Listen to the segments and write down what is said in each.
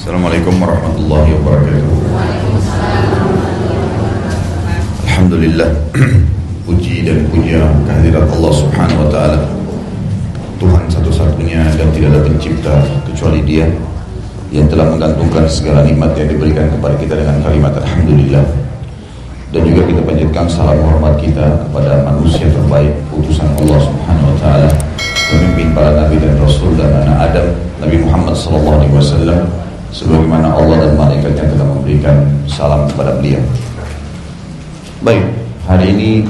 Assalamualaikum warahmatullahi wabarakatuh. Alhamdulillah, puji dan puja kehadirat Allah subhanahu wa ta'ala, Tuhan satu-satunya dan tidak ada pencipta kecuali Dia, yang telah menggantungkan segala nikmat yang diberikan kepada kita dengan kalimat Alhamdulillah. Dan juga kita panjatkan salam hormat kita kepada manusia terbaik, utusan Allah subhanahu wa ta'ala, pemimpin para nabi dan rasul dan anak Adam, Nabi Muhammad sallallahu alaihi wasallam, sebagaimana Allah dan malaikatnya telah memberikan salam kepada beliau. Baik, hari ini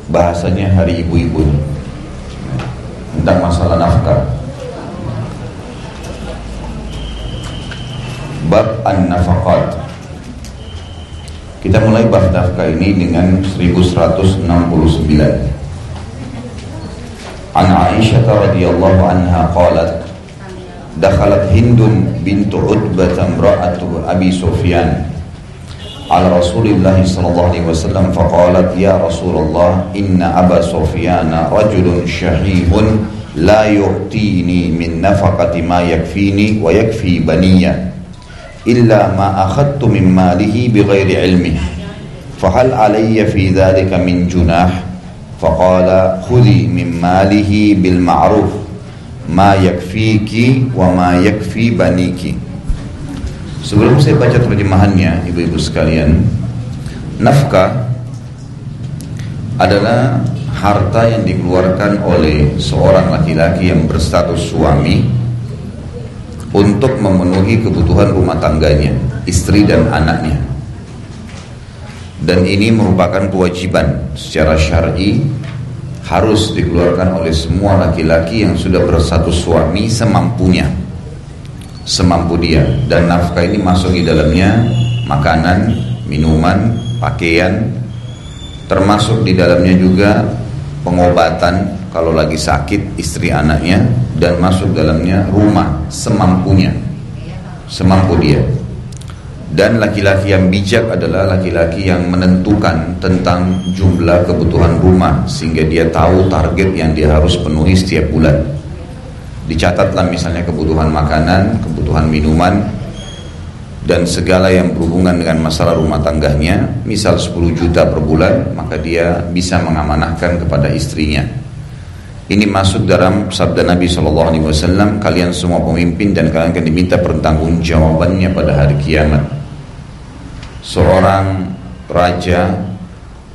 bahasanya hari ibu-ibu, tentang masalah nafkah. Bab an-nafaqat. Kita mulai bab nafkah ini dengan 1169. An Aisyah radhiyallahu anha qalat, dakhalat Hindun bintu Utbah imra'atu Abi Sufyan ala Rasulillah sallallahu alaihi wasallam faqalat ya Rasulullah inna Aba Sufyan rajulun syahihun la yu'tini min nafaqati ma yakfini wa yakfi baniya illa ma akhadtu min malihi bighairi ilmi fahal alayya fi dhalika min junah faqala khudhi min malihi bil ma'ruf ma yakfiki wa ma yakfi baniki. Sebelum saya baca terjemahannya, ibu-ibu sekalian, nafkah adalah harta yang dikeluarkan oleh seorang laki-laki yang berstatus suami untuk memenuhi kebutuhan rumah tangganya, istri dan anaknya. Dan ini merupakan kewajiban secara syar'i, harus dikeluarkan oleh semua laki-laki yang sudah berstatus suami semampunya, semampu dia. Dan nafkah ini masuk di dalamnya makanan, minuman, pakaian, termasuk di dalamnya juga pengobatan kalau lagi sakit istri anaknya, dan masuk dalamnya rumah semampunya, semampu dia. Dan laki-laki yang bijak adalah laki-laki yang menentukan tentang jumlah kebutuhan rumah, sehingga dia tahu target yang dia harus penuhi setiap bulan. Dicatatlah misalnya kebutuhan makanan, kebutuhan minuman, dan segala yang berhubungan dengan masalah rumah tangganya. Misal 10 juta per bulan, maka dia bisa mengamanahkan kepada istrinya. Ini masuk dalam sabda Nabi SAW, kalian semua pemimpin dan kalian akan diminta pertanggungjawabannya pada hari kiamat. Seorang raja,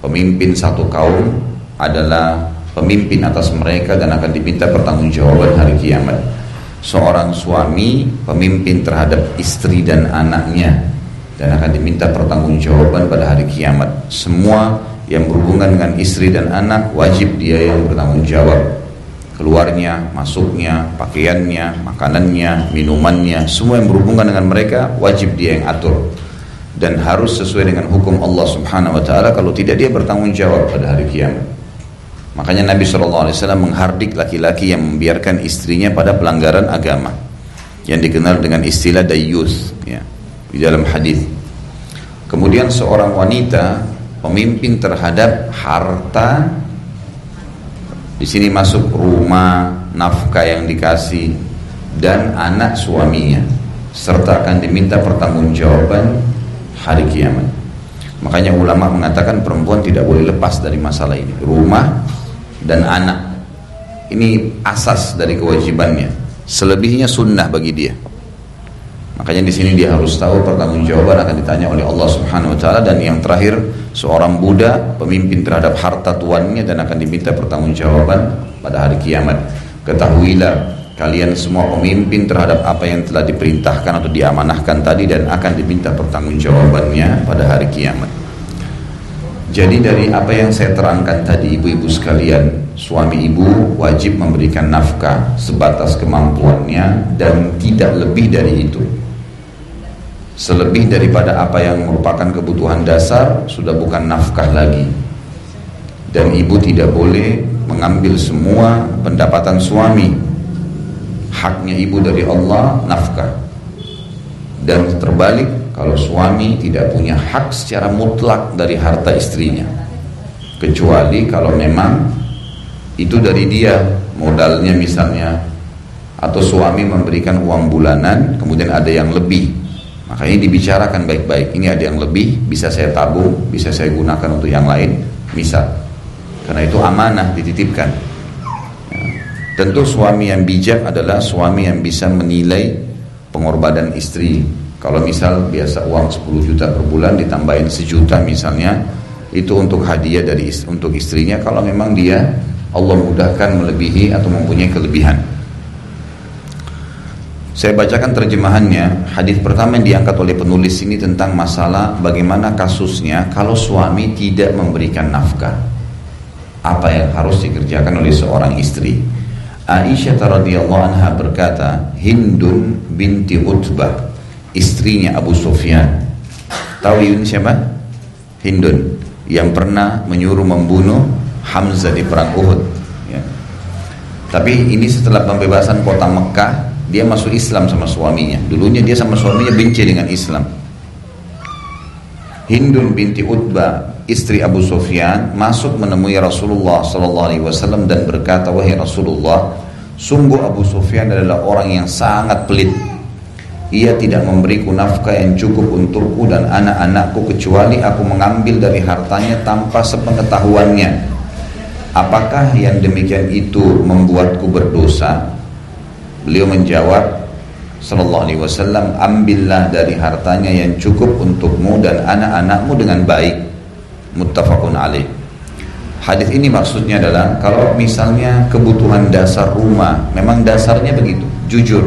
pemimpin satu kaum, adalah pemimpin atas mereka dan akan diminta pertanggungjawaban hari kiamat. Seorang suami, pemimpin terhadap istri dan anaknya, dan akan diminta pertanggungjawaban pada hari kiamat. Semua yang berhubungan dengan istri dan anak wajib dia yang bertanggung jawab. Keluarnya, masuknya, pakaiannya, makanannya, minumannya, semua yang berhubungan dengan mereka wajib dia yang atur, dan harus sesuai dengan hukum Allah subhanahu wa ta'ala. Kalau tidak, dia bertanggung jawab pada hari kiamat. Makanya Nabi SAW menghardik laki-laki yang membiarkan istrinya pada pelanggaran agama, yang dikenal dengan istilah dayyus, ya, di dalam hadis. Kemudian seorang wanita, pemimpin terhadap harta, di sini masuk rumah, nafkah yang dikasih, dan anak suaminya, serta akan diminta pertanggungjawaban hari kiamat. Makanya ulama mengatakan perempuan tidak boleh lepas dari masalah ini, rumah dan anak. Ini asas dari kewajibannya. Selebihnya sunnah bagi dia. Makanya di sini dia harus tahu pertanggungjawaban akan ditanya oleh Allah Subhanahu wa taala. Dan yang terakhir, seorang budak, pemimpin terhadap harta tuannya dan akan diminta pertanggungjawaban pada hari kiamat. Ketahuilah kalian semua pemimpin terhadap apa yang telah diperintahkan atau diamanahkan tadi, dan akan diminta pertanggungjawabannya pada hari kiamat. Jadi dari apa yang saya terangkan tadi, ibu-ibu sekalian, suami ibu wajib memberikan nafkah sebatas kemampuannya dan tidak lebih dari itu. Selebih daripada apa yang merupakan kebutuhan dasar sudah bukan nafkah lagi. Dan ibu tidak boleh mengambil semua pendapatan suami. Haknya ibu dari Allah nafkah. Dan terbalik, kalau suami tidak punya hak secara mutlak dari harta istrinya, kecuali kalau memang itu dari dia, modalnya misalnya, atau suami memberikan uang bulanan kemudian ada yang lebih, Makanya dibicarakan baik-baik. Ini ada yang lebih, bisa saya tabung, bisa saya gunakan untuk yang lain, misal. Karena itu amanah dititipkan. Ya. Tentu suami yang bijak adalah suami yang bisa menilai pengorbanan istri. Kalau misal biasa uang 10 juta per bulan ditambahin 1 juta misalnya, itu untuk hadiah untuk istrinya. Kalau memang dia Allah mudahkan melebihi atau mempunyai kelebihan. Saya bacakan terjemahannya. Hadis pertama yang diangkat oleh penulis ini tentang masalah bagaimana kasusnya kalau suami tidak memberikan nafkah. Apa yang harus dikerjakan oleh seorang istri? Aisyah radhiyallahu anha berkata, Hindun binti Utbah, istrinya Abu Sufyan. Tahu Yun siapa? Hindun, yang pernah menyuruh membunuh Hamzah di perang Uhud. Ya. Tapi ini setelah pembebasan kota Mekah, dia masuk Islam sama suaminya. Dulunya dia sama suaminya benci dengan Islam. Hindun binti Utbah, istri Abu Sufyan, masuk menemui Rasulullah SAW dan berkata, wahai Rasulullah, sungguh Abu Sufyan adalah orang yang sangat pelit. Ia tidak memberiku nafkah yang cukup untukku dan anak-anakku kecuali aku mengambil dari hartanya tanpa sepengetahuannya. Apakah yang demikian itu membuatku berdosa? Beliau menjawab sallallahu alaihi wasallam, ambillah dari hartanya yang cukup untukmu dan anak-anakmu dengan baik. Muttafaqun alaih. Hadis ini maksudnya adalah kalau misalnya kebutuhan dasar rumah, memang dasarnya begitu, jujur.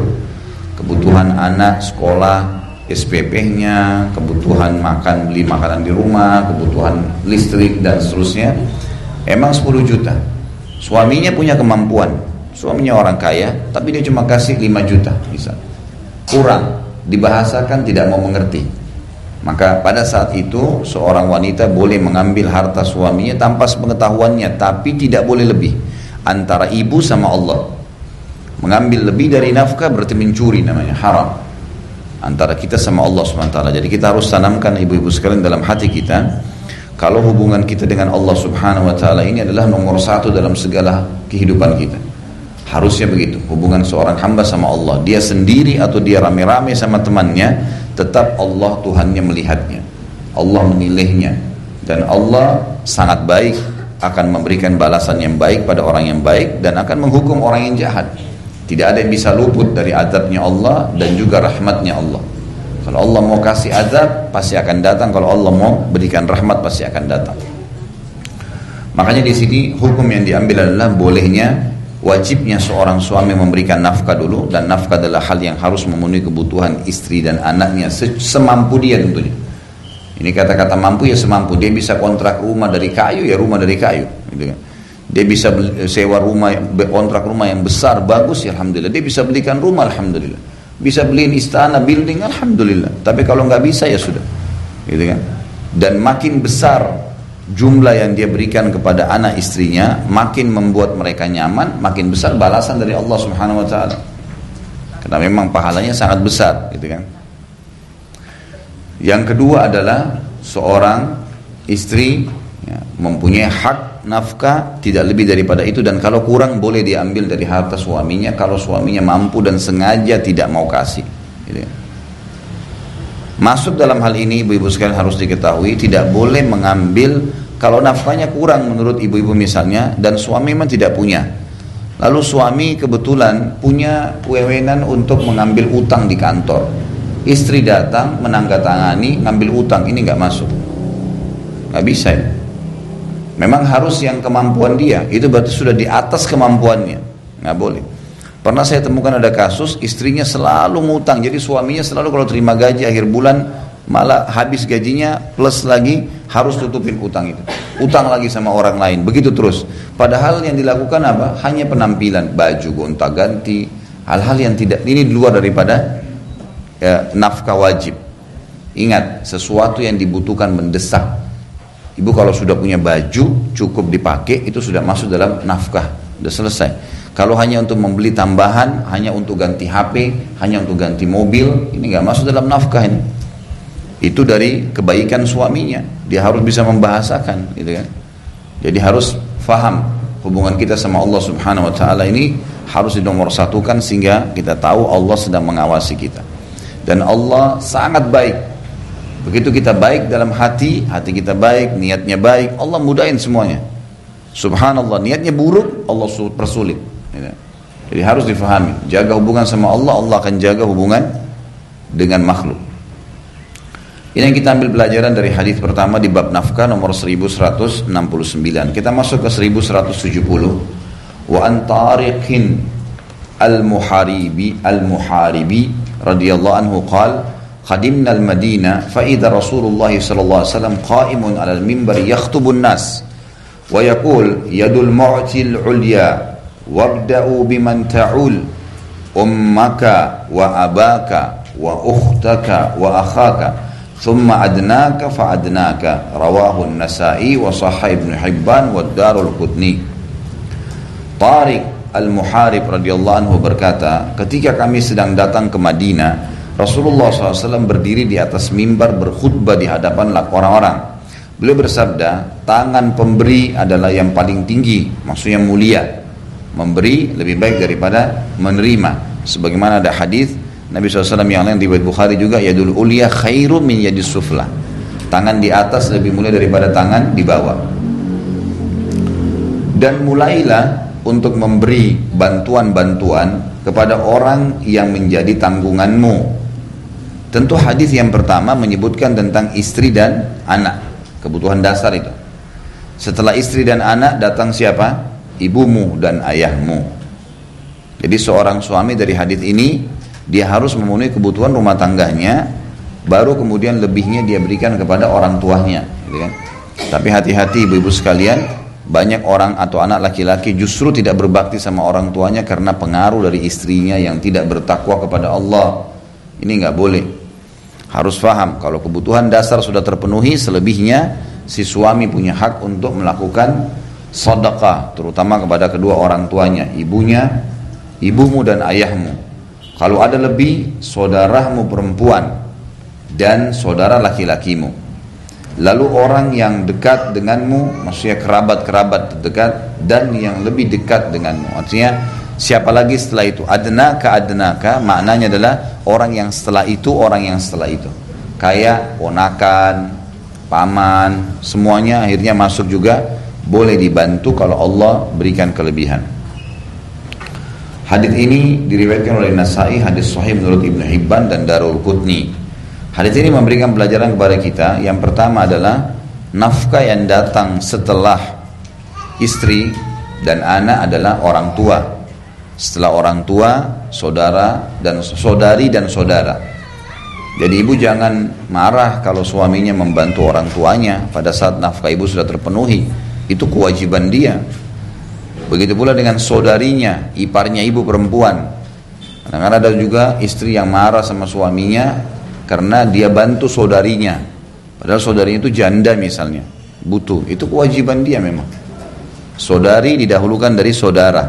Kebutuhan anak sekolah, SPP-nya, kebutuhan makan, beli makanan di rumah, kebutuhan listrik dan seterusnya, emang 10 juta. Suaminya punya kemampuan, suaminya orang kaya, tapi dia cuma kasih 5 juta misal. Kurang, dibahasakan tidak mau mengerti. Maka pada saat itu seorang wanita boleh mengambil harta suaminya tanpa sepengetahuannya, tapi tidak boleh lebih. Antara ibu sama Allah. Mengambil lebih dari nafkah berarti mencuri, namanya haram. Antara kita sama Allah SWT. Jadi kita harus tanamkan ibu-ibu sekalian dalam hati kita, kalau hubungan kita dengan Allah Subhanahu wa ta'ala ini adalah nomor 1 dalam segala kehidupan kita. Harusnya begitu. Hubungan seorang hamba sama Allah, dia sendiri atau dia rame-rame sama temannya, tetap Allah Tuhannya melihatnya, Allah menilainya, dan Allah sangat baik, akan memberikan balasan yang baik pada orang yang baik dan akan menghukum orang yang jahat. Tidak ada yang bisa luput dari azabnya Allah dan juga rahmatnya Allah. Kalau Allah mau kasih azab pasti akan datang, kalau Allah mau berikan rahmat pasti akan datang. Makanya di sini hukum yang diambil adalah bolehnya, wajibnya seorang suami memberikan nafkah dulu, dan nafkah adalah hal yang harus memenuhi kebutuhan istri dan anaknya semampu dia tentunya. Ini kata-kata mampu ya semampu. Dia bisa kontrak rumah dari kayu ya rumah dari kayu, gitu kan. Dia bisa sewa rumah, kontrak rumah yang besar bagus ya alhamdulillah. Dia bisa belikan rumah alhamdulillah. Bisa beliin istana, building alhamdulillah. Tapi kalau nggak bisa ya sudah, gitu kan. Dan makin besar jumlah yang dia berikan kepada anak istrinya, makin membuat mereka nyaman, makin besar balasan dari Allah Subhanahu wa ta'ala. Karena memang pahalanya sangat besar, gitu kan. Yang kedua adalah seorang istri ya, mempunyai hak nafkah tidak lebih daripada itu, dan kalau kurang boleh diambil dari harta suaminya kalau suaminya mampu dan sengaja tidak mau kasih, gitu kan. Masuk dalam hal ini ibu-ibu sekalian harus diketahui, tidak boleh mengambil kalau nafkahnya kurang menurut ibu-ibu misalnya, dan suami memang tidak punya. Lalu suami kebetulan punya kewenangan untuk mengambil utang di kantor. Istri datang menandatangani ngambil utang, ini nggak masuk, nggak bisa ya. Memang harus yang kemampuan dia, itu berarti sudah di atas kemampuannya, nggak boleh. Pernah saya temukan ada kasus istrinya selalu ngutang, jadi suaminya selalu kalau terima gaji akhir bulan malah habis gajinya plus lagi harus tutupin utang itu, utang lagi sama orang lain, begitu terus. Padahal yang dilakukan apa? Hanya penampilan, baju gonta-ganti, hal-hal yang tidak, ini di luar daripada nafkah wajib. Ingat, sesuatu yang dibutuhkan mendesak. Ibu kalau sudah punya baju cukup dipakai, itu sudah masuk dalam nafkah, sudah selesai. Kalau hanya untuk membeli tambahan, hanya untuk ganti HP, hanya untuk ganti mobil, ini nggak masuk dalam nafkah ini. Itu dari kebaikan suaminya, dia harus bisa membahasakan, gitu kan. Jadi harus faham hubungan kita sama Allah Subhanahu Wa Taala ini harus dinomorsatukan sehingga kita tahu Allah sedang mengawasi kita. Dan Allah sangat baik. Begitu kita baik dalam hati, hati kita baik, niatnya baik, Allah mudahin semuanya. Subhanallah, niatnya buruk, Allah persulit. Jadi harus difahami, jaga hubungan sama Allah, Allah akan jaga hubungan dengan makhluk. Ini yang kita ambil pelajaran dari hadis pertama di bab nafkah nomor 1169. Kita masuk ke 1170. Wa an Tariqin al-Muharibi radhiyallahu anhu qala qadimna al-Madinah fa idza Rasulullah sallallahu alaihi wasallam qa'imun 'ala al-minbar yakhthubu an-nas wa yaqul yadul mu'til 'ulya wabda'u biman ta'ul ummaka wa abaka wa ukhtaka wa akhaka thumma adnaka fa adnaka rawahu an-Nasa'i wa sahih Ibn Hibban wa Darul-Qutni. Tariq Al-Muharib radhiyallahu anhu berkata, ketika kami sedang datang ke Madinah, Rasulullah SAW berdiri di atas mimbar berkhutbah di hadapan orang-orang. Beliau bersabda, tangan pemberi adalah yang paling tinggi, maksudnya mulia. Memberi lebih baik daripada menerima. Sebagaimana ada hadis Nabi SAW yang lain riwayat Bukhari juga, yadul ulia khairu min yadis sufla. Tangan di atas lebih mulia daripada tangan di bawah. Dan mulailah untuk memberi bantuan-bantuan kepada orang yang menjadi tanggunganmu. Tentu hadis yang pertama menyebutkan tentang istri dan anak, kebutuhan dasar itu. Setelah istri dan anak datang siapa? Ibumu dan ayahmu. Jadi seorang suami dari hadis ini dia harus memenuhi kebutuhan rumah tangganya, baru kemudian lebihnya dia berikan kepada orang tuanya, gitu kan? Tapi hati-hati ibu-ibu sekalian, banyak orang atau anak laki-laki justru tidak berbakti sama orang tuanya karena pengaruh dari istrinya yang tidak bertakwa kepada Allah. Ini nggak boleh. Harus faham kalau kebutuhan dasar sudah terpenuhi, selebihnya si suami punya hak untuk melakukan sedekah, terutama kepada kedua orang tuanya, ibumu dan ayahmu. Kalau ada lebih, saudaramu perempuan dan saudara laki-lakimu. Lalu orang yang dekat denganmu, maksudnya kerabat-kerabat dekat dan yang lebih dekat denganmu. Artinya siapa lagi setelah itu? Adnaka, maknanya adalah orang yang setelah itu, orang yang setelah itu. Kayak ponakan, paman, semuanya akhirnya masuk juga. Boleh dibantu kalau Allah berikan kelebihan. Hadis ini diriwayatkan oleh Nasa'i, hadis sahih menurut Ibn Hibban dan Darul-Qutni. Hadis ini memberikan pelajaran kepada kita. Yang pertama adalah nafkah yang datang setelah istri dan anak adalah orang tua. Setelah orang tua, saudara dan saudari dan saudara. Jadi ibu jangan marah kalau suaminya membantu orang tuanya pada saat nafkah ibu sudah terpenuhi. Itu kewajiban dia. Begitu pula dengan saudarinya, iparnya ibu perempuan. Kadang-kadang ada juga istri yang marah sama suaminya karena dia bantu saudarinya, padahal saudarinya itu janda misalnya, butuh. Itu kewajiban dia memang. Saudari didahulukan dari saudara.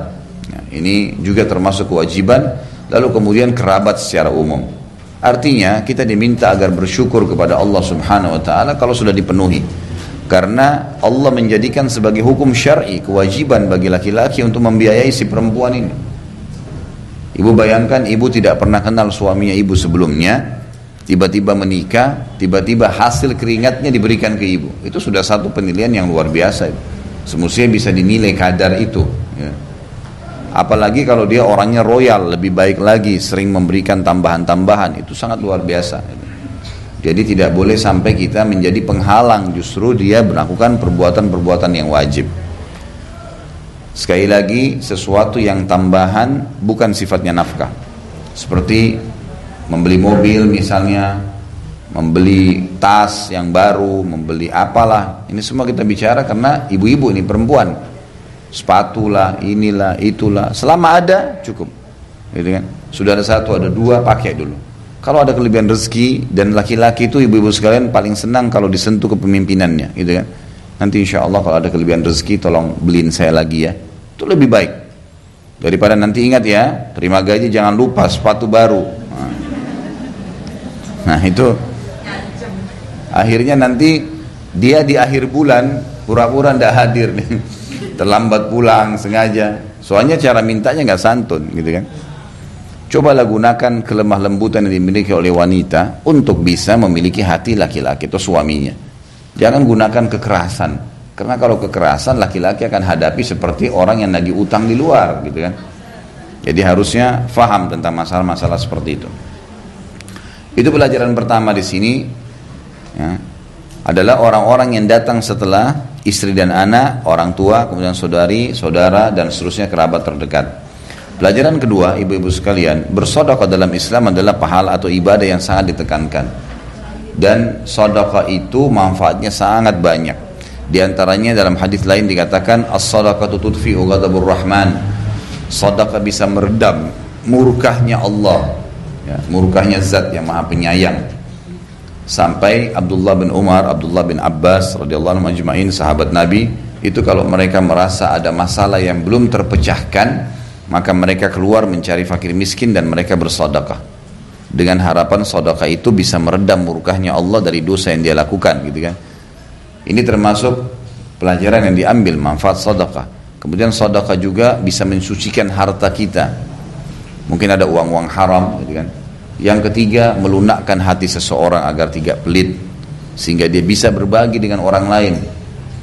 Nah, ini juga termasuk kewajiban. Lalu kemudian kerabat secara umum. Artinya kita diminta agar bersyukur kepada Allah Subhanahu wa taala kalau sudah dipenuhi. Karena Allah menjadikan sebagai hukum syar'i kewajiban bagi laki-laki untuk membiayai si perempuan ini. Ibu bayangkan, ibu tidak pernah kenal suaminya ibu sebelumnya, tiba-tiba menikah, tiba-tiba hasil keringatnya diberikan ke ibu. Itu sudah satu penilaian yang luar biasa. Semestinya bisa dinilai kadar itu, ya. Apalagi kalau dia orangnya royal, lebih baik lagi, sering memberikan tambahan-tambahan, itu sangat luar biasa. Jadi tidak boleh sampai kita menjadi penghalang, justru dia melakukan perbuatan-perbuatan yang wajib. Sekali lagi, sesuatu yang tambahan bukan sifatnya nafkah. Seperti membeli mobil misalnya, membeli tas yang baru, membeli apalah. Ini semua kita bicara karena ibu-ibu ini perempuan. Sepatu lah, inilah, itulah. Selama ada cukup. Gitu kan? Sudah ada satu, ada dua, pakai dulu. Kalau ada kelebihan rezeki, dan laki-laki itu ibu-ibu sekalian paling senang kalau disentuh kepemimpinannya, gitu kan. Nanti insya Allah kalau ada kelebihan rezeki tolong beliin saya lagi ya. Itu lebih baik daripada nanti ingat ya, terima gaji jangan lupa sepatu baru. Nah itu akhirnya nanti dia di akhir bulan pura-pura tidak hadir nih. Terlambat pulang sengaja. Soalnya cara mintanya nggak santun, gitu kan. Cobalah gunakan kelemah lembutan yang dimiliki oleh wanita untuk bisa memiliki hati laki-laki atau suaminya. Jangan gunakan kekerasan, karena kalau kekerasan laki-laki akan hadapi seperti orang yang lagi utang di luar, gitu kan. Jadi harusnya faham tentang masalah-masalah seperti itu. Itu pelajaran pertama di sini, ya, adalah orang-orang yang datang setelah istri dan anak, orang tua, kemudian saudari, saudara, dan seterusnya kerabat terdekat. Pelajaran kedua, ibu-ibu sekalian, bersedekah dalam Islam adalah pahala atau ibadah yang sangat ditekankan. Dan sedekah itu manfaatnya sangat banyak. Di antaranya dalam hadis lain dikatakan as-sadaqatu tudfi'u ghadabur rahman. Sedekah bisa meredam murkahnya Allah, ya, murkahnya Zat yang Maha Penyayang. Sampai Abdullah bin Umar, Abdullah bin Abbas radhiyallahu anhum ajma'in, sahabat Nabi, itu kalau mereka merasa ada masalah yang belum terpecahkan, maka mereka keluar mencari fakir miskin dan mereka bersedekah dengan harapan sedekah itu bisa meredam murkahnya Allah dari dosa yang dia lakukan, gitu kan. Ini termasuk pelajaran yang diambil, manfaat sedekah. Kemudian sedekah juga bisa mensucikan harta kita. Mungkin ada uang-uang haram, gitu kan. Yang ketiga, melunakkan hati seseorang agar tidak pelit, sehingga dia bisa berbagi dengan orang lain.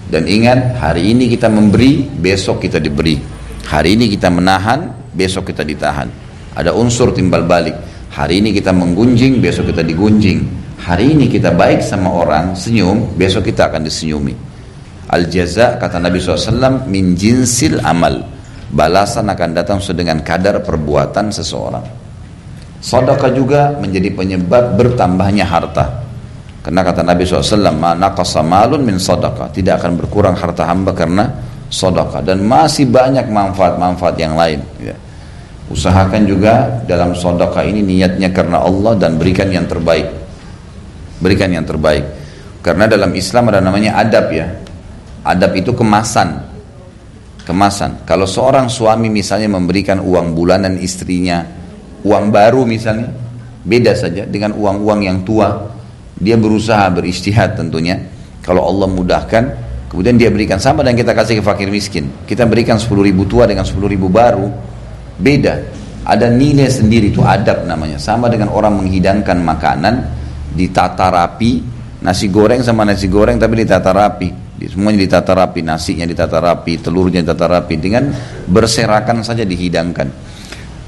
Dan ingat, hari ini kita memberi, besok kita diberi. Hari ini kita menahan, besok kita ditahan. Ada unsur timbal balik. Hari ini kita menggunjing, besok kita digunjing. Hari ini kita baik sama orang, senyum, besok kita akan disenyumi. Al-jaza, kata Nabi SAW, min jinsil amal. Balasan akan datang sesuai dengan kadar perbuatan seseorang. Sedekah juga menjadi penyebab bertambahnya harta. Karena kata Nabi SAW, ma naqasa malun min sedekah. Tidak akan berkurang harta hamba karena sedekah. Dan masih banyak manfaat-manfaat yang lain, ya. Usahakan juga dalam sedekah ini niatnya karena Allah dan berikan yang terbaik. Berikan yang terbaik. Karena dalam Islam ada namanya adab, ya. Adab itu kemasan. Kemasan. Kalau seorang suami misalnya memberikan uang bulanan istrinya, uang baru misalnya, beda saja dengan uang-uang yang tua. Dia berusaha berijtihad tentunya. Kalau Allah mudahkan, kemudian dia berikan sama dengan kita kasih ke fakir miskin. Kita berikan 10.000 tua dengan 10.000 baru, beda. Ada nilai sendiri, itu adab namanya. Sama dengan orang menghidangkan makanan, ditata rapi, nasi goreng sama nasi goreng tapi ditata rapi. Semuanya ditata rapi, nasinya ditata rapi, telurnya ditata rapi, dengan berserakan saja dihidangkan.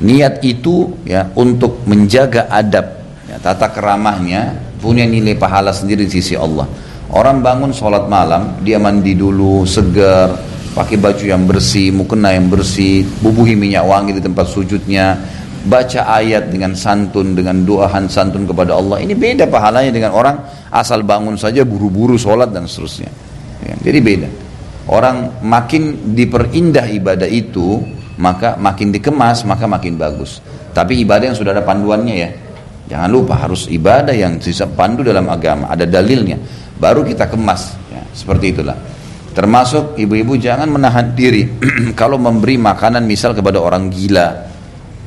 Niat itu, ya, untuk menjaga adab, ya, tata keramahnya, punya nilai pahala sendiri di sisi Allah. Orang bangun sholat malam, dia mandi dulu, segar, pakai baju yang bersih, mukena yang bersih, bubuhi minyak wangi di tempat sujudnya, baca ayat dengan santun, dengan doahan santun kepada Allah. Ini beda pahalanya dengan orang asal bangun saja buru-buru sholat dan seterusnya, ya, jadi beda. Orang makin diperindah ibadah itu, maka makin dikemas, maka makin bagus. Tapi ibadah yang sudah ada panduannya, ya. Jangan lupa harus ibadah yang bisa pandu dalam agama, ada dalilnya, baru kita kemas, ya. Seperti itulah. Termasuk ibu-ibu jangan menahan diri kalau memberi makanan misal kepada orang gila.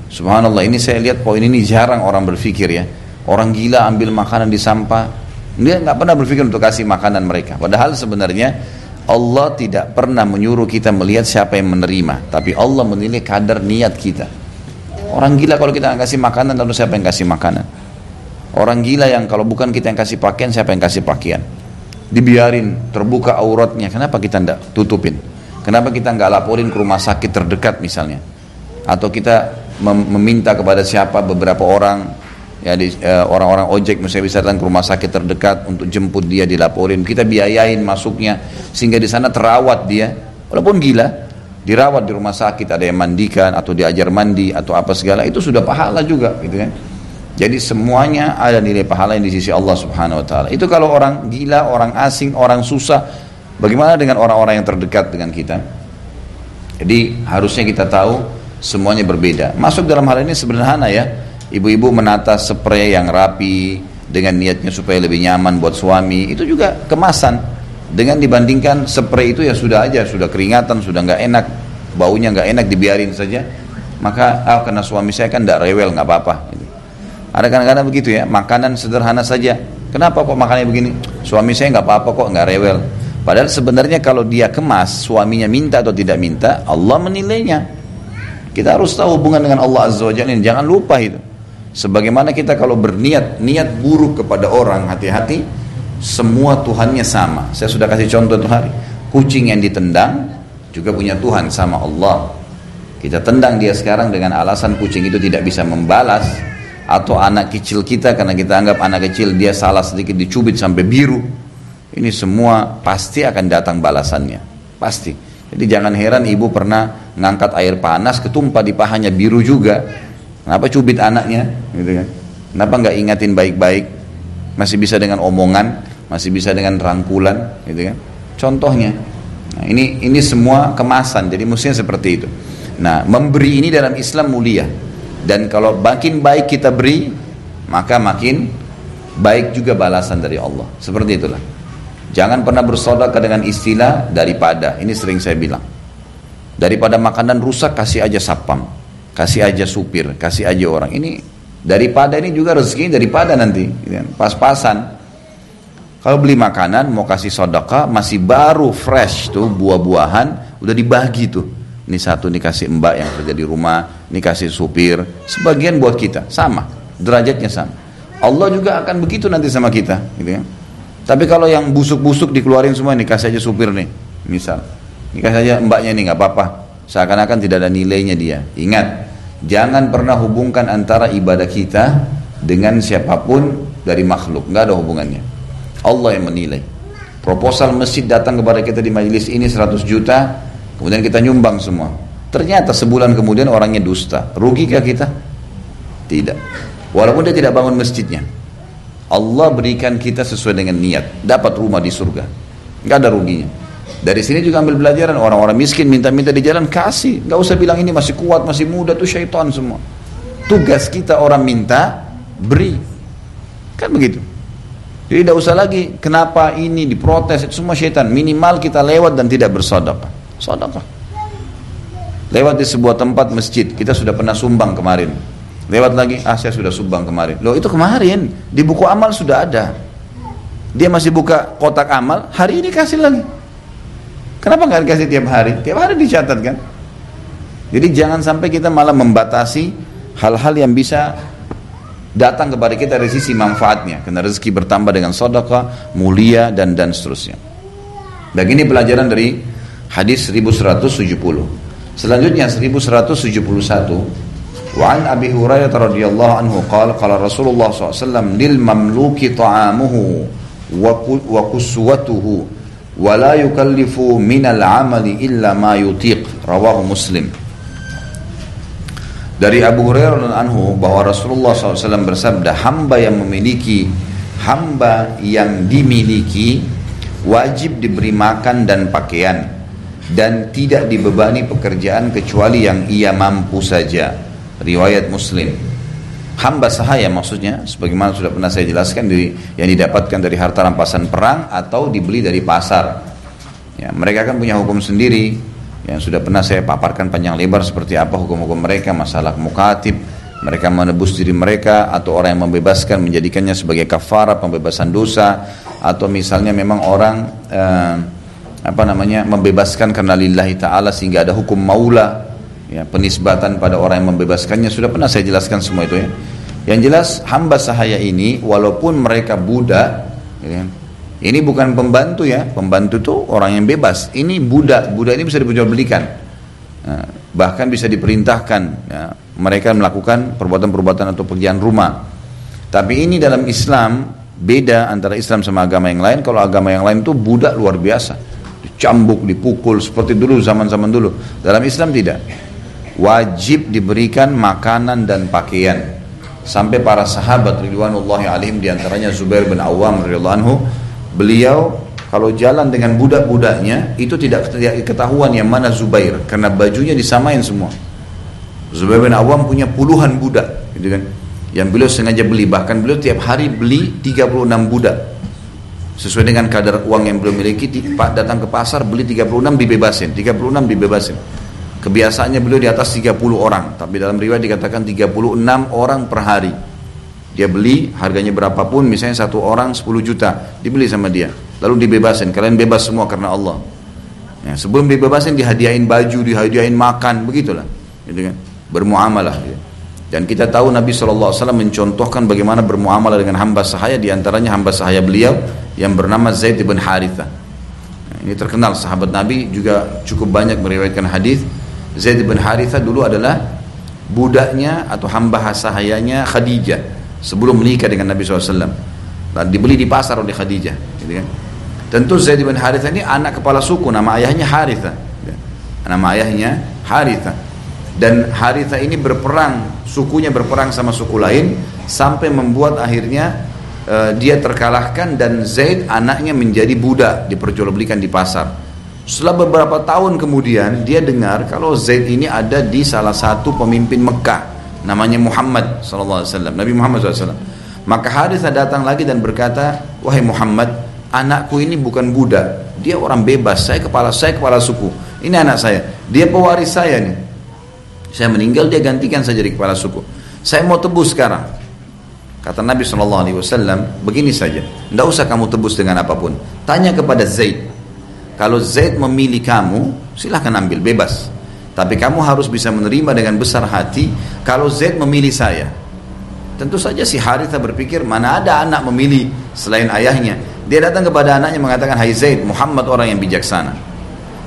Subhanallah, ini saya lihat poin ini jarang orang berpikir, ya. Orang gila ambil makanan di sampah, dia nggak pernah berpikir untuk kasih makanan mereka. Padahal sebenarnya Allah tidak pernah menyuruh kita melihat siapa yang menerima, tapi Allah menilai kadar niat kita. Orang gila kalau kita nggak kasih makanan, lalu siapa yang kasih makanan? Orang gila yang kalau bukan kita yang kasih pakaian, siapa yang kasih pakaian? Dibiarin terbuka auratnya, kenapa kita tidak tutupin? Kenapa kita nggak laporin ke rumah sakit terdekat misalnya? Atau kita meminta kepada siapa, beberapa orang, ya, orang-orang ojek misalnya bisa datang ke rumah sakit terdekat untuk jemput dia, dilaporin, kita biayain masuknya sehingga di sana terawat dia, walaupun gila, dirawat di rumah sakit, ada yang mandikan atau diajar mandi atau apa segala, itu sudah pahala juga, gitu kan. Jadi semuanya ada nilai pahala yang di sisi Allah Subhanahu wa taala. Itu kalau orang gila, orang asing, orang susah. Bagaimana dengan orang-orang yang terdekat dengan kita? Jadi harusnya kita tahu semuanya berbeda. Masuk dalam hal ini sederhana, ya. Ibu-ibu menata spray yang rapi dengan niatnya supaya lebih nyaman buat suami, itu juga kemasan. Dengan dibandingkan spray itu ya sudah aja, sudah keringatan, sudah nggak enak, baunya nggak enak, dibiarin saja. Maka karena suami saya kan tidak rewel, nggak apa-apa. Ada kadang-kadang begitu, ya, makanan sederhana saja. Kenapa kok makannya begini? Suami saya nggak apa-apa kok, nggak rewel. Padahal sebenarnya kalau dia kemas, suaminya minta atau tidak minta, Allah menilainya. Kita harus tahu hubungan dengan Allah Azza wa Jalla, jangan lupa itu. Sebagaimana kita kalau niat buruk kepada orang, hati-hati, semua Tuhannya sama. Saya sudah kasih contoh itu hari. Kucing yang ditendang juga punya Tuhan sama Allah. Kita tendang dia sekarang dengan alasan kucing itu tidak bisa membalas, atau anak kecil kita karena kita anggap anak kecil dia salah sedikit dicubit sampai biru. Ini semua pasti akan datang balasannya, pasti. Jadi jangan heran ibu pernah ngangkat air panas ketumpah di pahanya biru juga. Kenapa cubit anaknya, gitu kan? Kenapa nggak ingatin baik-baik? Masih bisa dengan omongan, masih bisa dengan rangkulan, gitu kan? Contohnya. Nah, ini semua kemasan, jadi mestinya seperti itu. Nah, memberi ini dalam Islam mulia. Dan kalau makin baik kita beri, maka makin baik juga balasan dari Allah. Seperti itulah. Jangan pernah bersedekah dengan istilah daripada. Ini sering saya bilang. Daripada makanan rusak, kasih aja satpam, kasih aja supir, kasih aja orang. Ini daripada, ini juga rezeki daripada nanti. Pas-pasan. Kalau beli makanan, mau kasih sedekah, masih baru fresh tuh buah-buahan, udah dibagi tuh. Ini satu dikasih mbak yang kerja di rumah, ini kasih supir, sebagian buat kita, sama, derajatnya sama. Allah juga akan begitu nanti sama kita, gitu ya. Tapi kalau yang busuk-busuk dikeluarin semua, ini kasih aja supir nih, misal, ini kasih aja mbaknya nih, nggak apa-apa, seakan-akan tidak ada nilainya dia. Ingat, jangan pernah hubungkan antara ibadah kita dengan siapapun dari makhluk, nggak ada hubungannya. Allah yang menilai. Proposal masjid datang kepada kita di majelis ini 100 juta, kemudian kita nyumbang semua. Ternyata sebulan kemudian orangnya dusta. Rugikah kita? Tidak. Walaupun dia tidak bangun masjidnya. Allah berikan kita sesuai dengan niat. Dapat rumah di surga. Nggak ada ruginya. Dari sini juga ambil pelajaran. Orang-orang miskin minta-minta di jalan, kasih. Nggak usah bilang ini masih kuat, masih muda, tuh syaitan semua. Tugas kita orang minta, beri. Kan begitu. Jadi tidak usah lagi kenapa ini diprotes, itu semua syaitan. Minimal kita lewat dan tidak bersedekah. Sedekah. Lewat di sebuah tempat masjid, kita sudah pernah sumbang kemarin. Lewat lagi, saya sudah sumbang kemarin. Loh itu kemarin, di buku amal sudah ada. Dia masih buka kotak amal, hari ini kasih lagi. Kenapa nggak dikasih tiap hari? Tiap hari dicatat kan? Jadi jangan sampai kita malah membatasi hal-hal yang bisa datang kepada kita dari sisi manfaatnya, karena rezeki bertambah dengan sedekah, mulia dan seterusnya. Dan ini pelajaran dari hadis 1170. Selanjutnya 1171. Wa an Abi Hurairah radhiyallahu anhu qala qala Rasulullah SAW lil mamluki ta'amuhu wa kuswatuhu wa la yukallifu minal amali illa ma yutiq. Rawahu Muslim. Dari Abu Hurairah anhu bahwa Rasulullah SAW bersabda, hamba yang dimiliki wajib diberi makan dan pakaian dan tidak dibebani pekerjaan kecuali yang ia mampu saja. Riwayat Muslim. Hamba sahaya maksudnya, sebagaimana sudah pernah saya jelaskan, yang didapatkan dari harta rampasan perang atau dibeli dari pasar. Ya, mereka kan punya hukum sendiri. Yang sudah pernah saya paparkan panjang lebar seperti apa hukum-hukum mereka, masalah mukatib, mereka menebus diri mereka, atau orang yang membebaskan menjadikannya sebagai kafarah pembebasan dosa, atau misalnya memang orang membebaskan karena lillahi ta'ala sehingga ada hukum maula, ya, penisbatan pada orang yang membebaskannya. Sudah pernah saya jelaskan semua itu ya. Yang jelas hamba sahaya ini walaupun mereka budak, ya, ini bukan pembantu ya, pembantu itu orang yang bebas. Ini budak ini bisa diperjualbelikan, bahkan bisa diperintahkan ya, mereka melakukan perbuatan-perbuatan atau pekerjaan rumah. Tapi ini dalam Islam beda antara Islam sama agama yang lain. Kalau agama yang lain itu budak luar biasa, dicambuk, dipukul seperti dulu, zaman-zaman dulu. Dalam Islam tidak. Wajib diberikan makanan dan pakaian. Sampai para sahabat ridwanullahi alaihim, diantaranya Zubair bin Awam radhiyallahu anhu, beliau kalau jalan dengan budak-budaknya itu tidak ketahuan yang mana Zubair, karena bajunya disamain semua. Zubair bin Awam punya puluhan budak, gitu kan, yang beliau sengaja beli. Bahkan beliau tiap hari beli 36 budak sesuai dengan kadar uang yang beliau miliki. Datang ke pasar beli 36 dibebasin, 36 dibebasin. Kebiasaannya beliau di atas 30 orang, tapi dalam riwayat dikatakan 36 orang per hari. Dia beli, harganya berapapun, misalnya satu orang 10 juta, dibeli sama dia. Lalu dibebasin, kalian bebas semua karena Allah. Ya, sebelum dibebasin dihadiahin baju, dihadiahin makan, begitulah. gitu kan? Bermuamalah. Gitu. Dan kita tahu Nabi SAW mencontohkan bagaimana bermuamalah dengan hamba sahaya, diantaranya hamba sahaya beliau yang bernama Zaid bin Harithah. Nah, ini terkenal sahabat Nabi, juga cukup banyak meriwayatkan hadis. Zaid bin Harithah dulu adalah budaknya atau hamba sahayanya Khadijah sebelum menikah dengan Nabi SAW. Dan dibeli di pasar oleh Khadijah. Gitu kan? Tentu Zaid bin Harithah ini anak kepala suku, nama ayahnya Harithah. Nama ayahnya Harithah. Dan Harithah ini berperang, sukunya berperang sama suku lain sampai membuat akhirnya dia terkalahkan dan Zaid anaknya menjadi budak, diperjualbelikan di pasar. Setelah beberapa tahun kemudian dia dengar kalau Zaid ini ada di salah satu pemimpin Mekah, namanya Muhammad SAW, Nabi Muhammad SAW. Maka Harithah datang lagi dan berkata, wahai Muhammad, anakku ini bukan budak, dia orang bebas, saya kepala suku, ini anak saya, dia pewaris saya nih. Saya meninggal, dia gantikan saja di kepala suku. Saya mau tebus sekarang. Kata Nabi SAW, begini saja, tidak usah kamu tebus dengan apapun. Tanya kepada Zaid. Kalau Zaid memilih kamu, silahkan ambil, bebas. Tapi kamu harus bisa menerima dengan besar hati kalau Zaid memilih saya. Tentu saja si Harithah berpikir, mana ada anak memilih selain ayahnya. Dia datang kepada anaknya mengatakan, hai Zaid, Muhammad orang yang bijaksana.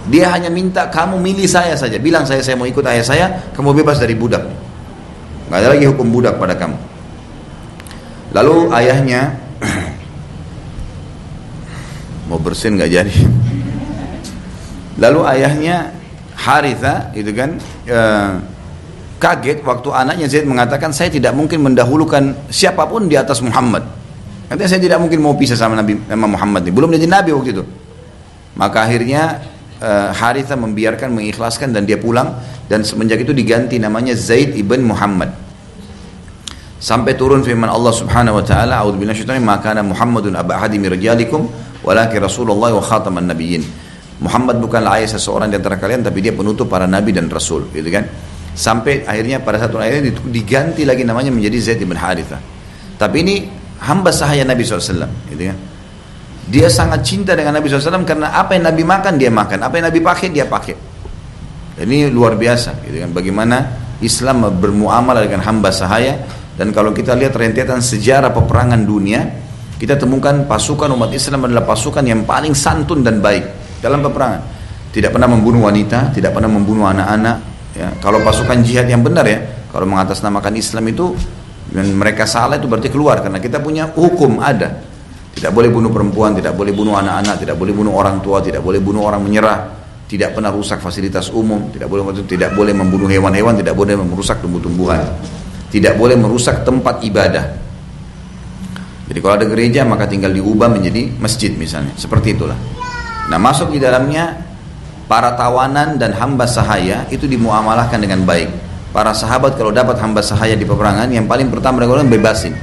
Dia hanya minta kamu milih saya saja. Bilang saya mau ikut ayah saya, kamu bebas dari budak. Nggak ada lagi hukum budak pada kamu. Lalu ayahnya mau bersin nggak jadi. Lalu ayahnya Harithah itu kan kaget waktu anaknya Zaid mengatakan, saya tidak mungkin mendahulukan siapapun di atas Muhammad. Katanya saya tidak mungkin mau pisah sama Muhammad ini. Belum jadi Nabi waktu itu. Maka akhirnya Harithah membiarkan, mengikhlaskan dan dia pulang, dan semenjak itu diganti namanya Zaid ibn Muhammad. Sampai turun firman Allah Subhanahu wa taala, a'udzubillahi minasyaitonir rajim, ma kana Muhammadun aba ahadin min rijalikum walakin Rasulullah wa khataman nabiyyin. Muhammad bukanlah ayah seseorang di antara kalian, tapi dia penutup para nabi dan rasul, gitu kan? Sampai akhirnya pada satu ayat diganti lagi namanya menjadi Zaid ibn Harithah. Tapi ini hamba sahaya Nabi SAW, gitu kan? Dia sangat cinta dengan Nabi SAW karena apa yang Nabi makan dia makan, apa yang Nabi pakai dia pakai. Ini luar biasa, gitu kan? Bagaimana Islam bermuamalah dengan hamba sahaya. Dan kalau kita lihat rentetan sejarah peperangan dunia, kita temukan pasukan umat Islam adalah pasukan yang paling santun dan baik dalam peperangan. Tidak pernah membunuh wanita, tidak pernah membunuh anak-anak. Ya. Kalau pasukan jihad yang benar ya, kalau mengatasnamakan Islam itu dan mereka salah itu berarti keluar, karena kita punya hukum ada. Tidak boleh bunuh perempuan, tidak boleh bunuh anak-anak, tidak boleh bunuh orang tua, tidak boleh bunuh orang menyerah, tidak pernah rusak fasilitas umum, tidak boleh membunuh hewan-hewan, tidak boleh merusak tumbuh-tumbuhan, tidak boleh merusak tempat ibadah. Jadi kalau ada gereja maka tinggal diubah menjadi masjid misalnya, seperti itulah. Nah, masuk di dalamnya para tawanan dan hamba sahaya itu dimuamalahkan dengan baik. Para sahabat kalau dapat hamba sahaya di peperangan, yang paling pertama mereka lakukan bebasin.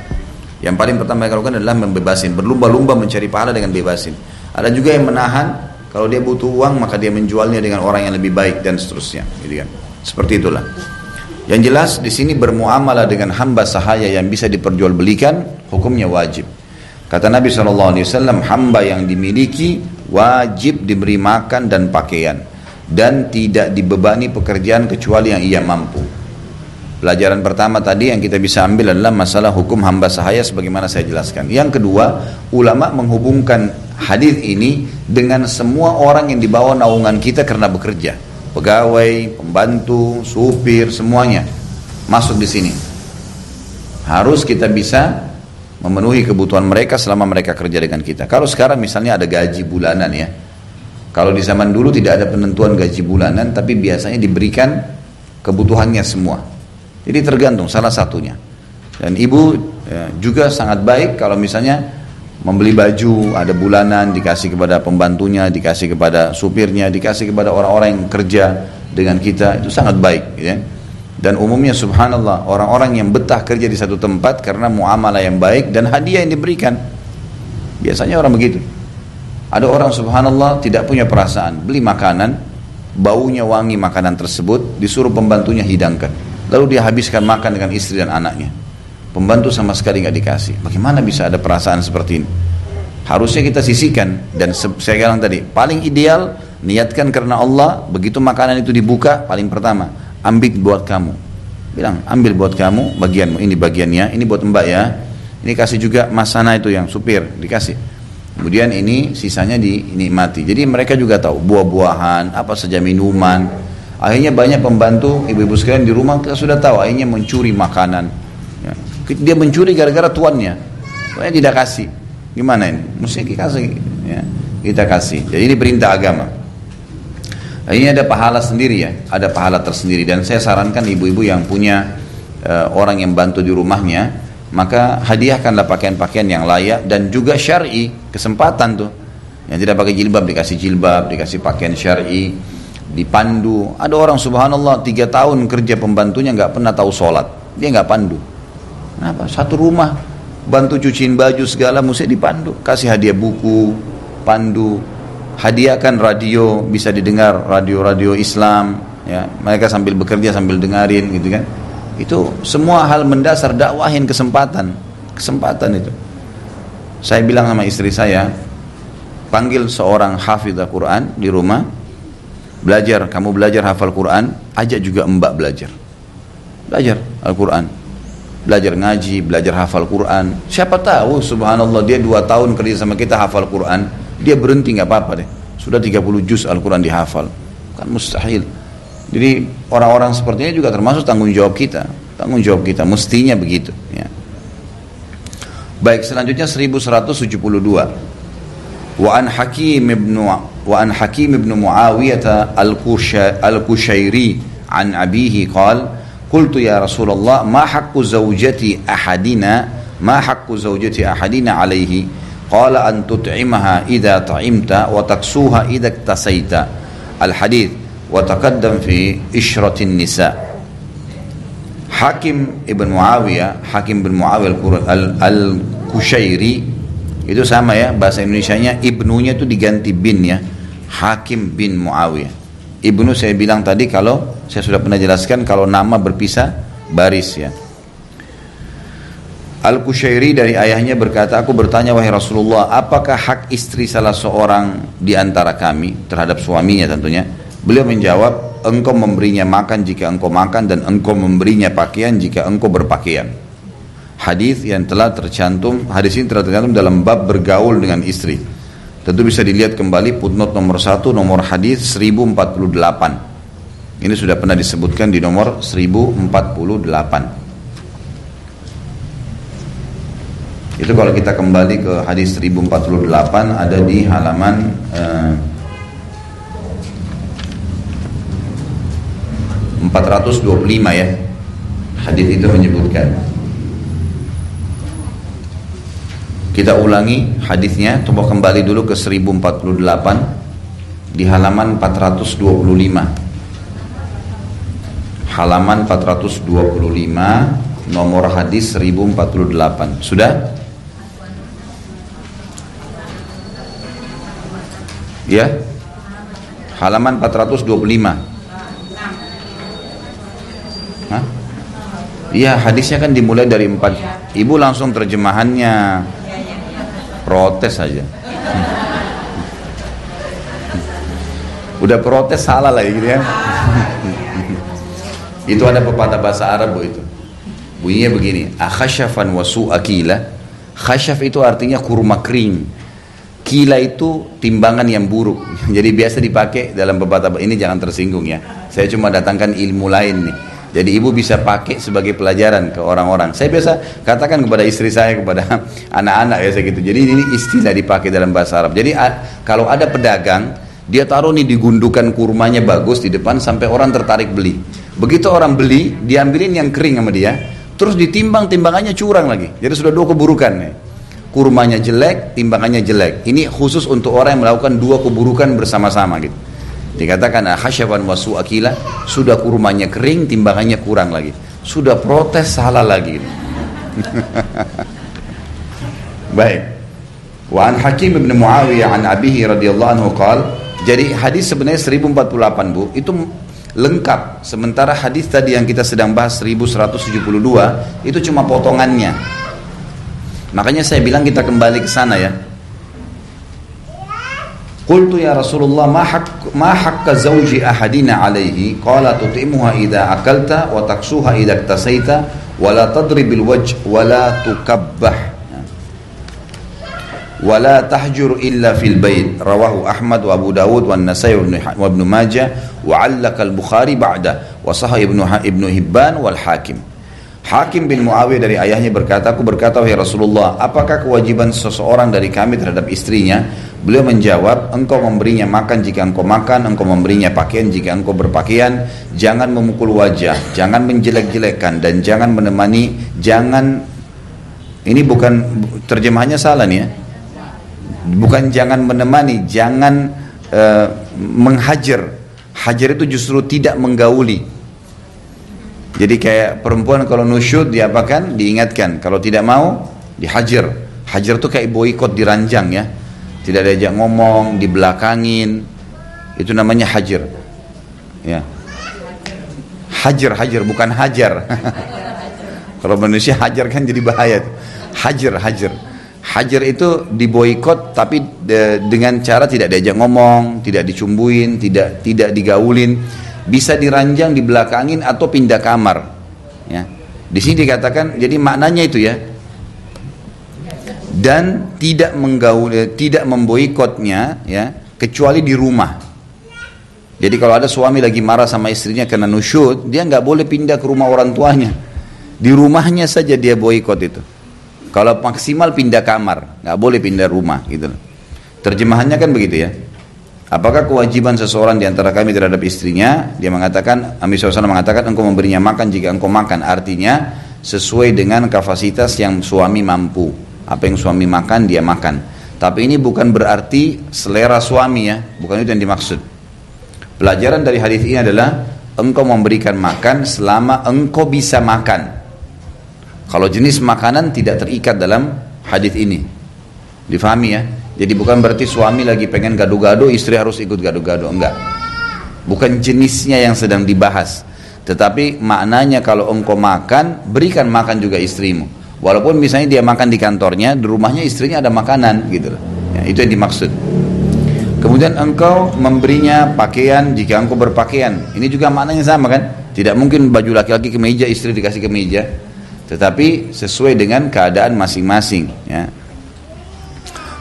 Yang paling pertama mereka lakukan adalah membebasin, berlumba-lumba mencari pahala dengan bebasin. Ada juga yang menahan, kalau dia butuh uang maka dia menjualnya dengan orang yang lebih baik dan seterusnya, gitu kan. Seperti itulah. Yang jelas di sini bermuamalah dengan hamba sahaya yang bisa diperjualbelikan hukumnya wajib. Kata Nabi SAW, hamba yang dimiliki wajib diberi makan dan pakaian dan tidak dibebani pekerjaan kecuali yang ia mampu. Pelajaran pertama tadi yang kita bisa ambil adalah masalah hukum hamba sahaya sebagaimana saya jelaskan. Yang kedua, ulama menghubungkan hadis ini dengan semua orang yang dibawa naungan kita karena bekerja. Pegawai, pembantu, supir, semuanya masuk di sini. Harus kita bisa memenuhi kebutuhan mereka selama mereka kerja dengan kita. Kalau sekarang misalnya ada gaji bulanan ya. Kalau di zaman dulu tidak ada penentuan gaji bulanan, tapi biasanya diberikan kebutuhannya semua. Jadi tergantung salah satunya. Dan ibu juga sangat baik kalau misalnya membeli baju ada bulanan, dikasih kepada pembantunya, dikasih kepada supirnya, dikasih kepada orang-orang yang kerja dengan kita, itu sangat baik ya. Dan umumnya subhanallah orang-orang yang betah kerja di satu tempat karena muamalah yang baik dan hadiah yang diberikan. Biasanya orang begitu. Ada orang subhanallah tidak punya perasaan, beli makanan, baunya wangi makanan tersebut, disuruh pembantunya hidangkan, lalu dia habiskan makan dengan istri dan anaknya. Pembantu sama sekali nggak dikasih. Bagaimana bisa ada perasaan seperti ini? Harusnya kita sisihkan. Dan saya bilang tadi, paling ideal niatkan karena Allah. Begitu makanan itu dibuka, paling pertama ambil buat kamu. Bilang, ambil buat kamu bagianmu, ini bagiannya, ini buat mbak ya. Ini kasih juga mas sana itu yang supir, dikasih. Kemudian ini sisanya dinikmati. Jadi mereka juga tahu buah-buahan, apa saja minuman. Akhirnya banyak pembantu ibu-ibu sekalian di rumah kita sudah tahu akhirnya mencuri makanan. Ya. Dia mencuri gara-gara tuannya. Tuannya tidak kasih. Gimana ini? Mesti kita kasih. Ya. Kita kasih. Jadi ini perintah agama. Akhirnya ada pahala sendiri ya. Ada pahala tersendiri. Dan saya sarankan ibu-ibu yang punya orang yang bantu di rumahnya, maka hadiahkanlah pakaian-pakaian yang layak dan juga syar'i, kesempatan tuh. Yang tidak pakai jilbab dikasih jilbab, dikasih pakaian syar'i, dipandu. Ada orang subhanallah 3 tahun kerja pembantunya nggak pernah tahu sholat, dia nggak pandu. Kenapa? Satu rumah bantu cuciin baju segala mesti dipandu, kasih hadiah buku, pandu, hadiahkan radio, bisa didengar radio-radio Islam, ya mereka sambil bekerja sambil dengarin gitu kan. Itu semua hal mendasar, dakwahin kesempatan itu. Saya bilang sama istri saya, panggil seorang hafidz Quran di rumah, belajar, kamu belajar hafal Quran, ajak juga mbak belajar Al-Quran, belajar ngaji, belajar hafal Quran. Siapa tahu subhanallah dia 2 tahun kerja sama kita hafal Quran, dia berhenti nggak apa-apa deh, sudah 30 juz Al-Quran dihafal, kan mustahil. Jadi orang-orang seperti ini juga termasuk tanggung jawab kita, mestinya begitu ya. Baik, selanjutnya 1172. Wa an Hakim ibn Muawiyah al-Kushairi an abihi qala qultu ya Rasulullah ma haqqu zawjati ahadina alaihi qala an tut'imaha idza ta'imta wa taksuha idza iktasaita al-hadits wa taqaddam fi isyratin nisa. Hakim bin Muawiyah al-Kushairi itu sama ya, bahasa Indonesianya ibnunya itu diganti bin ya, Hakim bin Muawiyah. Ibnu saya bilang tadi, kalau saya sudah pernah jelaskan kalau nama berpisah baris ya. Al-Kushairi dari ayahnya berkata, aku bertanya wahai Rasulullah, apakah hak istri salah seorang di antara kami terhadap suaminya tentunya? Beliau menjawab, engkau memberinya makan jika engkau makan dan engkau memberinya pakaian jika engkau berpakaian. Hadis yang telah tercantum, hadis ini telah tercantum dalam bab bergaul dengan istri. Tentu bisa dilihat kembali footnote nomor 1, nomor hadis 1048. Ini sudah pernah disebutkan di nomor 1048. Itu kalau kita kembali ke hadis 1048 ada di halaman 425 ya. Hadis itu menyebutkan. Kita ulangi hadisnya, coba kembali dulu ke 1048 di halaman 425. Halaman 425 nomor hadis 1048. Sudah? Ya. Halaman 425. Hah? Iya, hadisnya kan dimulai dari 4. Ibu langsung terjemahannya. Protes aja. Udah protes salah lagi gitu ya. Itu ada pepatah bahasa Arab Bu itu. Bunyinya begini, akhashafan wa su'akila. Khashaf itu artinya kurma kering. Kila itu timbangan yang buruk. Jadi biasa dipakai dalam pepatah ini, jangan tersinggung ya. Saya cuma datangkan ilmu lain nih. Jadi ibu bisa pakai sebagai pelajaran ke orang-orang. Saya biasa katakan kepada istri saya, kepada anak-anak ya gitu. Jadi ini istilah dipakai dalam bahasa Arab. Jadi kalau ada pedagang, dia taruh nih di gundukan kurmanya bagus di depan sampai orang tertarik beli. Begitu orang beli, diambilin yang kering sama dia, terus ditimbang, timbangannya curang lagi. Jadi sudah 2 keburukan nih. Kurmanya jelek, timbangannya jelek. Ini khusus untuk orang yang melakukan 2 keburukan bersama-sama gitu. Dikatakan khasyaban wasu akila, sudah kurmanya kering, timbangannya kurang lagi. Sudah protes salah lagi. Baik. Wa an Hakim bin Muawiyah an abihi radhiyallahu anhu qala. Jadi hadis sebenarnya 1048 Bu, itu lengkap. Sementara hadis tadi yang kita sedang bahas 1172 itu cuma potongannya. Makanya saya bilang kita kembali ke sana ya. Qultu ya Rasulullah ma haqqa zawji ahadina alaihi? Qala tut'imuha idza akalta wa taksuha idza iktasaita wa la tadribil wajh wa la tukabbah wa la tahjur illa fil bait. Rawahu Ahmad wa Abu Dawud wa An-Nasai wa Ibnu Majah wa 'allaka al-Bukhari ba'da wa sahih Ibnu Hibban wal Hakim. Hakim bin Muawiyah dari ayahnya berkata, aku berkata, wahai Rasulullah, apakah kewajiban seseorang dari kami terhadap istrinya? Beliau menjawab, engkau memberinya makan jika engkau makan, engkau memberinya pakaian jika engkau berpakaian, jangan memukul wajah, jangan menjelek-jelekkan, dan jangan menemani, ini bukan, terjemahannya salah nih ya, bukan jangan menemani, jangan menghajar. Hajar itu justru tidak menggauli. Jadi kayak perempuan kalau nusyud diapakan? Diingatkan. Kalau tidak mau dihajar. Hajar itu kayak boikot, diranjang ya. Tidak diajak ngomong, dibelakangin. Itu namanya hajar. Ya. Hajar bukan hajar. Kalau manusia hajar kan jadi bahaya. Hajar. Hajar itu diboikot tapi dengan cara tidak diajak ngomong, tidak dicumbuin, tidak digaulin. Bisa diranjang, dibelakangin atau pindah kamar. Ya. Di sini dikatakan, jadi maknanya itu ya. Dan tidak memboikotnya ya, kecuali di rumah. Jadi kalau ada suami lagi marah sama istrinya karena nusyud, dia nggak boleh pindah ke rumah orang tuanya. Di rumahnya saja dia boikot itu. Kalau maksimal pindah kamar, nggak boleh pindah rumah gitu. Terjemahannya kan begitu ya. Apakah kewajiban seseorang di antara kami terhadap istrinya? Dia mengatakan, Nabi SAW mengatakan, engkau memberinya makan jika engkau makan. Artinya sesuai dengan kapasitas yang suami mampu. Apa yang suami makan, dia makan. Tapi ini bukan berarti selera suami ya, bukan itu yang dimaksud. Pelajaran dari hadis ini adalah engkau memberikan makan selama engkau bisa makan. Kalau jenis makanan tidak terikat dalam hadis ini. Difahami ya? Jadi bukan berarti suami lagi pengen gado-gado, istri harus ikut gado-gado, enggak. Bukan jenisnya yang sedang dibahas. Tetapi maknanya kalau engkau makan, berikan makan juga istrimu. Walaupun misalnya dia makan di kantornya, di rumahnya istrinya ada makanan gitu. Ya, itu yang dimaksud. Kemudian engkau memberinya pakaian jika engkau berpakaian. Ini juga maknanya sama kan? Tidak mungkin baju laki-laki kemeja, istri dikasih kemeja. Tetapi sesuai dengan keadaan masing-masing ya.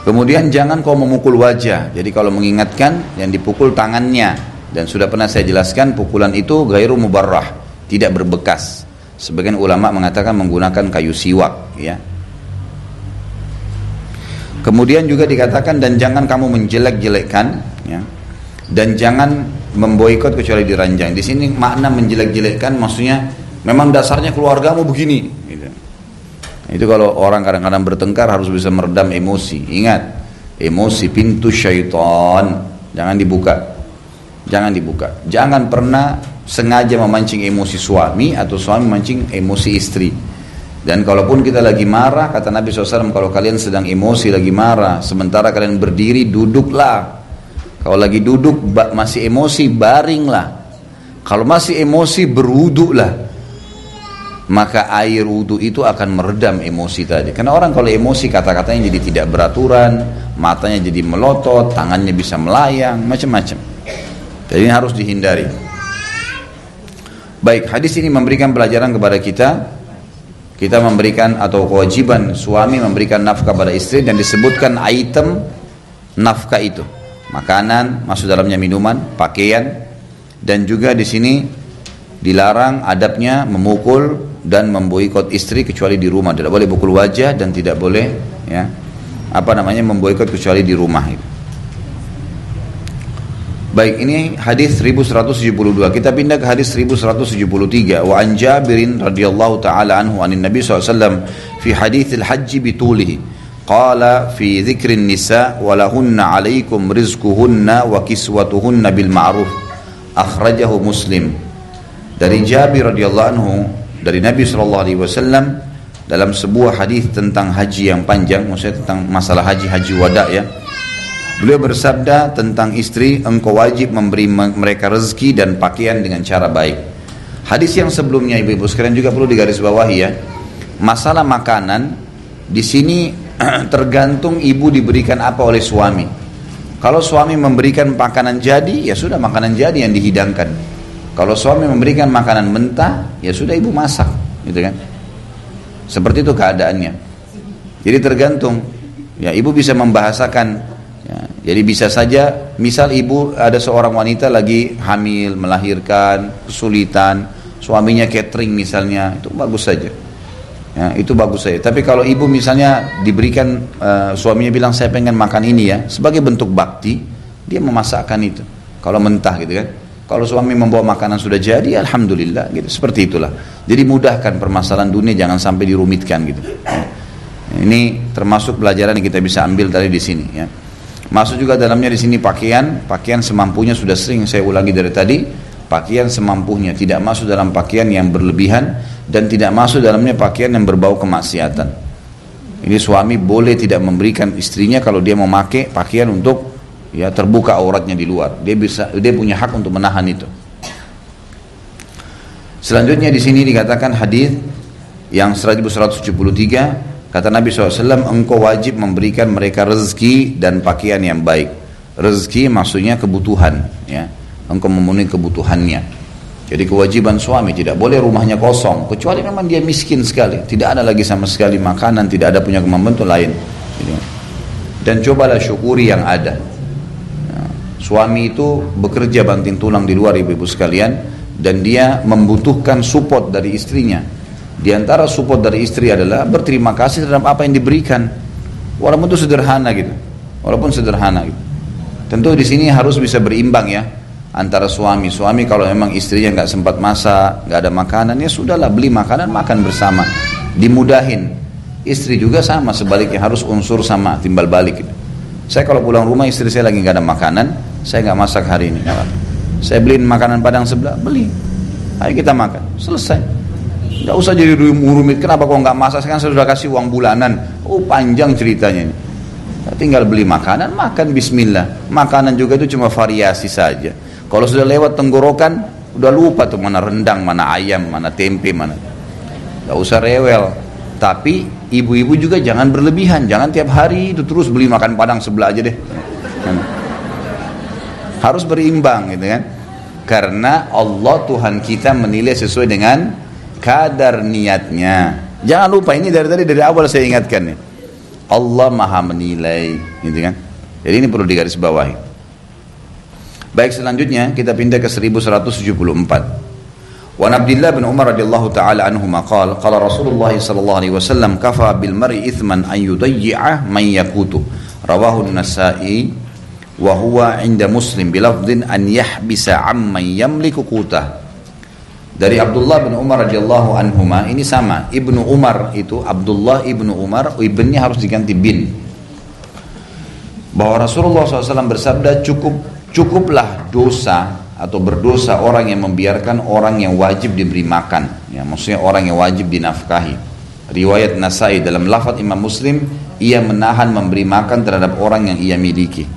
Kemudian jangan kau memukul wajah. Jadi kalau mengingatkan, yang dipukul tangannya. Dan sudah pernah saya jelaskan, pukulan itu ghairu mubarrah, tidak berbekas. Sebagian ulama mengatakan menggunakan kayu siwak ya. Kemudian juga dikatakan, dan jangan kamu menjelek-jelekkan ya. Dan jangan memboikot kecuali diranjang. Di sini makna menjelek-jelekkan maksudnya memang dasarnya keluargamu begini gitu. Itu kalau orang kadang-kadang bertengkar harus bisa meredam emosi. Ingat, emosi pintu syaitan, jangan dibuka. Jangan pernah sengaja memancing emosi suami atau suami memancing emosi istri. Dan kalaupun kita lagi marah, kata Nabi SAW, kalau kalian sedang emosi, lagi marah, sementara kalian berdiri, duduklah. Kalau lagi duduk masih emosi, baringlah. Kalau masih emosi, berwuduklah. Maka air wudu itu akan meredam emosi tadi. Karena orang kalau emosi kata-katanya jadi tidak beraturan, matanya jadi melotot, tangannya bisa melayang, macam-macam. Jadi ini harus dihindari. Baik, hadis ini memberikan pelajaran kepada kita memberikan atau kewajiban suami memberikan nafkah pada istri, dan disebutkan item nafkah itu. Makanan, masuk dalamnya minuman, pakaian, dan juga di sini dilarang adabnya memukul dan memboikot istri kecuali di rumah. Tidak boleh pukul wajah dan tidak boleh ya memboikot kecuali di rumah itu. Baik, ini hadis 1172. Kita pindah ke hadis 1173. Wa an Jabirin radhiyallahu taala anhu anin Nabi SAW fi haditsil hajj bitulihi. Qala fi dzikrin nisa wa lahunna 'alaikum rizquhunna wa kiswatuhunna bil ma'ruf. Akhrajahu Muslim. Dari Jabir radhiyallahu anhu dari Nabi SAW dalam sebuah hadis tentang haji yang panjang, maksudnya tentang masalah haji wada ya. Beliau bersabda tentang istri, engkau wajib memberi mereka rezeki dan pakaian dengan cara baik. Hadis yang sebelumnya ibu-ibu sekalian juga perlu digarisbawahi ya. Masalah makanan di sini tergantung ibu diberikan apa oleh suami. Kalau suami memberikan makanan jadi, ya sudah makanan jadi yang dihidangkan. Kalau suami memberikan makanan mentah, ya sudah ibu masak, gitu kan? Seperti itu keadaannya. Jadi tergantung. Ya, ibu bisa membahasakan. Ya, jadi bisa saja, misal ibu ada seorang wanita lagi hamil, melahirkan, kesulitan, suaminya catering misalnya, itu bagus saja. Ya, itu bagus saja. Tapi kalau ibu misalnya diberikan, suaminya bilang saya pengen makan ini ya, sebagai bentuk bakti, dia memasakkan itu. Kalau mentah gitu kan. Kalau suami membawa makanan sudah jadi, alhamdulillah gitu. Seperti itulah. Jadi mudahkan permasalahan dunia, jangan sampai dirumitkan gitu. Ya. Ini termasuk pelajaran yang kita bisa ambil tadi di sini ya. Masuk juga dalamnya di sini pakaian semampunya, sudah sering saya ulangi dari tadi, pakaian semampunya, tidak masuk dalam pakaian yang berlebihan dan tidak masuk dalamnya pakaian yang berbau kemaksiatan. Ini suami boleh tidak memberikan istrinya kalau dia mau pakai pakaian untuk ya terbuka auratnya di luar. Dia punya hak untuk menahan itu. Selanjutnya di sini dikatakan hadis yang 1173. Kata Nabi SAW, engkau wajib memberikan mereka rezeki dan pakaian yang baik. Rezeki maksudnya kebutuhan, ya. Engkau memenuhi kebutuhannya. Jadi kewajiban suami, tidak boleh rumahnya kosong, kecuali memang dia miskin sekali, tidak ada lagi sama sekali makanan, tidak ada punya kemampuan untuk lain. Dan cobalah syukuri yang ada. Suami itu bekerja banting tulang di luar, ibu-ibu sekalian, dan dia membutuhkan support dari istrinya. Di antara support dari istri adalah berterima kasih terhadap apa yang diberikan, walaupun itu sederhana gitu, gitu. Tentu di sini harus bisa berimbang ya antara suami kalau memang istrinya nggak sempat masak, nggak ada makanan, ya sudahlah beli makanan makan bersama, dimudahin. Istri juga sama sebaliknya, harus unsur sama, timbal balik gitu. Saya kalau pulang rumah istri saya lagi nggak ada makanan, saya nggak masak hari ini, saya beliin makanan Padang sebelah, beli, ayo kita makan, selesai. Nggak usah jadi rumit, kenapa kok nggak masak, saya sudah kasih uang bulanan, panjang ceritanya ini. Tinggal beli makanan, makan bismillah. Makanan juga itu cuma variasi saja. Kalau sudah lewat tenggorokan, udah lupa tuh mana rendang, mana ayam, mana tempe, mana. Nggak usah rewel. Tapi ibu-ibu juga jangan berlebihan, jangan tiap hari itu terus beli makan Padang sebelah aja deh. Harus berimbang gitu kan. Karena Allah Tuhan kita menilai sesuai dengan kadar niatnya. Jangan lupa, ini dari awal saya ingatkan nih. Allah maha menilai gitu kan. Jadi ini perlu digarisbawahi. Baik, selanjutnya kita pindah ke 1174. Wa Abdullah bin Umar radhiyallahu taala anhuma qala qala Rasulullah sallallahu alaihi wasallam kafa bil mar'i ithman an yudayyi'a man yaqutu. Rawahu an-Nasa'i wa huwa 'inda Muslim bi lafdhin an yahbisa 'amman yamliku qutah. Dari Abdullah bin Umar radhiyallahu anhuma, ini sama, Ibnu Umar itu Abdullah Ibnu Umar, ibnnya harus diganti bin. Bahwa Rasulullah SAW bersabda, cukuplah dosa atau berdosa orang yang membiarkan orang yang wajib diberi makan, ya, maksudnya orang yang wajib dinafkahi. Riwayat Nasai dalam lafaz Imam Muslim, ia menahan memberi makan terhadap orang yang ia miliki.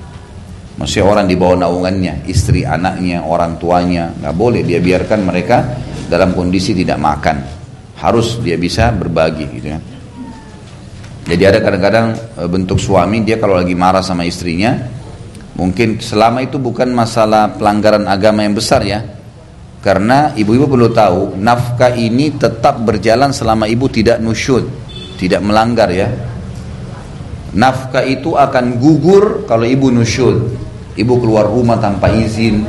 Maksudnya orang di bawah naungannya, istri, anaknya, orang tuanya, nggak boleh dia biarkan mereka dalam kondisi tidak makan. Harus dia bisa berbagi gitu ya. Jadi ada kadang-kadang bentuk suami, dia kalau lagi marah sama istrinya, mungkin selama itu bukan masalah pelanggaran agama yang besar ya. Karena ibu-ibu perlu tahu, nafkah ini tetap berjalan selama ibu tidak nusyud, tidak melanggar ya. Nafkah itu akan gugur kalau ibu nusyud. Ibu keluar rumah tanpa izin,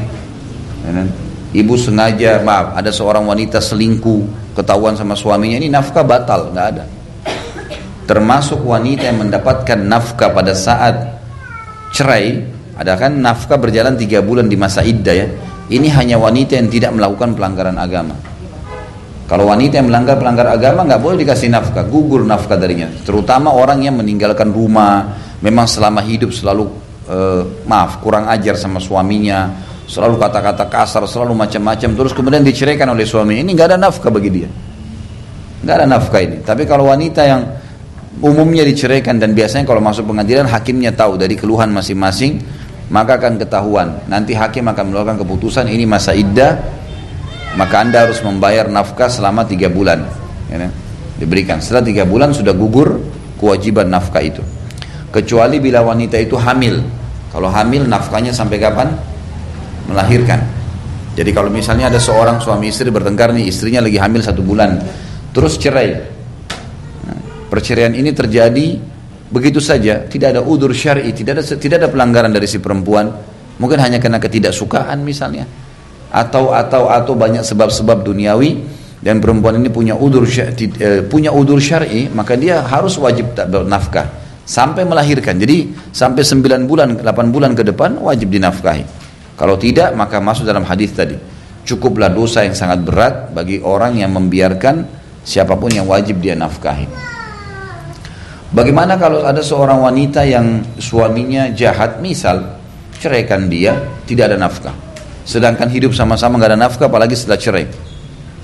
ibu sengaja, maaf, ada seorang wanita selingkuh, ketahuan sama suaminya, ini nafkah batal, nggak ada. Termasuk wanita yang mendapatkan nafkah pada saat cerai, ada kan nafkah berjalan 3 bulan di masa iddah ya. Ini hanya wanita yang tidak melakukan pelanggaran agama. Kalau wanita yang pelanggar agama nggak boleh dikasih nafkah, gugur nafkah darinya. Terutama orang yang meninggalkan rumah, memang selama hidup selalu kurang ajar sama suaminya, selalu kata-kata kasar, selalu macam-macam, terus kemudian diceraikan oleh suaminya, ini nggak ada nafkah bagi dia, nggak ada nafkah ini. Tapi kalau wanita yang umumnya diceraikan dan biasanya kalau masuk pengadilan hakimnya tahu dari keluhan masing-masing, maka akan ketahuan. Nanti hakim akan mengeluarkan keputusan, ini masa iddah, maka anda harus membayar nafkah selama 3 bulan ya, diberikan. Setelah 3 bulan sudah gugur kewajiban nafkah itu, kecuali bila wanita itu hamil. Kalau hamil nafkahnya sampai kapan? Melahirkan. Jadi kalau misalnya ada seorang suami istri bertengkar nih, istrinya lagi hamil 1 bulan, terus cerai. Nah, perceraian ini terjadi begitu saja, tidak ada udzur syar'i, tidak ada pelanggaran dari si perempuan, mungkin hanya karena ketidaksukaan misalnya, atau banyak sebab-sebab duniawi, dan perempuan ini punya udzur syar'i, maka dia harus wajib bernafkah sampai melahirkan. Jadi sampai 9 bulan, 8 bulan ke depan wajib dinafkahi. Kalau tidak, maka masuk dalam hadis tadi. Cukuplah dosa yang sangat berat bagi orang yang membiarkan siapapun yang wajib dia nafkahi. Bagaimana kalau ada seorang wanita yang suaminya jahat, misal ceraikan dia, tidak ada nafkah, sedangkan hidup sama-sama gak ada nafkah, apalagi setelah cerai.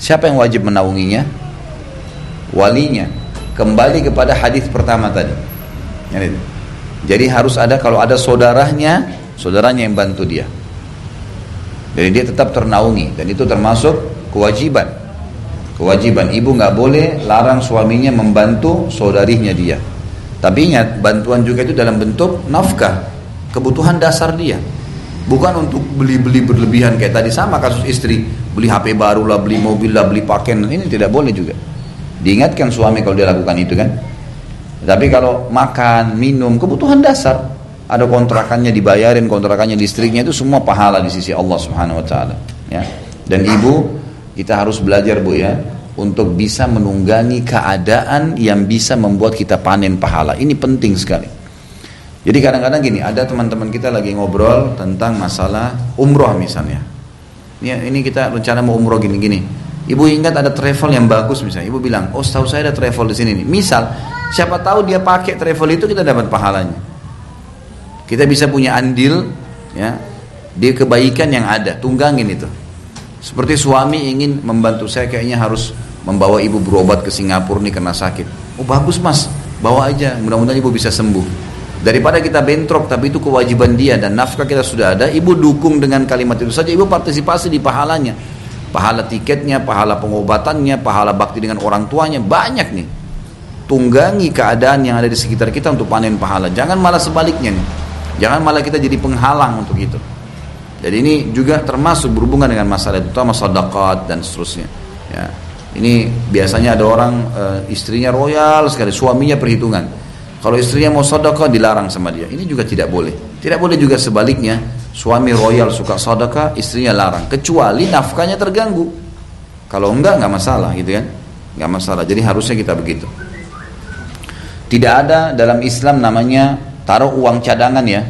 Siapa yang wajib menaunginya? Walinya. Kembali kepada hadis pertama tadi. Jadi harus ada, kalau ada saudaranya yang bantu dia, jadi dia tetap ternaungi, dan itu termasuk kewajiban. Ibu nggak boleh larang suaminya membantu saudarinya dia. Tapi ingat, bantuan juga itu dalam bentuk nafkah, kebutuhan dasar dia, bukan untuk beli-beli berlebihan kayak tadi. Sama kasus istri, beli HP baru lah, beli mobil lah, beli pakaian, ini tidak boleh juga. Diingatkan suami kalau dia lakukan itu kan. Tapi kalau makan, minum, kebutuhan dasar, ada kontrakannya dibayarin, kontrakannya listriknya, itu semua pahala di sisi Allah Subhanahu wa taala, ya. Dan ibu, kita harus belajar Bu ya, untuk bisa menunggangi keadaan yang bisa membuat kita panen pahala. Ini penting sekali. Jadi kadang-kadang gini, ada teman-teman kita lagi ngobrol tentang masalah umroh misalnya. Ini kita rencana mau umroh gini-gini. Ibu ingat ada travel yang bagus misalnya. Ibu bilang, oh setahu saya ada travel di sini nih. Misal, siapa tahu dia pakai travel itu, kita dapat pahalanya. Kita bisa punya andil, ya, di kebaikan yang ada. Tunggangin itu. Seperti suami ingin membantu saya, kayaknya harus membawa ibu berobat ke Singapura nih karena sakit. Oh bagus mas, bawa aja. Mudah-mudahan ibu bisa sembuh. Daripada kita bentrok, tapi itu kewajiban dia dan nafkah kita sudah ada. Ibu dukung dengan kalimat itu saja. Ibu partisipasi di pahalanya. Pahala tiketnya, pahala pengobatannya, pahala bakti dengan orang tuanya, banyak nih. Tunggangi keadaan yang ada di sekitar kita untuk panen pahala. Jangan malah sebaliknya nih. Jangan malah kita jadi penghalang untuk itu. Jadi ini juga termasuk berhubungan dengan masalah itu, terutama sedekah dan seterusnya. Ya. Ini biasanya ada orang istrinya royal sekali, suaminya perhitungan. Kalau istrinya mau sedekah dilarang sama dia. Ini juga tidak boleh. Tidak boleh juga sebaliknya, suami royal suka sedekah, istrinya larang. Kecuali nafkahnya terganggu. Kalau enggak masalah gitu kan. Enggak masalah. Jadi harusnya kita begitu. Tidak ada dalam Islam namanya taruh uang cadangan ya.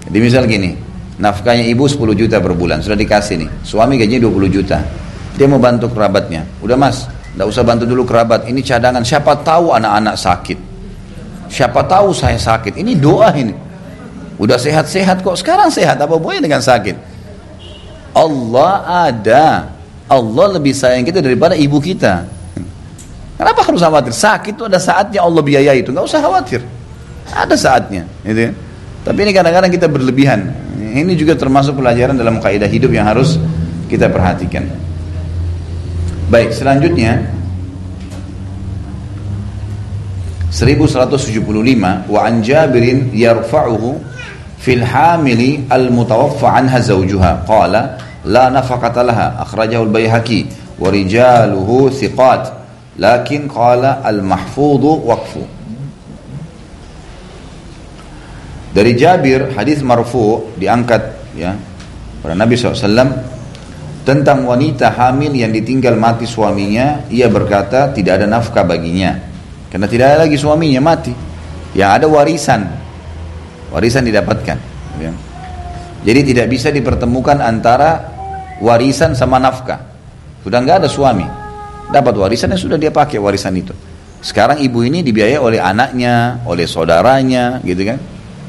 Jadi misal gini, nafkahnya ibu 10 juta per bulan, sudah dikasih nih. Suami gajinya 20 juta. Dia mau bantu kerabatnya. Udah mas, enggak usah bantu dulu kerabat. Ini cadangan, siapa tahu anak-anak sakit. Siapa tahu saya sakit. Ini doa ini. Udah sehat-sehat kok. Sekarang sehat, apa boleh dengan sakit? Allah ada. Allah lebih sayang kita daripada ibu kita. Kenapa harus khawatir? Sakit itu ada saatnya Allah biayai itu. Nggak usah khawatir. Ada saatnya. Gitu ya. Tapi ini kadang-kadang kita berlebihan. Ini juga termasuk pelajaran dalam kaidah hidup yang harus kita perhatikan. Baik, selanjutnya 1175, wa an Jabirin yarfa'uhu fil hamili al mutawaffa anha zawjuha qala la nafaqata laha akhrajahu al Baihaqi wa rijaluhu thiqat lakin qala al mahfudhu waqfu. Dari Jabir, hadis marfu diangkat ya pada Nabi SAW tentang wanita hamil yang ditinggal mati suaminya. Ia berkata tidak ada nafkah baginya karena tidak ada lagi suaminya mati. Yang ada warisan didapatkan ya. Jadi tidak bisa dipertemukan antara warisan sama nafkah. Sudah nggak ada suami, dapat warisan yang sudah dia pakai warisan itu. Sekarang ibu ini dibiayai oleh anaknya, oleh saudaranya gitu kan.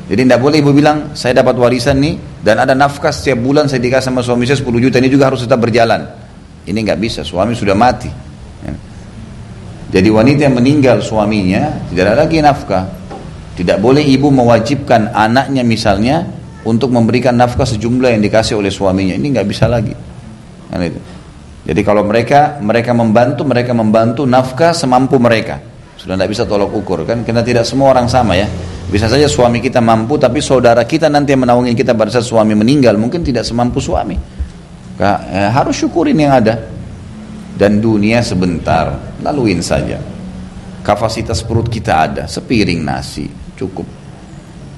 Jadi tidak boleh ibu bilang saya dapat warisan nih dan ada nafkah setiap bulan saya dikasih sama suami saya 10 juta, ini juga harus tetap berjalan. Ini nggak bisa, suami sudah mati ya. Jadi wanita yang meninggal suaminya tidak ada lagi nafkah. Tidak boleh ibu mewajibkan anaknya misalnya untuk memberikan nafkah sejumlah yang dikasih oleh suaminya. Ini nggak bisa lagi. Jadi kalau mereka membantu nafkah semampu mereka. Sudah tidak bisa tolak ukur kan? Karena tidak semua orang sama ya. Bisa saja suami kita mampu, tapi saudara kita nanti yang menaungi kita pada saat suami meninggal mungkin tidak semampu suami. Harus syukurin yang ada. Dan dunia sebentar, laluin saja. Kapasitas perut kita ada, sepiring nasi cukup.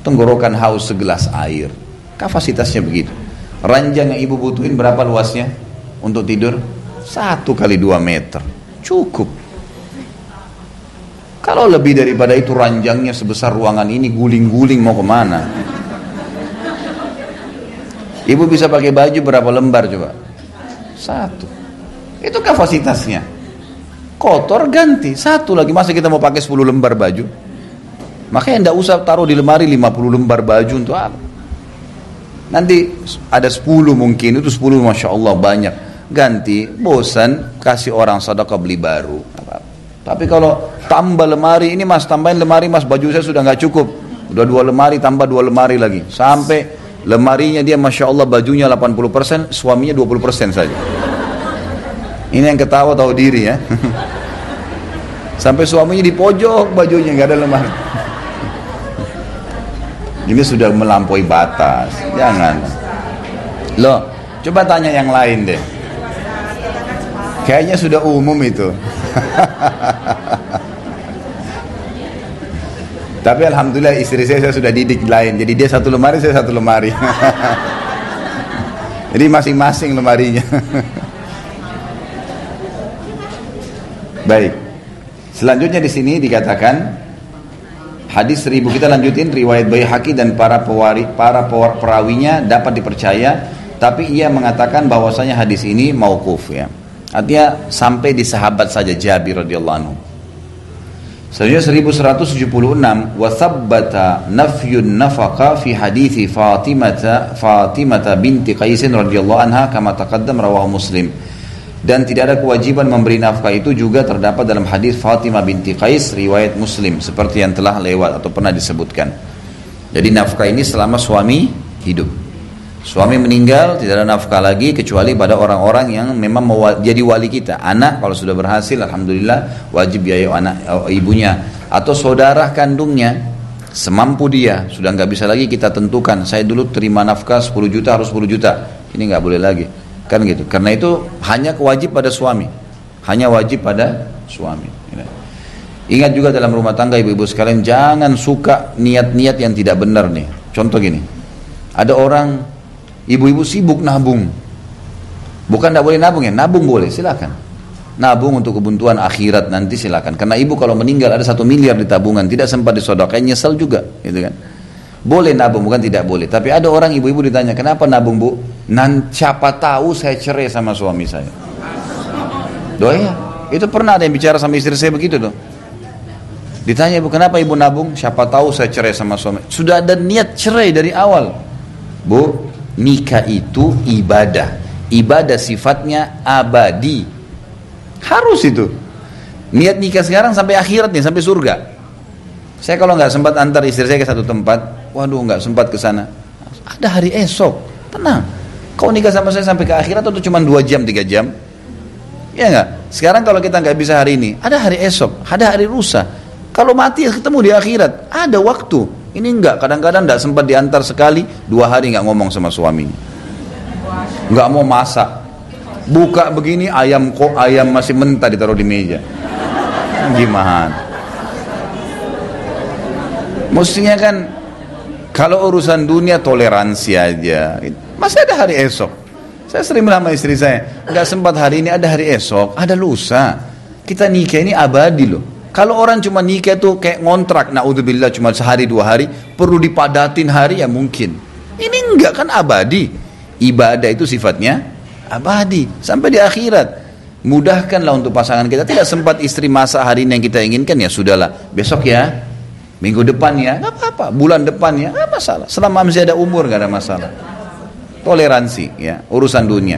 Tenggorokan haus segelas air, kapasitasnya begitu. Ranjang yang ibu butuhin berapa luasnya untuk tidur? 1 kali 2 meter, cukup. Kalau lebih daripada itu, ranjangnya sebesar ruangan ini, guling-guling mau kemana? Ibu bisa pakai baju berapa lembar coba? 1. Itu kapasitasnya. Kotor ganti 1 lagi. Masa kita mau pakai 10 lembar baju? Makanya tidak usah taruh di lemari 50 lembar baju untuk apa? Nanti ada 10 mungkin, itu 10 Masya Allah banyak. Ganti, bosan, kasih orang sedekah beli baru. Tapi kalau tambah lemari, ini mas tambahin lemari mas, baju saya sudah nggak cukup, udah 2 lemari tambah 2 lemari lagi, sampai lemarinya dia Masya Allah bajunya 80%, suaminya 20% saja. Ini yang ketawa tahu diri ya. Sampai suaminya di pojok bajunya nggak ada lemari. Ini sudah melampaui batas. Jangan. Loh, coba tanya yang lain deh. Kayaknya sudah umum itu. Tapi alhamdulillah istri saya sudah didik lain. Jadi dia 1 lemari, saya 1 lemari. Jadi masing-masing lemarinya. Baik. Selanjutnya di sini dikatakan hadis 1000, kita lanjutin riwayat Baihaqi dan para perawinya dapat dipercaya, tapi ia mengatakan bahwasanya hadis ini mauquf ya. Artinya sampai di sahabat saja Jabir radhiyallahu anhu. Selanjutnya 1176 wa thabbata nafyun nafaqa fi hadithi Fatimah binti Qais radhiyallahu anha kama taqaddam rawahu Muslim. Dan tidak ada kewajiban memberi nafkah itu juga terdapat dalam hadis Fatimah binti Qais riwayat Muslim seperti yang telah lewat atau pernah disebutkan. Jadi nafkah ini selama suami hidup. Suami meninggal tidak ada nafkah lagi kecuali pada orang-orang yang memang mau jadi wali kita. Anak kalau sudah berhasil alhamdulillah wajib biaya anak ibunya, atau saudara kandungnya semampu dia, sudah nggak bisa lagi kita tentukan saya dulu terima nafkah 10 juta harus 10 juta. Ini nggak boleh lagi. Kan gitu. Karena itu hanya wajib pada suami. Hanya wajib pada suami. Ingat juga dalam rumah tangga ibu-ibu sekalian, jangan suka niat-niat yang tidak benar nih. Contoh gini. Ada orang ibu-ibu sibuk nabung. Bukan tidak boleh nabung ya, nabung boleh, silakan. Nabung untuk kebutuhan akhirat nanti silakan. Karena ibu kalau meninggal ada 1 miliar di tabungan, tidak sempat disedekahkan, nyesel juga, gitu kan. Boleh nabung, bukan tidak boleh. Tapi ada orang ibu-ibu ditanya, kenapa nabung bu? Siapa tahu saya cerai sama suami saya. Doa ya, itu pernah ada yang bicara sama istri saya begitu tuh. Ditanya ibu, kenapa ibu nabung? Siapa tahu saya cerai sama suami. Sudah ada niat cerai dari awal. Bu, nikah itu ibadah. Ibadah sifatnya abadi. Harus itu. Niat nikah sekarang sampai akhirat nih, sampai surga. Saya kalau nggak sempat antar istri saya ke satu tempat, waduh nggak sempat ke sana. Ada hari esok, tenang. Kau nikah sama saya sampai ke akhirat atau cuma 2 jam, 3 jam? Ya nggak? Sekarang kalau kita nggak bisa hari ini, ada hari esok, ada hari lusa. Kalau mati ketemu di akhirat, ada waktu. Ini enggak, kadang-kadang enggak sempat diantar sekali, 2 hari enggak ngomong sama suaminya. Enggak mau masak. Buka begini ayam masih mentah ditaruh di meja. Gimana? Mestinya kan kalau urusan dunia toleransi aja. Masih ada hari esok. Saya sering bilang sama istri saya, enggak sempat hari ini, ada hari esok, ada lusa. Kita nikah ini abadi loh. Kalau orang cuma nikah tuh kayak ngontrak, naudzubillah cuma sehari 2 hari, perlu dipadatin hari ya mungkin. Ini enggak kan abadi. Ibadah itu sifatnya abadi sampai di akhirat. Mudahkanlah untuk pasangan kita. Tidak sempat istri masak hari ini yang kita inginkan, ya sudahlah. Besok ya, minggu depan ya, nggak apa-apa. Bulan depan ya, nggak masalah. Selama masih ada umur nggak ada masalah. Toleransi ya, urusan dunia.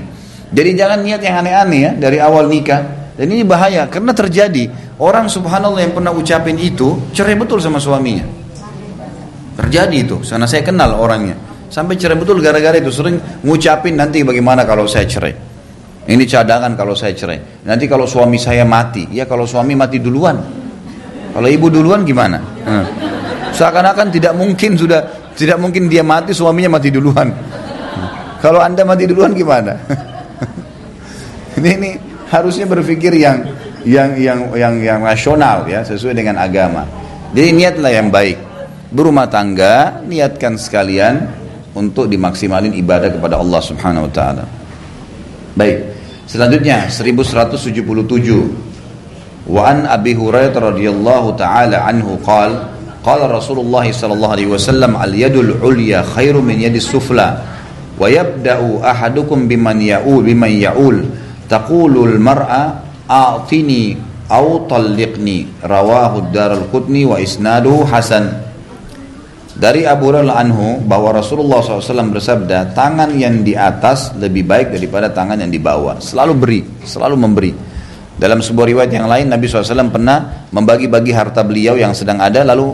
Jadi jangan niat yang aneh-aneh ya dari awal nikah. Dan ini bahaya karena terjadi orang subhanallah yang pernah ucapin itu cerai betul sama suaminya. Terjadi itu, karena saya kenal orangnya. Sampai cerai betul gara-gara itu, sering ngucapin nanti bagaimana kalau saya cerai. Ini cadangan kalau saya cerai. Nanti kalau suami saya mati, ya kalau suami mati duluan. Kalau ibu duluan gimana? Seakan-akan tidak mungkin dia mati, suaminya mati duluan. Kalau Anda mati duluan gimana? ini harusnya berpikir yang rasional ya, sesuai dengan agama. Jadi niatlah yang baik. Berumah tangga, niatkan sekalian untuk dimaksimalin ibadah kepada Allah Subhanahu wa taala. Baik. Selanjutnya 1177. Wa an Abi Hurairah radhiyallahu taala anhu qala qala Rasulullah sallallahu alaihi wasallam al yadul ulya khairu min yadis sufla wa yabda'u ahadukum biman ya'ul taqulul mar'a a'tini aw talliqni rawahu ad-Daraqutni wa isnaduhu hasan. Dari Abu Hurairah anhu bahwa Rasulullah SAW bersabda, tangan yang di atas lebih baik daripada tangan yang di bawah. Selalu beri, selalu memberi. Dalam sebuah riwayat yang lain, Nabi SAW pernah membagi-bagi harta beliau yang sedang ada, lalu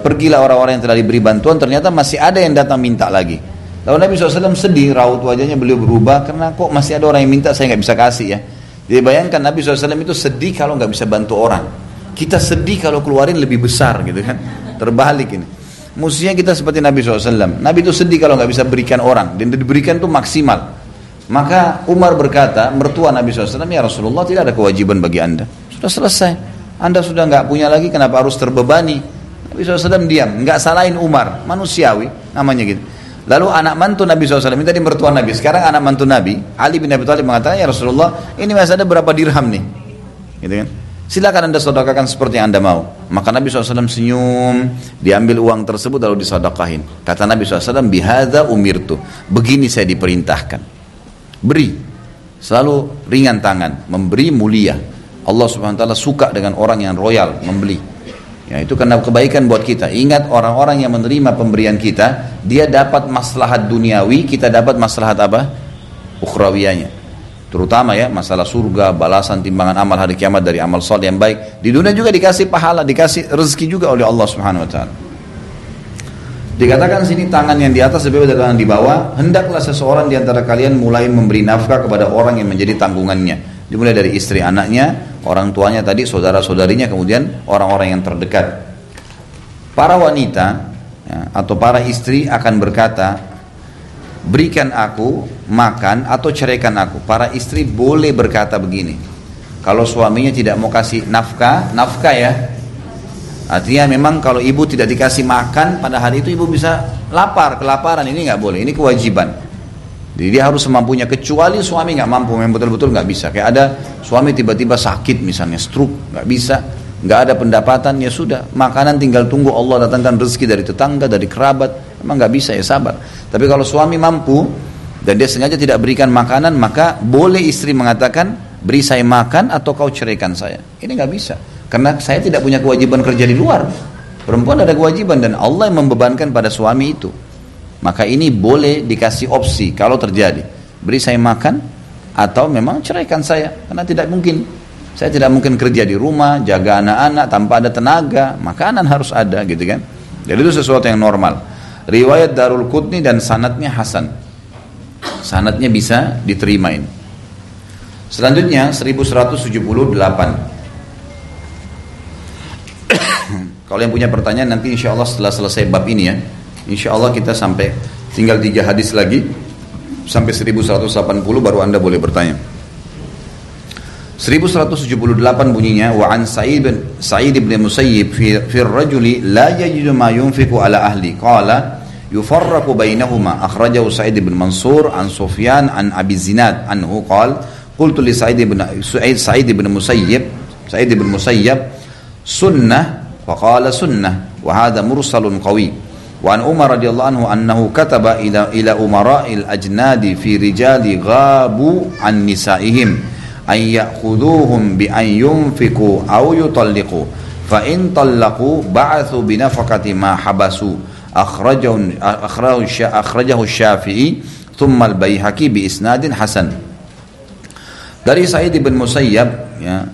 pergilah orang-orang yang telah diberi bantuan, ternyata masih ada yang datang minta lagi. Lalu Nabi SAW sedih, raut wajahnya beliau berubah, karena kok masih ada orang yang minta, saya nggak bisa kasih ya. Jadi bayangkan Nabi SAW itu sedih kalau nggak bisa bantu orang. Kita sedih kalau keluarin lebih besar gitu kan. Terbalik ini. Mestinya kita seperti Nabi SAW. Nabi itu sedih kalau nggak bisa berikan orang, dan diberikan itu maksimal. Maka Umar berkata, mertua Nabi SAW, ya Rasulullah, tidak ada kewajiban bagi anda. Sudah selesai. Anda sudah nggak punya lagi, kenapa harus terbebani? Nabi SAW diam, nggak salahin Umar, manusiawi namanya gitu. Lalu anak mantu Nabi SAW, ini tadi mertua Nabi, sekarang anak mantu Nabi, Ali bin Abi Thalib mengatakan, ya Rasulullah, ini masih ada berapa dirham nih? Gitu kan? Silakan anda sedekahkan seperti yang anda mau. Maka Nabi SAW senyum, diambil uang tersebut lalu disedekahin. Kata Nabi SAW, bihadza umirtu, begini saya diperintahkan. Beri, selalu ringan tangan, memberi mulia. Allah Subhanahu wa taala suka dengan orang yang royal membeli. Ya, itu karena kebaikan buat kita. Ingat, orang-orang yang menerima pemberian kita, dia dapat maslahat duniawi, kita dapat maslahat apa? Ukhrawiyahnya. Terutama ya masalah surga, balasan timbangan amal hari kiamat dari amal saleh yang baik. Di dunia juga dikasih pahala, dikasih rezeki juga oleh Allah Subhanahu wa taala. Dikatakan sini tangan yang di atas lebih dari tangan di bawah. Hendaklah seseorang di antara kalian mulai memberi nafkah kepada orang yang menjadi tanggungannya. Dimulai dari istri anaknya, orang tuanya tadi, saudara-saudarinya, kemudian orang-orang yang terdekat. Para wanita ya, atau para istri akan berkata, berikan aku makan atau ceraikan aku. Para istri boleh berkata begini. Kalau suaminya tidak mau kasih nafkah ya. Artinya memang kalau ibu tidak dikasih makan pada hari itu, ibu bisa kelaparan. Ini nggak boleh, ini kewajiban. Jadi dia harus semampunya, kecuali suami nggak mampu, memang betul-betul nggak bisa. Kayak ada suami tiba-tiba sakit misalnya, stroke, nggak bisa, nggak ada pendapatan, ya sudah, makanan tinggal tunggu Allah datangkan rezeki dari tetangga, dari kerabat. Memang nggak bisa, ya sabar. Tapi kalau suami mampu dan dia sengaja tidak berikan makanan, maka boleh istri mengatakan, beri saya makan atau kau ceraikan saya. Ini nggak bisa, karena saya tidak punya kewajiban kerja di luar. Perempuan ada kewajiban dan Allah yang membebankan pada suami itu. Maka ini boleh dikasih opsi kalau terjadi, beri saya makan atau memang ceraikan saya, karena tidak mungkin, saya tidak mungkin kerja di rumah, jaga anak-anak tanpa ada tenaga, makanan harus ada gitu kan. Jadi itu sesuatu yang normal. Riwayat Daraqutni dan sanadnya hasan, sanadnya bisa diterimain. Selanjutnya 1178. Kalau yang punya pertanyaan nanti insya Allah setelah selesai bab ini ya, insya Allah kita sampai tinggal 3 hadis lagi sampai 1180 baru anda boleh bertanya. 1178 bunyinya, wa an Sa'id bin Musayyib fi ar-rajuli la yajidu ma yunfiqu ala ahli qala yufarraqu bainahuma, akhrajahu Sa'id bin Mansur an Sufyan an Abi Zinad anhu qala qultu li Sa'id bin Musayyib sunnah wa qala sunnah wa hadha mursalun qawi. Wa an Umar radhiyallahu anhu annahu kataba ila umara'il ajnadi fi rijali ghabu an nisa'ihim an ya'khudhuhum bi an yunfiqu aw yutalliqu fa in tallaqu ba'athu bi nafaqati ma habasu, akhrajahu Syafi'i thumma al-Baihaqi bi isnadin hasan. Dari Sa'id bin Musayyab ya,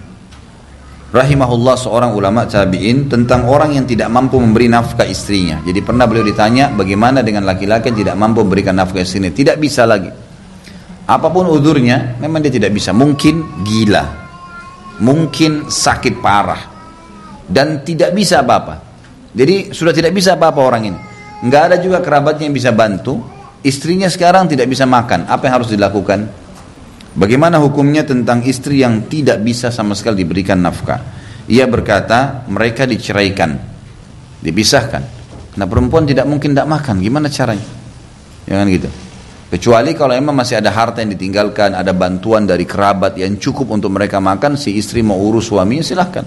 rahimahullah, seorang ulama tabi'in, tentang orang yang tidak mampu memberi nafkah istrinya. Jadi pernah beliau ditanya bagaimana dengan laki-laki yang tidak mampu memberikan nafkah istrinya, tidak bisa lagi. Apapun udurnya, memang dia tidak bisa. Mungkin gila, mungkin sakit parah, dan tidak bisa apa-apa. Jadi sudah tidak bisa apa-apa orang ini. Nggak ada juga kerabatnya yang bisa bantu. Istrinya sekarang tidak bisa makan. Apa yang harus dilakukan? Bagaimana hukumnya tentang istri yang tidak bisa sama sekali diberikan nafkah? Ia berkata, mereka diceraikan, dipisahkan. Nah perempuan tidak mungkin tidak makan. Gimana caranya? Jangan gitu. Kecuali kalau emang masih ada harta yang ditinggalkan, ada bantuan dari kerabat yang cukup untuk mereka makan, si istri mau urus suaminya silahkan,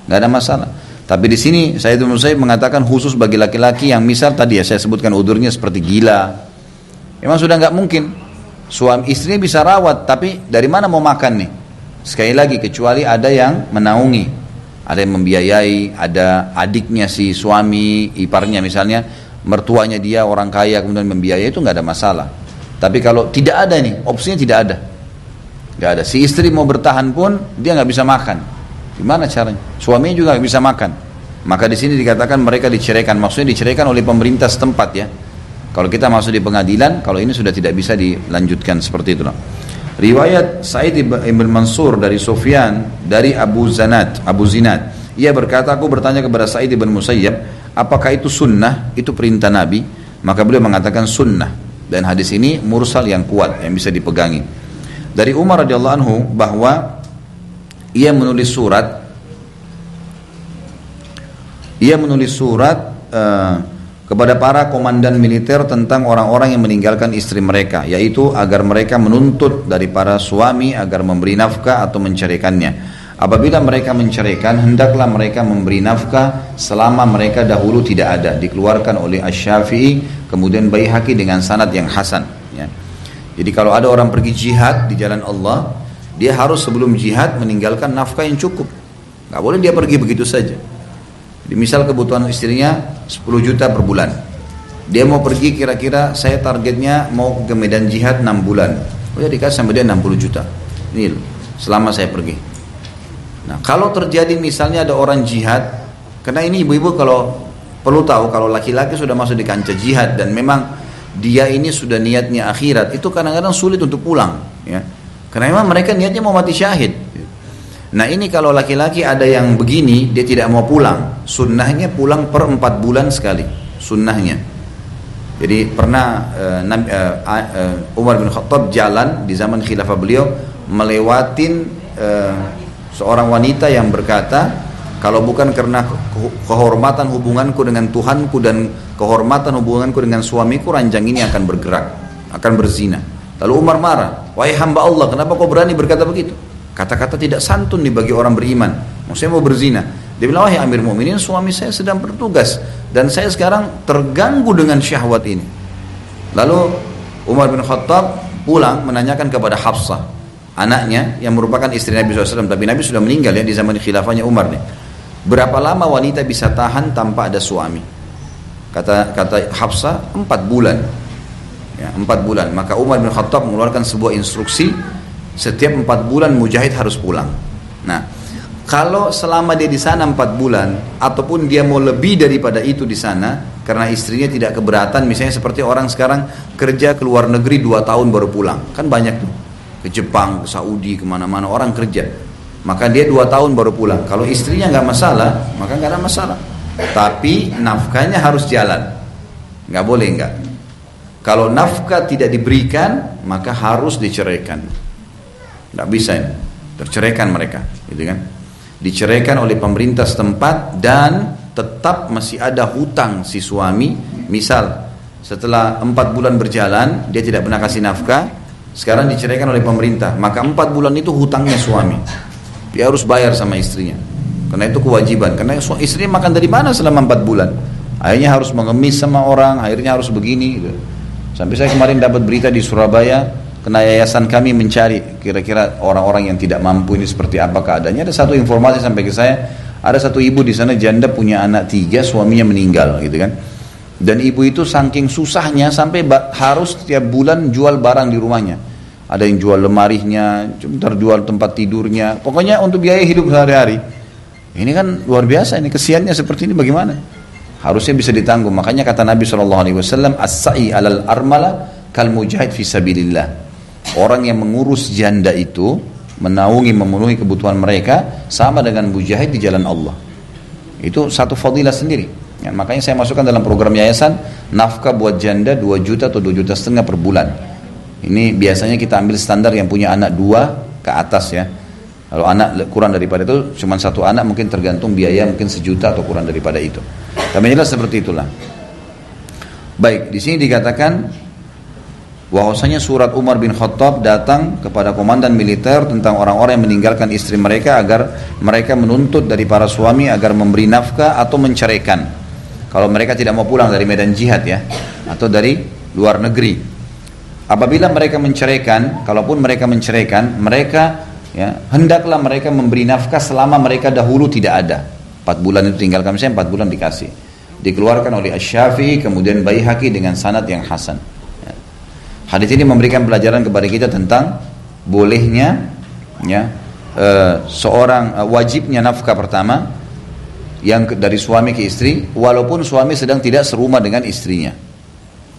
nggak ada masalah. Tapi di sini saya mengatakan khusus bagi laki-laki yang misal tadi ya saya sebutkan udurnya seperti gila, memang sudah nggak mungkin. Suami istrinya bisa rawat, tapi dari mana mau makan nih? Sekali lagi kecuali ada yang menaungi, ada yang membiayai, ada adiknya si suami, iparnya misalnya, mertuanya dia orang kaya kemudian membiayai, itu nggak ada masalah. Tapi kalau tidak ada nih, opsinya tidak ada. Nggak ada. Si istri mau bertahan pun dia nggak bisa makan. Gimana caranya? Suaminya juga nggak bisa makan. Maka di sini dikatakan mereka diceraikan. Maksudnya diceraikan oleh pemerintah setempat ya. Kalau kita masuk di pengadilan, kalau ini sudah tidak bisa dilanjutkan seperti itulah. Riwayat Sa'id ibn Mansur dari Sufyan dari Abu Zinad. Ia berkata, aku bertanya kepada Sa'id ibn Musayyab, apakah itu sunnah? Itu perintah Nabi? Maka beliau mengatakan sunnah. Dan hadis ini mursal yang kuat yang bisa dipegangi. Dari Umar radhiyallahu anhu bahwa ia menulis surat kepada para komandan militer tentang orang-orang yang meninggalkan istri mereka, yaitu agar mereka menuntut dari para suami agar memberi nafkah atau menceraikannya. Apabila mereka menceraikan, hendaklah mereka memberi nafkah selama mereka dahulu tidak ada. Dikeluarkan oleh Asy-Syafi'i, kemudian Baihaqi dengan sanad yang hasan. Ya. Jadi kalau ada orang pergi jihad di jalan Allah, dia harus sebelum jihad meninggalkan nafkah yang cukup. Gak boleh dia pergi begitu saja. Jadi misal kebutuhan istrinya 10 juta per bulan. Dia mau pergi kira-kira saya targetnya mau ke medan jihad 6 bulan. Oh ya dikasih sama dia 60 juta. Ini loh, selama saya pergi. Nah, kalau terjadi misalnya ada orang jihad, karena ini ibu-ibu kalau perlu tahu, kalau laki-laki sudah masuk di kancah jihad dan memang dia ini sudah niatnya akhirat, itu kadang-kadang sulit untuk pulang, ya. Karena memang mereka niatnya mau mati syahid. Nah ini kalau laki-laki ada yang begini, dia tidak mau pulang, sunnahnya pulang per 4 bulan sekali, sunnahnya. Jadi pernah Umar bin Khattab jalan di zaman khilafah beliau melewatin seorang wanita yang berkata, kalau bukan karena kehormatan hubunganku dengan Tuhanku dan kehormatan hubunganku dengan suamiku, ranjang ini akan bergerak, akan berzina. Lalu Umar marah, wahai hamba Allah, kenapa kau berani berkata begitu? Kata-kata tidak santun nih bagi orang beriman. Maksudnya mau berzina. Dia bilang, wahai Amir Mu'minin, suami saya sedang bertugas dan saya sekarang terganggu dengan syahwat ini. Lalu Umar bin Khattab pulang menanyakan kepada Hafsah, anaknya yang merupakan istri Nabi SAW, tapi Nabi sudah meninggal ya di zaman khilafahnya Umar nih. Berapa lama wanita bisa tahan tanpa ada suami? Kata Hafsah 4 bulan. Ya, 4 bulan. Maka Umar bin Khattab mengeluarkan sebuah instruksi, setiap 4 bulan mujahid harus pulang. Nah, kalau selama dia di sana 4 bulan ataupun dia mau lebih daripada itu di sana karena istrinya tidak keberatan, misalnya seperti orang sekarang kerja ke luar negeri 2 tahun baru pulang, kan banyak tuh. Ke Jepang, ke Saudi, kemana-mana orang kerja, maka dia 2 tahun baru pulang. Kalau istrinya nggak masalah, maka nggak ada masalah. Tapi nafkahnya harus jalan, nggak boleh nggak. Kalau nafkah tidak diberikan, maka harus diceraikan. Nggak bisa ini, terceraikan mereka, gitu kan? Diceraikan oleh pemerintah setempat dan tetap masih ada hutang si suami. Misal setelah 4 bulan berjalan, dia tidak pernah kasih nafkah. Sekarang diceraikan oleh pemerintah, maka 4 bulan itu hutangnya suami. Dia harus bayar sama istrinya. Karena itu kewajiban. Karena istrinya makan dari mana selama 4 bulan? Akhirnya harus mengemis sama orang, akhirnya harus begini gitu. Sampai saya kemarin dapat berita di Surabaya, kena yayasan kami mencari kira-kira orang-orang yang tidak mampu ini seperti apa keadaannya. Ada satu informasi sampai ke saya, ada satu ibu di sana janda punya anak 3, suaminya meninggal gitu kan. Dan ibu itu saking susahnya sampai harus setiap bulan jual barang di rumahnya. Ada yang jual lemarinya, sebentar jual tempat tidurnya. Pokoknya untuk biaya hidup sehari-hari. Ini kan luar biasa, ini kesiannya seperti ini bagaimana? Harusnya bisa ditanggung. Makanya kata Nabi SAW, as-sa'i alal armala kal mujahid fi sabilillah. Orang yang mengurus janda itu, menaungi, memenuhi kebutuhan mereka, sama dengan mujahid di jalan Allah. Itu satu fadilah sendiri. Ya, makanya saya masukkan dalam program yayasan nafkah buat janda 2 juta atau 2,5 juta per bulan. Ini biasanya kita ambil standar yang punya anak 2 ke atas ya. Kalau anak kurang daripada itu, cuma 1 anak mungkin tergantung biaya mungkin 1 juta atau kurang daripada itu. Tapi jelas seperti itulah. Baik, di sini dikatakan bahwasanya surat Umar bin Khattab datang kepada komandan militer tentang orang-orang yang meninggalkan istri mereka agar mereka menuntut dari para suami agar memberi nafkah atau menceraikan. Kalau mereka tidak mau pulang dari medan jihad ya, atau dari luar negeri. Apabila mereka menceraikan, kalaupun mereka menceraikan, mereka ya, hendaklah mereka memberi nafkah selama mereka dahulu tidak ada. 4 bulan itu tinggalkan, misalnya 4 bulan dikasih. Dikeluarkan oleh Asy-Syafi'i, kemudian Baihaqi dengan sanad yang hasan. Ya. Hadis ini memberikan pelajaran kepada kita tentang bolehnya ya, seorang wajibnya nafkah pertama yang dari suami ke istri, walaupun suami sedang tidak serumah dengan istrinya,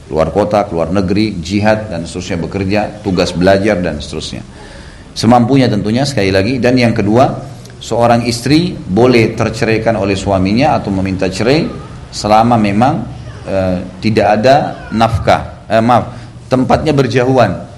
keluar kota, keluar negeri, jihad dan seterusnya, bekerja, tugas belajar dan seterusnya, semampunya tentunya sekali lagi. Dan yang kedua, seorang istri boleh terceraikan oleh suaminya atau meminta cerai selama memang tidak ada nafkah, tempatnya berjauhan,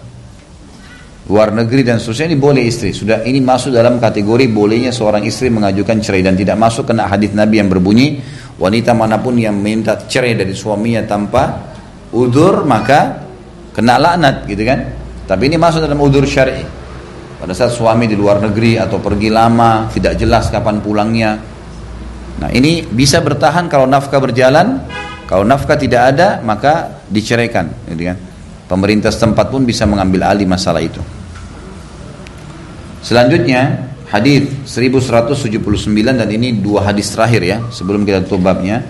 luar negeri dan seterusnya, ini boleh istri. Sudah, ini masuk dalam kategori bolehnya seorang istri mengajukan cerai dan tidak masuk kena hadis Nabi yang berbunyi wanita manapun yang minta cerai dari suaminya tanpa udzur maka kena laknat gitu kan. Tapi ini masuk dalam udzur syar'i. Pada saat suami di luar negeri atau pergi lama, tidak jelas kapan pulangnya. Nah, ini bisa bertahan kalau nafkah berjalan. Kalau nafkah tidak ada maka diceraikan gitu kan. Pemerintah setempat pun bisa mengambil alih masalah itu. Selanjutnya hadis 1179, dan ini 2 hadis terakhir ya sebelum kita tutup babnya.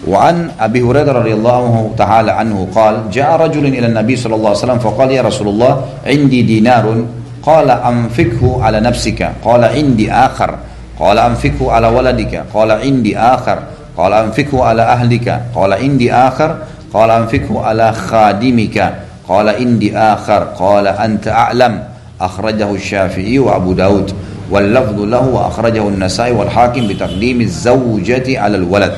Wa an Abi Hurairah radhiyallahu taala anhu qala jaa rajulun ila an-nabi sallallahu alaihi wasallam faqala ya Rasulullah indi dinarun qala anfikhu ala nafsika qala indi akhar qala anfikhu ala waladika qala indi akhar qala anfikhu ala ahlika qala indi akhar qala anfikhu ala khadimika qala indi akhar qala anta a'lam akhrajahu Asy-Syafi'i wa Abu Daud wal lafdhu lahu wa akhrajahu An-Nasa'i wal Hakim bi taqdimi az-zawjati 'ala al-walad.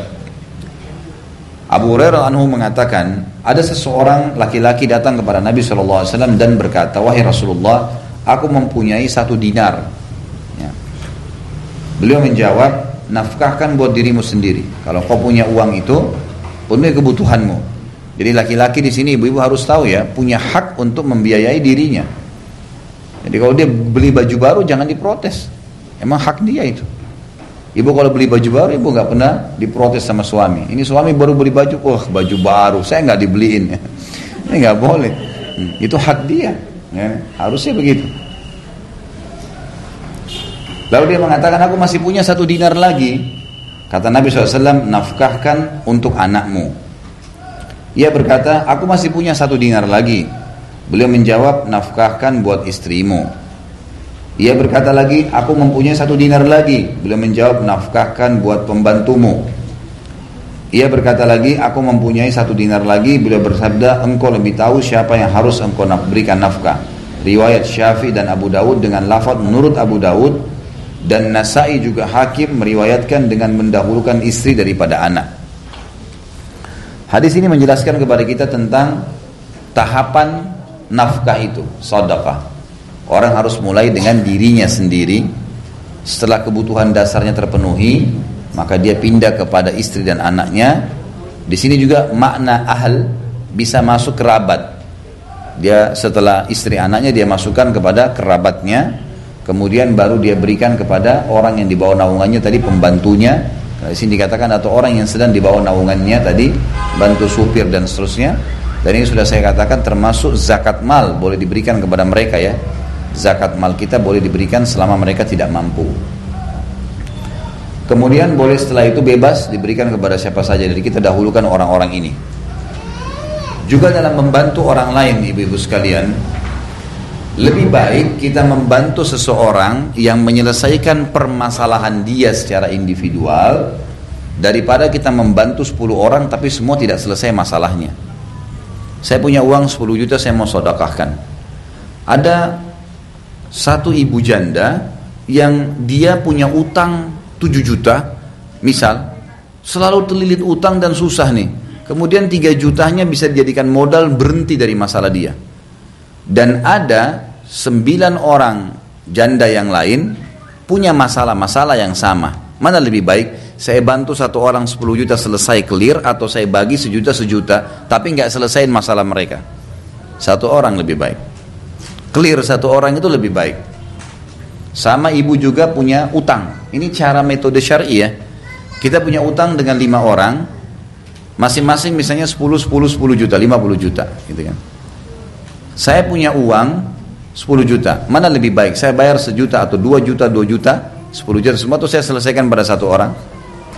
Abu Hurairah anhu mengatakan, ada seseorang laki-laki datang kepada Nabi SAW dan berkata, wahai Rasulullah, aku mempunyai 1 dinar ya. Beliau menjawab, nafkahkan buat dirimu sendiri. Kalau kau punya uang itu, penuhi kebutuhanmu. Jadi laki-laki di sini ibu-ibu harus tahu ya, punya hak untuk membiayai dirinya. Jadi kalau dia beli baju baru jangan diprotes. Emang hak dia itu. Ibu kalau beli baju baru, ibu nggak pernah diprotes sama suami. Ini suami baru beli baju, baju baru, saya nggak dibeliin. Ini nggak boleh. Itu hak dia. Ya, harusnya begitu. Lalu dia mengatakan, aku masih punya 1 dinar lagi. Kata Nabi SAW, nafkahkan untuk anakmu. Ia berkata, aku masih punya 1 dinar lagi. Beliau menjawab, nafkahkan buat istrimu. Ia berkata lagi, aku mempunyai 1 dinar lagi. Beliau menjawab, nafkahkan buat pembantumu. Ia berkata lagi, aku mempunyai 1 dinar lagi. Beliau bersabda, engkau lebih tahu siapa yang harus engkau berikan nafkah. Riwayat Syafi'i dan Abu Daud dengan lafaz menurut Abu Daud, dan Nasa'i juga Hakim meriwayatkan dengan mendahulukan istri daripada anak. Hadis ini menjelaskan kepada kita tentang tahapan nafkah itu, sedekah. Orang harus mulai dengan dirinya sendiri. Setelah kebutuhan dasarnya terpenuhi, maka dia pindah kepada istri dan anaknya. Di sini juga makna ahl bisa masuk kerabat. Dia setelah istri anaknya dia masukkan kepada kerabatnya, kemudian baru dia berikan kepada orang yang di bawah naungannya tadi, pembantunya. Di sini dikatakan atau orang yang sedang di bawah naungannya tadi, bantu supir dan seterusnya. Dan ini sudah saya katakan termasuk zakat mal boleh diberikan kepada mereka ya. Zakat mal kita boleh diberikan selama mereka tidak mampu. Kemudian boleh setelah itu bebas diberikan kepada siapa saja. Jadi kita dahulukan orang-orang ini. Juga dalam membantu orang lain, ibu-ibu sekalian, lebih baik kita membantu seseorang yang menyelesaikan permasalahan dia secara individual daripada kita membantu 10 orang tapi semua tidak selesai masalahnya. Saya punya uang 10 juta, saya mau sedekahkan. Ada satu ibu janda yang dia punya utang 7 juta, misal selalu terlilit utang dan susah nih. Kemudian 3 jutanya bisa dijadikan modal berhenti dari masalah dia. Dan ada 9 orang janda yang lain punya masalah-masalah yang sama. Mana lebih baik? Saya bantu satu orang 10 juta selesai clear, atau saya bagi sejuta tapi nggak selesaiin masalah mereka? Satu orang lebih baik. Clear satu orang itu lebih baik. Sama ibu juga punya utang. Ini cara metode syar'i ya. Kita punya utang dengan 5 orang, masing-masing misalnya 10 juta, 50 juta gitu kan. Saya punya uang 10 juta, mana lebih baik? Saya bayar 1 juta atau 2 juta, 10 juta semua, atau saya selesaikan pada satu orang?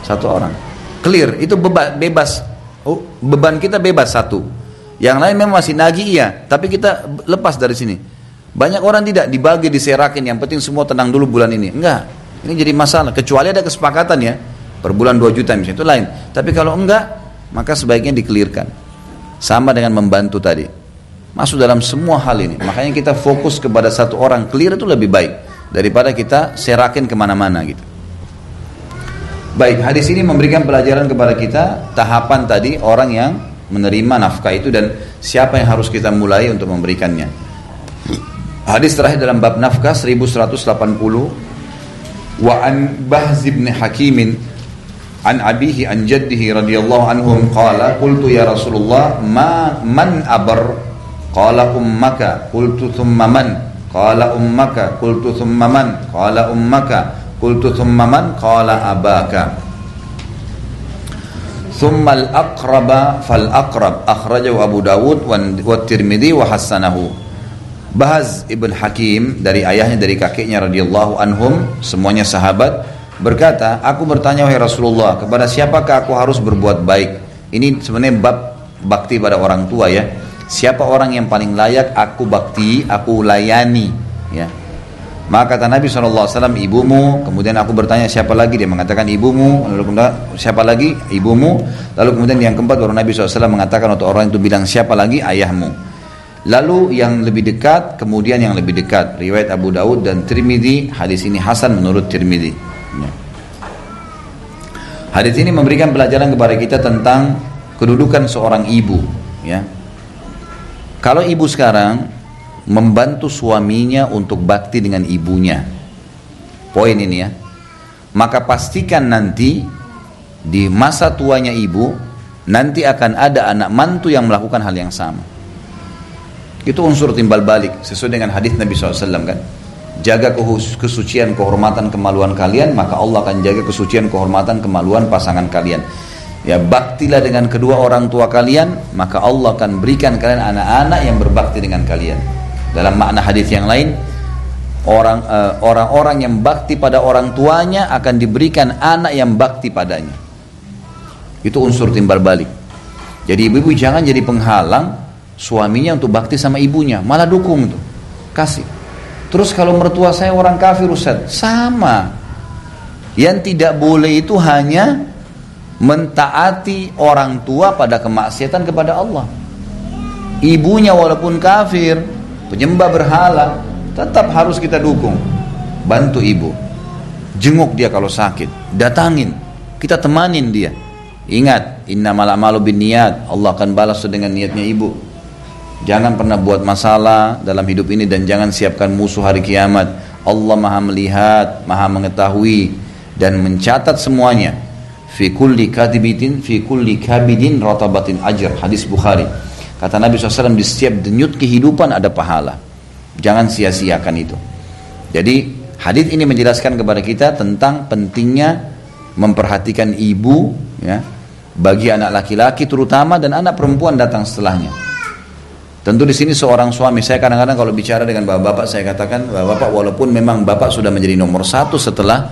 Satu orang. Clear, itu bebas. Beban kita bebas satu. Yang lain memang masih nagih iya, tapi kita lepas dari sini. Banyak orang tidak dibagi, diserakin, yang penting semua tenang dulu bulan ini. Enggak, ini jadi masalah. Kecuali ada kesepakatan ya, per bulan 2 juta misalnya, itu lain. Tapi kalau enggak, maka sebaiknya dikelirkan. Sama dengan membantu tadi. Masuk dalam semua hal ini. Makanya kita fokus kepada satu orang, clear itu lebih baik daripada kita serakin kemana-mana gitu. Baik, hadis ini memberikan pelajaran kepada kita tahapan tadi orang yang menerima nafkah itu dan siapa yang harus kita mulai untuk memberikannya. Hadis terakhir dalam bab nafkah 1180. Wa an Bahz bin Hakim an abihi an jaddihi radhiyallahu anhum qala qultu ya Rasulullah man abar qala ummaka qultu thumma man qala ummaka qultu thumma man qala ummaka qultu thumma man qala abaka thumma al-aqraba fal-aqrab akhrajahu Abu Dawud wa Tirmidzi wa hasanahu. Bahz ibn Hakim dari ayahnya dari kakeknya radhiyallahu anhum, semuanya sahabat, berkata, aku bertanya wahai Rasulullah, kepada siapakah aku harus berbuat baik? Ini sebenarnya bab bakti pada orang tua ya. Siapa orang yang paling layak aku bakti, aku layani ya. Maka kata Nabi SAW, ibumu. Kemudian aku bertanya siapa lagi, dia mengatakan ibumu. Lalu kemudian siapa lagi, ibumu. Lalu kemudian yang keempat baru Nabi SAW mengatakan, atau orang itu bilang siapa lagi, ayahmu. Lalu yang lebih dekat, kemudian yang lebih dekat. Riwayat Abu Dawud dan Tirmidzi. Hadis ini hasan menurut Tirmidzi ya. Hadis ini memberikan pelajaran kepada kita tentang kedudukan seorang ibu ya. Kalau ibu sekarang membantu suaminya untuk bakti dengan ibunya, poin ini ya, maka pastikan nanti di masa tuanya ibu nanti akan ada anak mantu yang melakukan hal yang sama. Itu unsur timbal balik sesuai dengan hadis Nabi SAW kan. Jaga kesucian, kehormatan, kemaluan kalian, maka Allah akan jaga kesucian, kehormatan, kemaluan pasangan kalian. Ya, baktilah dengan kedua orang tua kalian, maka Allah akan berikan kalian anak-anak yang berbakti dengan kalian. Dalam makna hadis yang lain, orang-orang yang bakti pada orang tuanya akan diberikan anak yang bakti padanya. Itu unsur timbal balik. Jadi ibu-ibu jangan jadi penghalang suaminya untuk bakti sama ibunya, malah dukung tuh, kasih. Terus kalau mertua saya orang kafir Ustaz, sama. Yang tidak boleh itu hanya mentaati orang tua pada kemaksiatan kepada Allah. Ibunya walaupun kafir, penyembah berhala, tetap harus kita dukung. Bantu ibu, jenguk dia kalau sakit, datangin, kita temanin dia. Ingat, innamal a'malu binniyat, Allah akan balas dengan niatnya ibu. Jangan pernah buat masalah dalam hidup ini dan jangan siapkan musuh hari kiamat. Allah maha melihat, maha mengetahui dan mencatat semuanya. Fi kulli kabidin ratabatin ajr, hadis Bukhari. Kata Nabi SAW, di setiap denyut kehidupan ada pahala. Jangan sia-siakan itu. Jadi hadis ini menjelaskan kepada kita tentang pentingnya memperhatikan ibu ya, bagi anak laki-laki terutama dan anak perempuan datang setelahnya. Tentu di sini seorang suami, saya kadang-kadang kalau bicara dengan bapak-bapak saya katakan, bapak walaupun memang bapak sudah menjadi nomor 1 setelah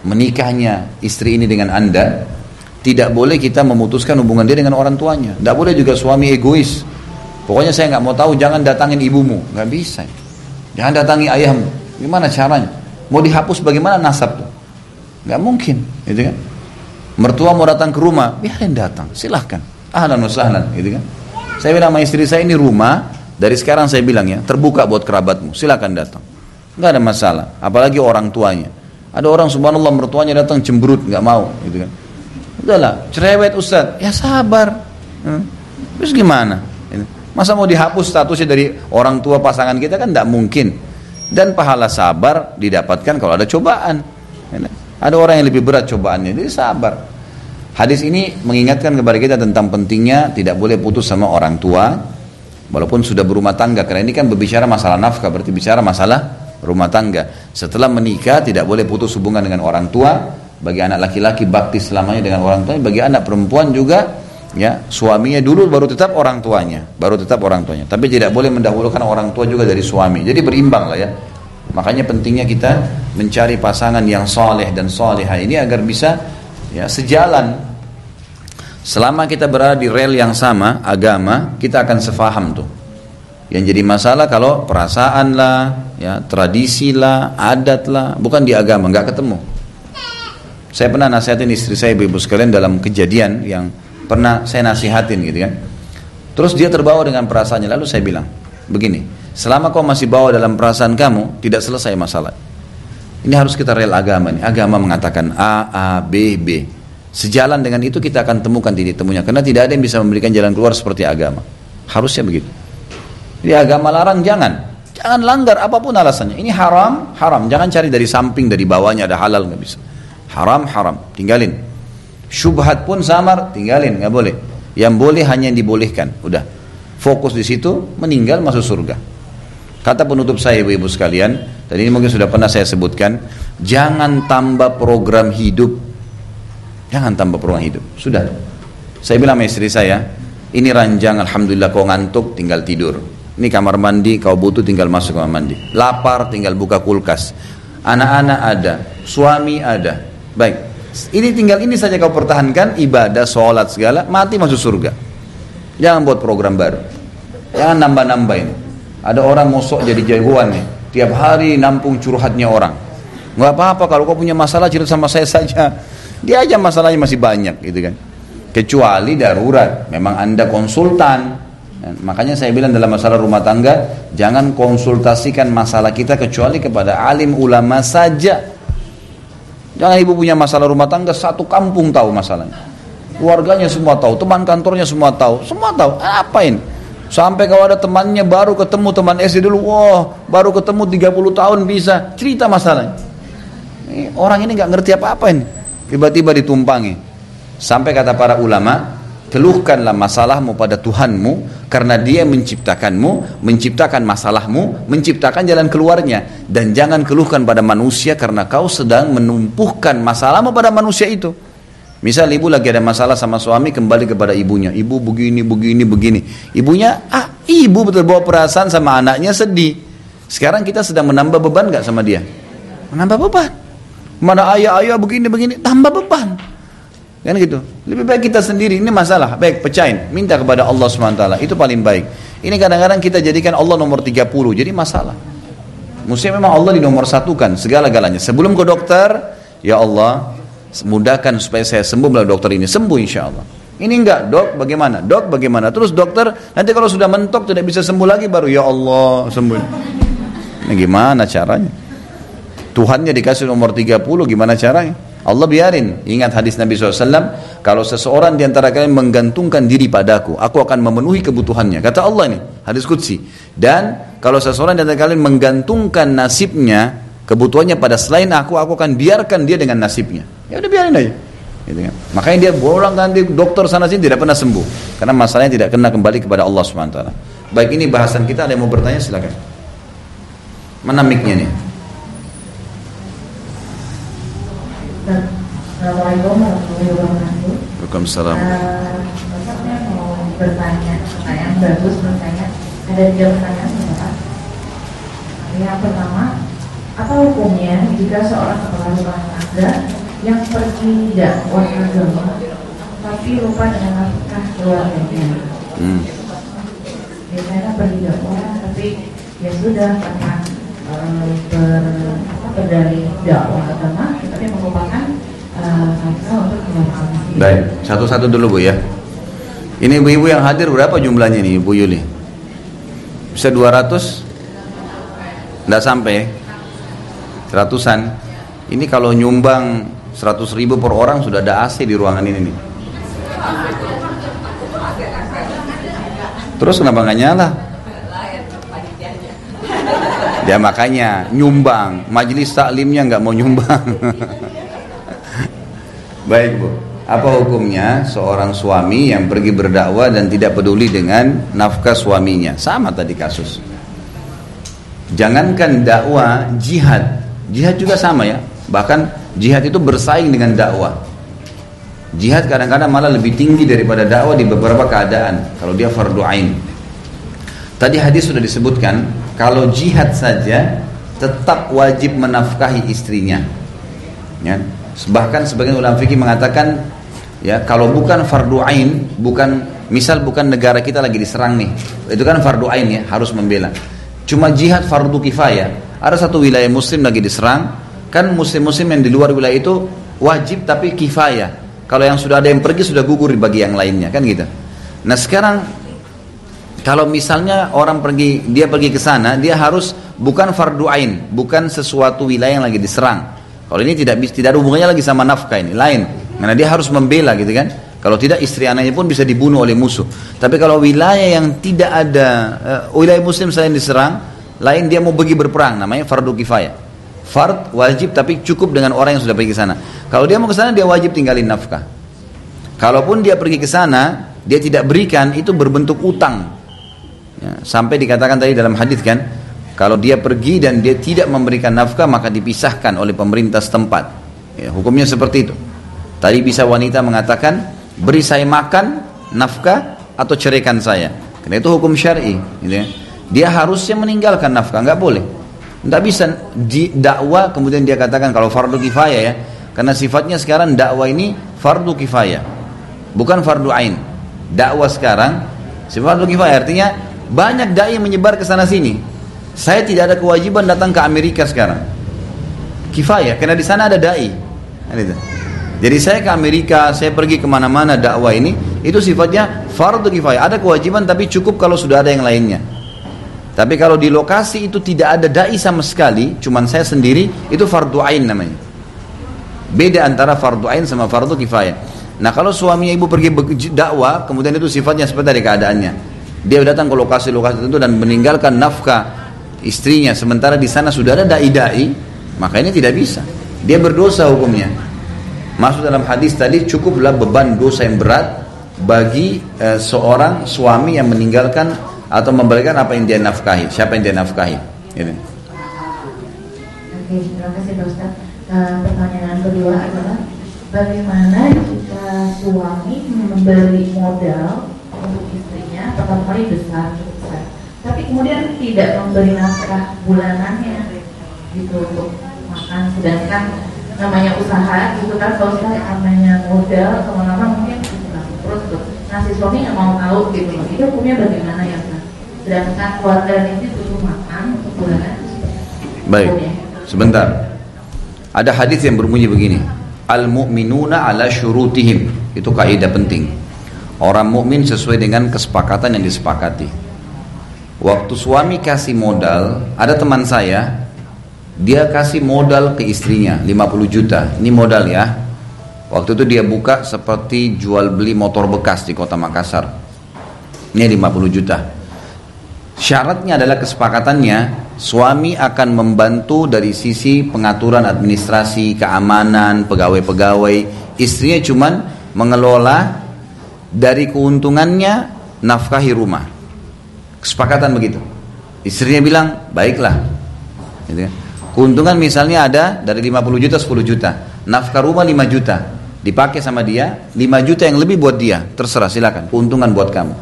menikahnya istri ini dengan Anda, tidak boleh kita memutuskan hubungan dia dengan orang tuanya. Tidak boleh juga suami egois. Pokoknya saya nggak mau tahu, jangan datangin ibumu, nggak bisa. Jangan datangi ayahmu. Gimana caranya? Mau dihapus bagaimana nasab tuh? Nggak mungkin, gitu kan? Mertua mau datang ke rumah, biarin datang, silahkan. Ahlan wa sahlan, gitu kan? Saya bilang sama istri saya, ini rumah, dari sekarang saya bilang ya, terbuka buat kerabatmu, silahkan datang. Nggak ada masalah, apalagi orang tuanya. Ada orang subhanallah mertuanya datang cemberut, nggak mau, gitu kan. Udahlah, cerewet Ustaz. Ya sabar. Terus gimana? Masa mau dihapus statusnya dari orang tua pasangan kita kan tidak mungkin. Dan pahala sabar didapatkan kalau ada cobaan. Ada orang yang lebih berat cobaannya, jadi sabar. Hadis ini mengingatkan kepada kita tentang pentingnya tidak boleh putus sama orang tua, walaupun sudah berumah tangga. Karena ini kan berbicara masalah nafkah, berarti bicara masalah rumah tangga. Setelah menikah tidak boleh putus hubungan dengan orang tua. Bagi anak laki-laki bakti selamanya dengan orang tuanya. Bagi anak perempuan juga, ya suaminya dulu baru tetap orang tuanya, tapi tidak boleh mendahulukan orang tua juga dari suami. Jadi berimbang lah ya. Makanya pentingnya kita mencari pasangan yang soleh dan solehah ini agar bisa ya sejalan. Selama kita berada di rel yang sama agama, kita akan sefaham tuh. Yang jadi masalah kalau perasaan lah, ya tradisi lah, adat lah, bukan di agama, nggak ketemu. Saya pernah nasihatin istri saya, ibu sekalian, dalam kejadian yang pernah saya nasihatin gitu kan. Terus dia terbawa dengan perasaannya. Lalu saya bilang begini, selama kau masih bawa dalam perasaan kamu, tidak selesai masalah. Ini harus kita rel agama nih. Agama mengatakan A, B, B. Sejalan dengan itu kita akan temukan titik temunya. Karena tidak ada yang bisa memberikan jalan keluar seperti agama. Harusnya begitu. Jadi agama larang jangan langgar apapun alasannya. Ini haram, haram. Jangan cari dari samping, dari bawahnya ada halal, nggak bisa. Haram, haram, tinggalin. Syubhat pun samar, tinggalin, nggak boleh. Yang boleh hanya yang dibolehkan. Udah, fokus di situ, meninggal masuk surga. Kata penutup saya ibu-ibu sekalian, dan ini mungkin sudah pernah saya sebutkan, jangan tambah program hidup. Jangan tambah program hidup. Sudah. Saya bilang sama istri saya, ini ranjang, alhamdulillah kau ngantuk, tinggal tidur. Ini kamar mandi, kau butuh tinggal masuk kamar mandi. Lapar, tinggal buka kulkas. Anak-anak ada, suami ada. Baik, ini tinggal ini saja kau pertahankan, ibadah, sholat segala, mati masuk surga. Jangan buat program baru. Jangan nambah-nambahin. Ada orang mosok jadi jagoan nih, tiap hari nampung curhatnya orang. Nggak apa-apa kalau kau punya masalah cerita sama saya saja. Dia aja masalahnya masih banyak gitu kan. Kecuali darurat, memang Anda konsultan. Makanya saya bilang dalam masalah rumah tangga, jangan konsultasikan masalah kita kecuali kepada alim ulama saja. Jangan ibu punya masalah rumah tangga, satu kampung tahu masalahnya. Keluarganya semua tahu, teman kantornya semua tahu. Semua tahu, apain? Sampai kalau ada temannya baru ketemu, teman SD dulu, wah baru ketemu 30 tahun bisa cerita masalahnya. Orang ini gak ngerti apa-apa ini. Tiba-tiba ditumpangi. Sampai kata para ulama, keluhkanlah masalahmu pada Tuhanmu, karena Dia menciptakanmu, menciptakan masalahmu, menciptakan jalan keluarnya. Dan jangan keluhkan pada manusia karena kau sedang menumpuhkan masalahmu pada manusia itu. Misal ibu lagi ada masalah sama suami, kembali kepada ibunya. Ibu begini, begini, begini. Ibunya, ibu betul bawa perasaan sama anaknya sedih. Sekarang kita sedang menambah beban gak sama dia? Menambah beban. Mana ayah begini, begini, tambah beban. Kan gitu. Lebih baik kita sendiri, ini masalah, baik pecahin, minta kepada Allah SWT, itu paling baik. Ini kadang-kadang kita jadikan Allah nomor 30, jadi masalah. Mestinya memang Allah di nomor satukan segala-galanya. Sebelum ke dokter, ya Allah mudahkan supaya saya sembuh melalui dokter ini, sembuh insya Allah. Ini enggak, dok bagaimana, dok bagaimana, terus dokter nanti kalau sudah mentok tidak bisa sembuh lagi, baru ya Allah sembuh. Ini gimana caranya? Tuhannya dikasih nomor 30, gimana caranya? Allah biarin. Ingat hadis Nabi SAW, kalau seseorang di antara kalian menggantungkan diri padaku, aku akan memenuhi kebutuhannya. Kata Allah ini, hadis qudsi. Dan kalau seseorang di antara kalian menggantungkan nasibnya, kebutuhannya pada selain aku akan biarkan dia dengan nasibnya. Ya udah biarin aja. Gitu kan? Makanya dia bolang ganti dokter sana sini tidak pernah sembuh, karena masalahnya tidak kena kembali kepada Allah SWT. Baik, ini bahasan kita. Ada yang mau bertanya silakan. Mana mic-nya nih? Assalamualaikum warahmatullahi wabarakatuh. Waalaikumsalam. Saya mau bertanya, pertanyaan bagus bertanya. Ada 3 pertanyaan Bapak. Yang pertama, apa hukumnya jika seorang kepala rumah tangga yang pergi dakwah agama tapi lupa dengan nafkah keluarganya? Biasanya pergi dakwah tapi ya sudah karena berdalih dakwah agama tapi merupakan untuk keluarga. Baik, satu-satu dulu Bu ya. Ini ibu-ibu yang hadir berapa jumlahnya nih Bu Yuli? Bisa 200? Nggak sampai? Ratusan. Ini kalau nyumbang 100.000 per orang, sudah ada AC di ruangan ini nih. Terus kenapa nggak nyala? Ya makanya nyumbang, majelis taklimnya nggak mau nyumbang. Baik Bu, apa hukumnya seorang suami yang pergi berdakwah dan tidak peduli dengan nafkah suaminya? Sama tadi kasus. Jangankan dakwah, jihad juga sama ya. Bahkan jihad itu bersaing dengan dakwah. Jihad kadang-kadang malah lebih tinggi daripada dakwah di beberapa keadaan kalau dia fardu ain. Tadi hadis sudah disebutkan, kalau jihad saja tetap wajib menafkahi istrinya. Ya. Bahkan sebagian ulama fikih mengatakan, ya kalau bukan fardu ain, misal bukan negara kita lagi diserang nih, itu kan fardu ain ya, harus membela. Cuma jihad fardu kifayah. Ada satu wilayah muslim lagi diserang, kan muslim-muslim yang di luar wilayah itu wajib tapi kifayah. Kalau yang sudah ada yang pergi sudah gugur bagi yang lainnya, kan gitu. Nah sekarang kalau misalnya orang dia pergi ke sana, dia harus bukan fardu ain, bukan sesuatu wilayah yang lagi diserang. Kalau ini tidak ada hubungannya lagi sama nafkah, ini lain. Karena dia harus membela gitu kan. Kalau tidak istri anaknya pun bisa dibunuh oleh musuh. Tapi kalau wilayah yang tidak ada wilayah muslim selain diserang, lain dia mau pergi berperang, namanya fardu kifayah. Fard wajib tapi cukup dengan orang yang sudah pergi ke sana. Kalau dia mau ke sana dia wajib tinggalin nafkah. Kalaupun dia pergi ke sana, dia tidak berikan, itu berbentuk utang. Ya, sampai dikatakan tadi dalam hadis kan, kalau dia pergi dan dia tidak memberikan nafkah maka dipisahkan oleh pemerintah setempat. Ya, hukumnya seperti itu. Tadi bisa wanita mengatakan, beri saya makan nafkah atau ceraikan saya. Karena itu hukum syar'i. Gitu ya. Dia harusnya meninggalkan nafkah, nggak boleh. Nggak bisa dakwah kemudian dia katakan kalau fardu kifayah ya, karena sifatnya sekarang dakwah ini fardu kifayah, bukan fardu ain. Dakwah sekarang sifat fardu kifayah, artinya banyak dai menyebar ke sana sini. Saya tidak ada kewajiban datang ke Amerika sekarang. Kifayah, karena di sana ada dai. Jadi saya ke Amerika, saya pergi kemana-mana dakwah ini, itu sifatnya fardu kifayah. Ada kewajiban tapi cukup kalau sudah ada yang lainnya. Tapi kalau di lokasi itu tidak ada dai sama sekali, cuman saya sendiri, itu fardu ain namanya. Beda antara fardu ain sama fardu kifayah. Nah kalau suaminya ibu pergi dakwah, kemudian itu sifatnya seperti dari keadaannya. Dia datang ke lokasi-lokasi tertentu dan meninggalkan nafkah istrinya, sementara di sana sudah ada dai-dai, maka ini tidak bisa. Dia berdosa hukumnya. Maksud dalam hadis tadi, cukuplah beban dosa yang berat bagi seorang suami yang meninggalkan atau memberikan apa yang dia nafkahi, siapa yang dia nafkahi. Gitu. Oke, terima kasih Pak Ustaz. Pertanyaan kedua adalah, bagaimana jika suami memberi modal untuk istrinya pertama kali besar, tapi kemudian tidak memberi nafkah bulanannya gitu untuk makan, sedangkan namanya usaha gitu kan, kalau saya namanya modal lama-lama mungkin terus tuh. Nah si suami nggak mau tahu gitu, itu hukumnya bagaimana ya Pak? Sedangkan keluarga ini butuh makan untuk bulanan. Baik, sebentar. Ada hadis yang berbunyi begini, al-mu'minuna ala syurutihim. Itu kaidah penting. Orang mukmin sesuai dengan kesepakatan yang disepakati. Waktu suami kasih modal, ada teman saya, dia kasih modal ke istrinya 50 juta. Ini modal ya. Waktu itu dia buka seperti jual beli motor bekas di kota Makassar. Ini 50 juta. Syaratnya adalah kesepakatannya, suami akan membantu dari sisi pengaturan administrasi, keamanan, pegawai-pegawai. Istrinya cuman mengelola dari keuntungannya nafkahi rumah. Kesepakatan begitu. Istrinya bilang, baiklah. Gitu ya. Keuntungan misalnya ada dari 50 juta 10 juta. Nafkah rumah 5 juta. Dipakai sama dia, 5 juta yang lebih buat dia. Terserah, silakan. Keuntungan buat kamu.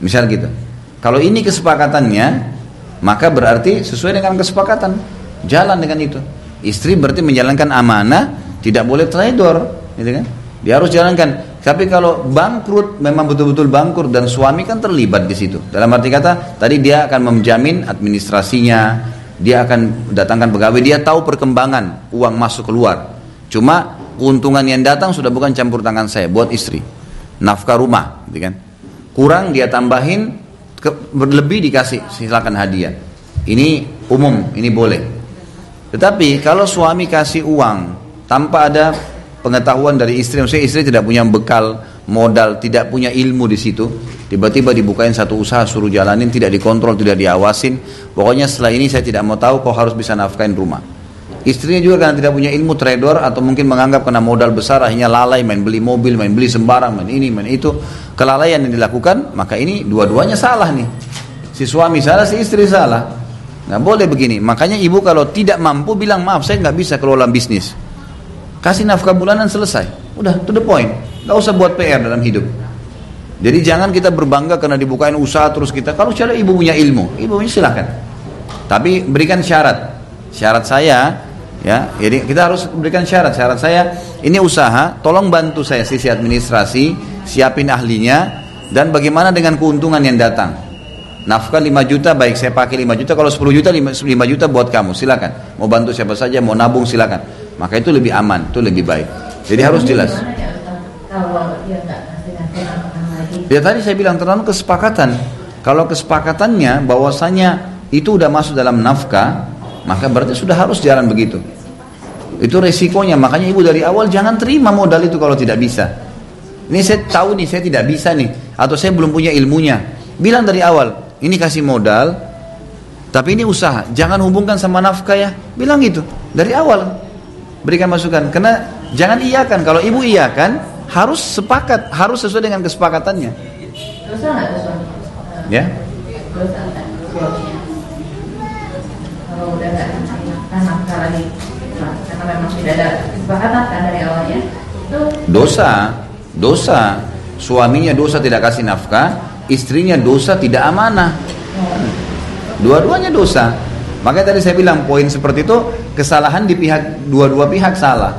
Misal gitu. Kalau ini kesepakatannya, maka berarti sesuai dengan kesepakatan. Jalan dengan itu. Istri berarti menjalankan amanah, tidak boleh traidor, gitu kan? Dia harus jalankan. Tapi kalau bangkrut, memang betul-betul bangkrut dan suami kan terlibat di situ. Dalam arti kata, tadi dia akan menjamin administrasinya, dia akan datangkan pegawai, dia tahu perkembangan uang masuk keluar. Cuma keuntungan yang datang sudah bukan campur tangan saya, buat istri. Nafkah rumah, gitu kan? Kurang dia tambahin, berlebih dikasih, silakan hadiah. Ini umum, ini boleh. Tetapi kalau suami kasih uang tanpa ada pengetahuan dari istri, maksudnya istri tidak punya bekal modal, tidak punya ilmu di situ, tiba-tiba dibukain satu usaha suruh jalanin, tidak dikontrol, tidak diawasin, pokoknya setelah ini saya tidak mau tahu, kau harus bisa nafkahin rumah. Istrinya juga karena tidak punya ilmu trader atau mungkin menganggap karena modal besar akhirnya lalai, main beli mobil, main beli sembarang, main ini, main itu, kelalaian yang dilakukan, maka ini dua-duanya salah nih. Si suami salah, si istri salah. Nggak boleh begini. Makanya ibu kalau tidak mampu bilang maaf, saya nggak bisa kelola bisnis. Kasih nafkah bulanan, selesai. Udah, to the point. Nggak usah buat PR dalam hidup. Jadi jangan kita berbangga karena dibukain usaha terus kita. Kalau cara ibu punya ilmu, ibu punya silakan. Tapi berikan syarat. Syarat saya, ya, jadi kita harus berikan syarat. Syarat saya, ini usaha, tolong bantu saya sisi administrasi, siapin ahlinya, dan bagaimana dengan keuntungan yang datang. Nafkah 5 juta, baik saya pakai 5 juta, kalau 10 juta, 5 juta buat kamu, silakan. Mau bantu siapa saja, mau nabung silakan. Maka itu lebih aman, itu lebih baik. Jadi harus jelas. Kalau dia nggak ngasih lagi. Ya tadi saya bilang terlalu kesepakatan. Kalau kesepakatannya bahwasanya itu udah masuk dalam nafkah, maka berarti sudah harus jalan begitu. Itu resikonya, makanya ibu dari awal jangan terima modal itu kalau tidak bisa. Ini saya tahu nih, saya tidak bisa nih, atau saya belum punya ilmunya. Bilang dari awal, ini kasih modal, tapi ini usaha, jangan hubungkan sama nafkah ya. Bilang gitu, dari awal. Berikan masukan, karena jangan iyakan. Kalau ibu iyakan, harus sepakat, harus sesuai dengan kesepakatannya. Dosa nggak dosa? Ya? Dosa nggak suaminya? Kalau udah nggak nafkah lagi, karena memang tidak ada kesepakatan kan dari awalnya, itu dosa. Suaminya dosa tidak kasih nafkah, istrinya dosa tidak amanah. Dua-duanya dosa. Makanya tadi saya bilang poin seperti itu, kesalahan di pihak dua-dua pihak salah.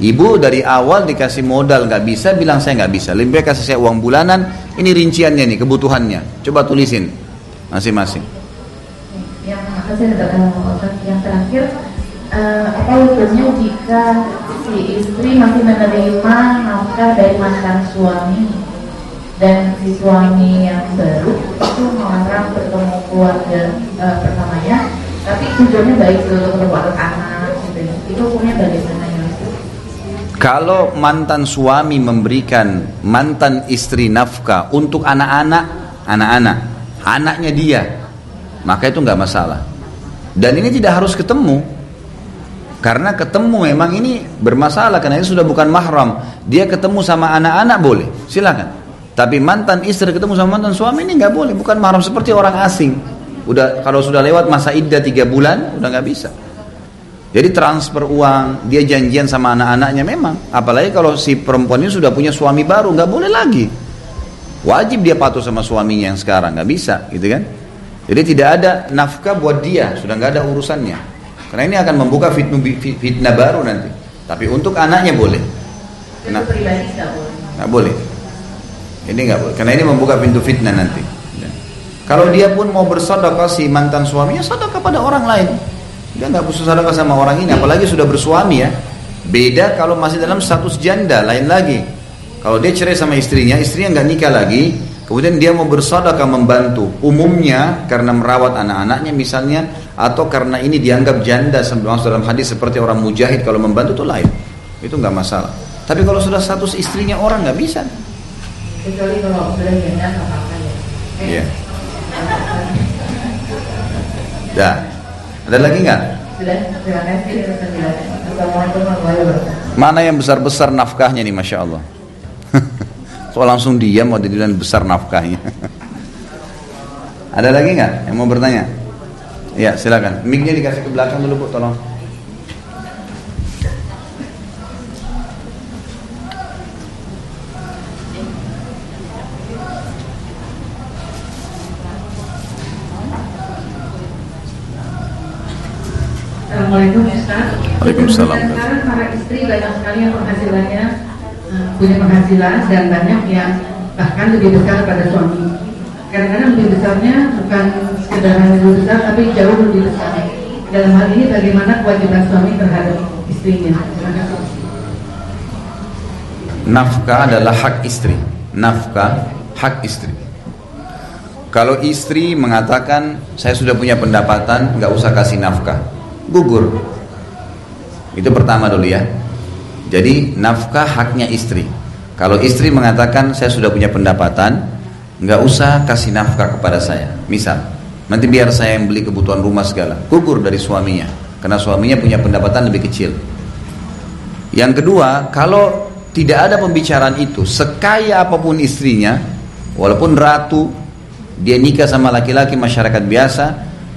Ibu dari awal dikasih modal nggak bisa, bilang saya nggak bisa. Lebih baik kasih saya uang bulanan. Ini rinciannya nih, kebutuhannya. Coba tulisin masing-masing. Yang terakhir, apa hukumnya jika si istri masih menerima nafkah dari mantan suami dan si suami yang baru itu melarang bertemu keluarga pertamanya, tapi tujuannya baik untuk keluarga anak, gitu. Itu hukumnya bagaimana ya? Kalau mantan suami memberikan mantan istri nafkah untuk anaknya dia, maka itu nggak masalah. Dan ini tidak harus ketemu, karena ketemu memang ini bermasalah karena ini sudah bukan mahram. Dia ketemu sama anak-anak boleh, silakan. Tapi mantan istri ketemu sama mantan suami ini nggak boleh, bukan mahram, seperti orang asing. Kalau sudah lewat masa iddah 3 bulan, udah nggak bisa. Jadi transfer uang, dia janjian sama anak-anaknya memang. Apalagi kalau si perempuan ini sudah punya suami baru, nggak boleh lagi. Wajib dia patuh sama suaminya yang sekarang, nggak bisa, gitu kan? Jadi tidak ada nafkah buat dia, sudah nggak ada urusannya. Karena ini akan membuka fitnah baru nanti. Tapi untuk anaknya boleh. Untuk pribadi nggak boleh. Ini nggak boleh, karena ini membuka pintu fitnah nanti. Kalau dia pun mau bersedekah si mantan suaminya, sedekah pada orang lain. Dia nggak butuh sedekah sama orang ini, apalagi sudah bersuami ya. Beda kalau masih dalam status janda, lain lagi. Kalau dia cerai sama istrinya nggak nikah lagi, kemudian dia mau bersedekah membantu, umumnya karena merawat anak-anaknya misalnya, atau karena ini dianggap janda dalam hadis seperti orang mujahid, kalau membantu itu lain, itu nggak masalah. Tapi kalau sudah status istrinya orang nggak bisa. Kecuali kalau sudah janda nggak apa-apa ya. Iya. Dah. Ada lagi nggak? Sudah. Terima kasih. Assalamualaikum warahmatullahi wabarakatuh. Mana yang besar-besar nafkahnya nih, masya Allah. Soal langsung diam, mau dibilang besar nafkahnya. Ada lagi nggak yang mau bertanya? Ya silakan. Mic-nya dikasih ke belakang dulu Bu, tolong. Assalamualaikum Ustaz. Waalaikumsalam. Sekarang para istri banyak sekali yang penghasilannya punya penghasilan dan banyak yang bahkan lebih besar pada suami. Kadang-kadang lebih besarnya bukan sekedar lebih besar, tapi jauh lebih besar. Dalam hal ini bagaimana kewajiban suami terhadap istrinya? Terima kasih. Nafkah adalah hak istri. Nafkah hak istri. Kalau istri mengatakan saya sudah punya pendapatan, nggak usah kasih nafkah, gugur. Itu pertama dulu ya. Jadi nafkah haknya istri. Kalau istri mengatakan saya sudah punya pendapatan, nggak usah kasih nafkah kepada saya. Misal, nanti biar saya yang beli kebutuhan rumah segala. Gugur dari suaminya, karena suaminya punya pendapatan lebih kecil. Yang kedua, kalau tidak ada pembicaraan itu, sekaya apapun istrinya, walaupun ratu, dia nikah sama laki-laki masyarakat biasa,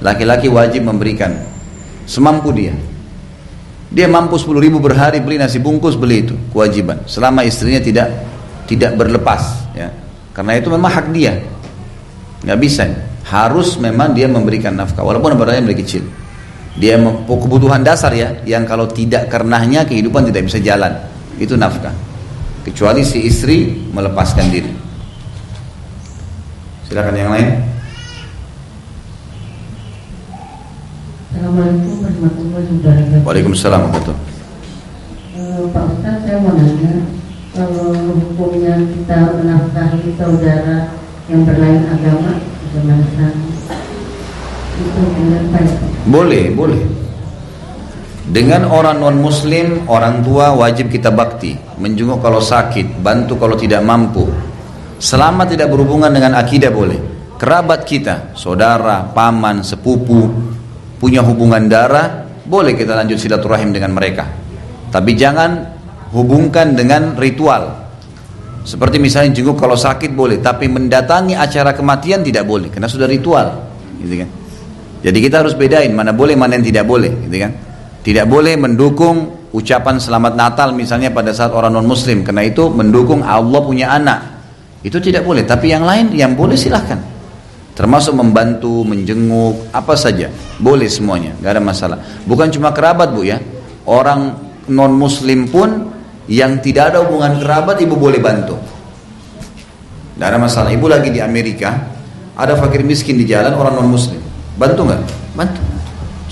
laki-laki wajib memberikan semampu dia. Dia mampu 10.000 per hari beli nasi bungkus, beli itu kewajiban. Selama istrinya tidak berlepas, ya. Karena itu memang hak dia. Nggak bisa. Harus memang dia memberikan nafkah, walaupun barangnya lebih kecil. Dia kebutuhan dasar ya, yang kalau tidak karenanya kehidupan tidak bisa jalan. Itu nafkah. Kecuali si istri melepaskan diri. Silakan yang lain. Assalamualaikum warahmatullahi wabarakatuh. Waalaikumsalam warahmatullahi. Pak Ustaz, saya mau nanya, kalau hukumnya kita menafkahi saudara yang berlain agama, bagaimana? Itu dengan baik? Boleh. Dengan orang non muslim, orang tua wajib kita bakti, menjenguk kalau sakit, bantu kalau tidak mampu. Selama tidak berhubungan dengan akidah boleh. Kerabat kita, saudara, paman, sepupu, punya hubungan darah, boleh kita lanjut silaturahim dengan mereka. Tapi jangan hubungkan dengan ritual. Seperti misalnya jenguk kalau sakit boleh, tapi mendatangi acara kematian tidak boleh, karena sudah ritual, gitu kan. Jadi kita harus bedain mana boleh, mana yang tidak boleh, gitu kan. Tidak boleh mendukung ucapan selamat Natal misalnya pada saat orang non muslim, karena itu mendukung Allah punya anak. Itu tidak boleh, tapi yang lain yang boleh silahkan. Termasuk membantu, menjenguk, apa saja boleh semuanya, gak ada masalah. Bukan cuma kerabat bu ya, orang non muslim pun yang tidak ada hubungan kerabat ibu boleh bantu, gak ada masalah. Ibu lagi di Amerika, ada fakir miskin di jalan, orang non muslim, bantu nggak? Bantu,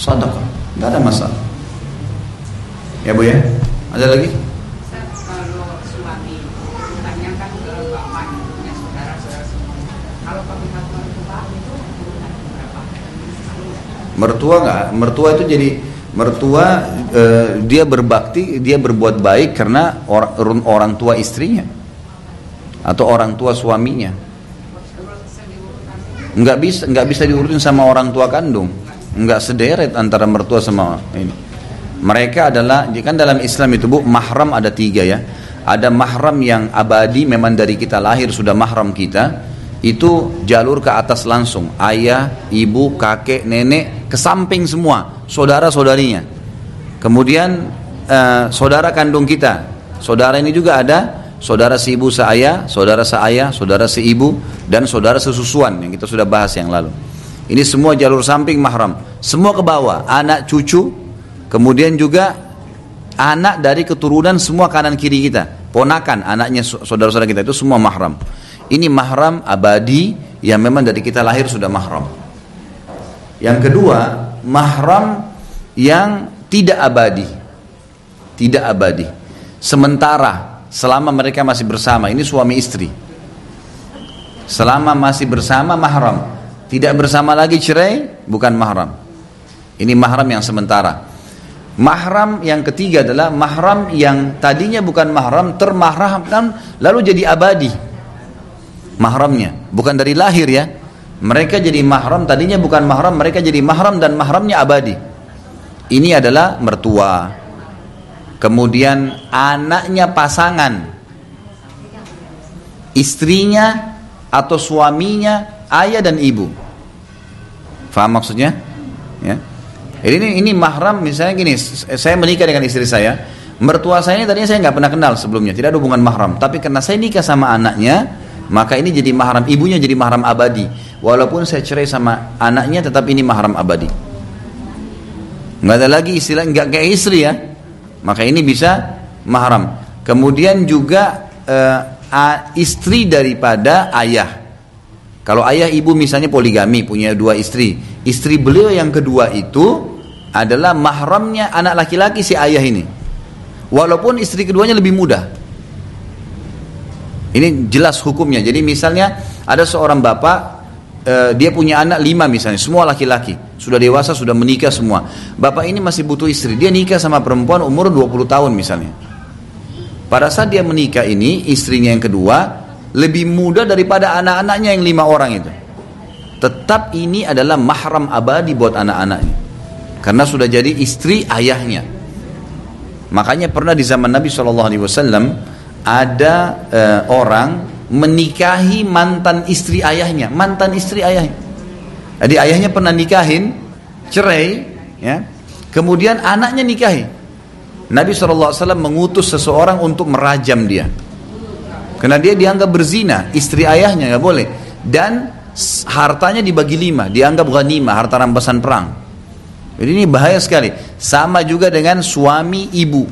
sedekah, gak ada masalah. Ya bu ya, ada lagi? Kalau suami tanyakan ke bapaknya, saudara-saudara semua, kalau pihak mertua itu berapa? Mertua itu jadi mertua, dia berbakti, dia berbuat baik karena orang tua istrinya atau orang tua suaminya. Nggak bisa diurutin sama orang tua kandung, nggak sederet antara mertua sama ini. Mereka adalah, kan dalam Islam itu bu, mahram ada 3 ya. Ada mahram yang abadi, memang dari kita lahir sudah mahram kita. Itu jalur ke atas langsung, ayah, ibu, kakek, nenek, ke samping semua, saudara-saudarinya. Kemudian saudara kandung kita. Saudara ini juga ada, saudara si ibu seayah, saudara seayah, saudara si ibu, dan saudara sesusuan yang kita sudah bahas yang lalu. Ini semua jalur samping mahram. Semua ke bawah, anak cucu, kemudian juga anak dari keturunan semua kanan kiri kita, ponakan, anaknya saudara-saudara kita, itu semua mahram. Ini mahram abadi yang memang dari kita lahir sudah mahram. Yang kedua, mahram yang tidak abadi. Tidak abadi. Sementara selama mereka masih bersama, ini suami istri. Selama masih bersama mahram. Tidak bersama lagi cerai, bukan mahram. Ini mahram yang sementara. Mahram yang ketiga adalah mahram yang tadinya bukan mahram, termahramkan lalu jadi abadi. Mahramnya bukan dari lahir ya. Mereka jadi mahram, tadinya bukan mahram, mereka jadi mahram dan mahramnya abadi. Ini adalah mertua. Kemudian anaknya pasangan, istrinya atau suaminya, ayah dan ibu. Faham maksudnya? Ya. Ini mahram, misalnya gini, saya menikah dengan istri saya, mertua saya ini tadinya saya nggak pernah kenal sebelumnya, tidak ada hubungan mahram, tapi karena saya nikah sama anaknya, maka ini jadi mahram, ibunya jadi mahram abadi. Walaupun saya cerai sama anaknya, tetap ini mahram abadi. Nggak ada lagi istilah nggak kayak istri ya, maka ini bisa mahram. Kemudian juga istri daripada ayah. Kalau ayah ibu misalnya poligami, punya 2 istri, istri beliau yang kedua itu adalah mahramnya anak laki-laki si ayah ini, walaupun istri keduanya lebih muda. Ini jelas hukumnya. Jadi misalnya ada seorang bapak, dia punya anak 5 misalnya, semua laki-laki, sudah dewasa, sudah menikah semua. Bapak ini masih butuh istri, dia nikah sama perempuan umur 20 tahun misalnya. Pada saat dia menikah ini, istrinya yang kedua lebih muda daripada anak-anaknya yang 5 orang itu. Tetap ini adalah mahram abadi buat anak-anaknya, karena sudah jadi istri ayahnya. Makanya pernah di zaman Nabi SAW ada orang menikahi mantan istri ayahnya. Jadi ayahnya pernah nikahin, cerai, ya. Kemudian anaknya nikahi. Nabi SAW mengutus seseorang untuk merajam dia, karena dia dianggap berzina, istri ayahnya nggak boleh, dan hartanya dibagi 5, dianggap ghanimah, harta rampasan perang. Jadi ini bahaya sekali. Sama juga dengan suami ibu.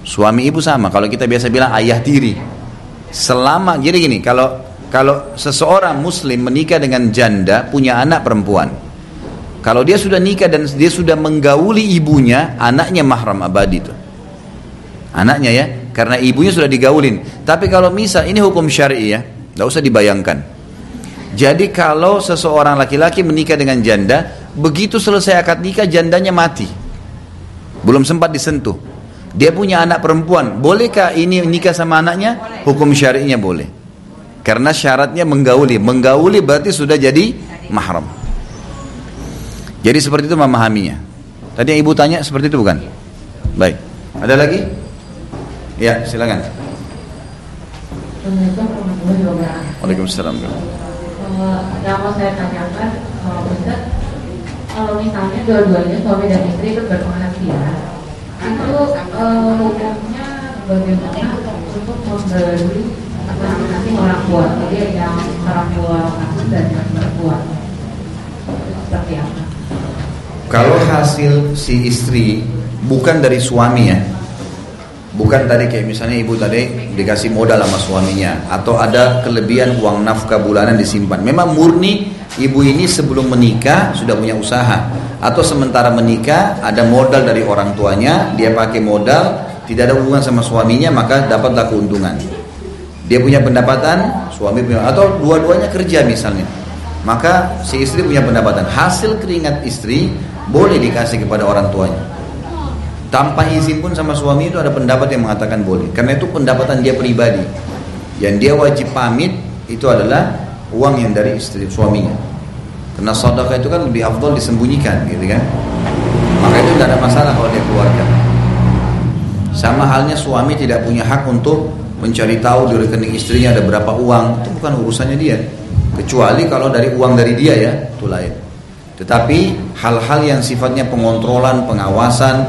Suami ibu sama. Kalau kita biasa bilang ayah tiri. Jadi gini, kalau seseorang muslim menikah dengan janda, punya anak perempuan, kalau dia sudah nikah dan dia sudah menggauli ibunya, anaknya mahram abadi itu. Anaknya ya, karena ibunya sudah digaulin. Tapi kalau misal, ini hukum syar'i ya, nggak usah dibayangkan. Jadi kalau seseorang laki-laki menikah dengan janda, begitu selesai akad nikah, jandanya mati, belum sempat disentuh, dia punya anak perempuan, bolehkah ini nikah sama anaknya? Hukum syar'inya boleh, karena syaratnya menggauli berarti sudah jadi mahram. Jadi seperti itu memahaminya. Tadi yang ibu tanya seperti itu bukan? Baik, ada lagi? Ya, silakan. Waalaikumsalam. Yang mau saya tanyakan, Ustaz, kalau misalnya dua-duanya suami dan istri itu berpenghasilan, itu hukumnya bagaimana untuk memberi masing-masing orang tua? Jadi yang orang tua kandung dan yang perempuan, seperti apa? Kalau hasil si istri bukan dari suami ya, bukan tadi kayak misalnya ibu tadi dikasih modal sama suaminya, atau ada kelebihan uang nafkah bulanan disimpan, memang murni ibu ini sebelum menikah sudah punya usaha, atau sementara menikah ada modal dari orang tuanya, dia pakai modal, tidak ada hubungan sama suaminya, maka dapatlah keuntungan. Dia punya pendapatan, suami punya, atau dua-duanya kerja misalnya, maka si istri punya pendapatan. Hasil keringat istri boleh dikasih kepada orang tuanya. Tanpa izin pun sama suami itu ada pendapat yang mengatakan boleh, karena itu pendapatan dia pribadi. Yang dia wajib pamit itu adalah uang yang dari istri suaminya. Karena sedekah itu kan lebih afdal disembunyikan, gitu kan. Maka itu tidak ada masalah kalau dia keluarkan. Sama halnya suami tidak punya hak untuk mencari tahu di rekening istrinya ada berapa uang, itu bukan urusannya dia. Kecuali kalau dari uang dari dia ya, itu lain. Tetapi hal-hal yang sifatnya pengontrolan, pengawasan,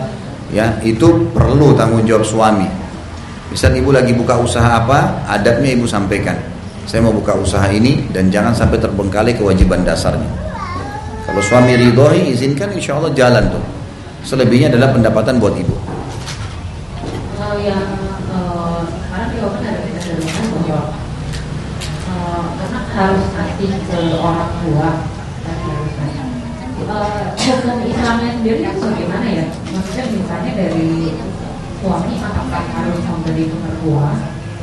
ya itu perlu tanggung jawab suami. Misal ibu lagi buka usaha apa, adabnya ibu sampaikan, saya mau buka usaha ini, dan jangan sampai terbengkalai kewajiban dasarnya. Kalau suami ridhoi, izinkan, insya Allah jalan tuh. Selebihnya adalah pendapatan buat ibu. Kalau yang sekarang jawaban ada kecenderungan bahwa karena harus kasih ke orang tua, hukum Islamnya sendiri itu bagaimana ya? Maksudnya misalnya dari suami apakah harus memberi ke mertua,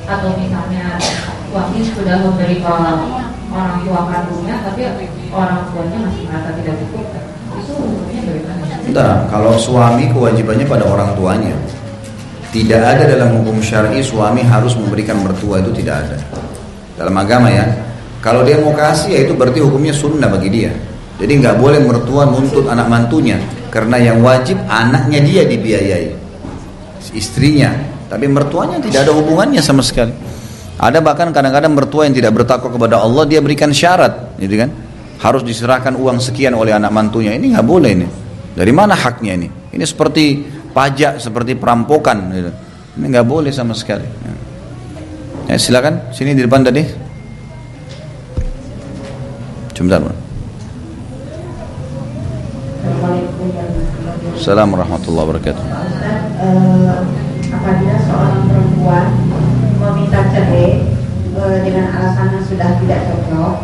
atau misalnya suami sudah memberi ke orang tua kandungnya tapi orang tuanya masih merasa tidak cukup, itu hukumnya bagaimana? Enggak, kalau suami kewajibannya pada orang tuanya. Tidak ada dalam hukum syar'i suami harus memberikan mertua, itu tidak ada dalam agama ya. Kalau dia mau kasih ya itu berarti hukumnya sunnah bagi dia. Jadi nggak boleh mertua nuntut anak mantunya, karena yang wajib anaknya dia dibiayai, istrinya. Tapi mertuanya tidak ada hubungannya sama sekali. Ada bahkan kadang-kadang mertua yang tidak bertakwa kepada Allah, dia berikan syarat, gitu kan? Harus diserahkan uang sekian oleh anak mantunya. Ini nggak boleh ini. Dari mana haknya ini? Ini seperti pajak, seperti perampokan. Gitu. Ini nggak boleh sama sekali. Ya, silakan, sini di depan tadi. Sebentar. Assalamualaikum warahmatullahi wabarakatuh. Apabila seorang perempuan meminta cerai dengan alasannya sudah tidak cocok,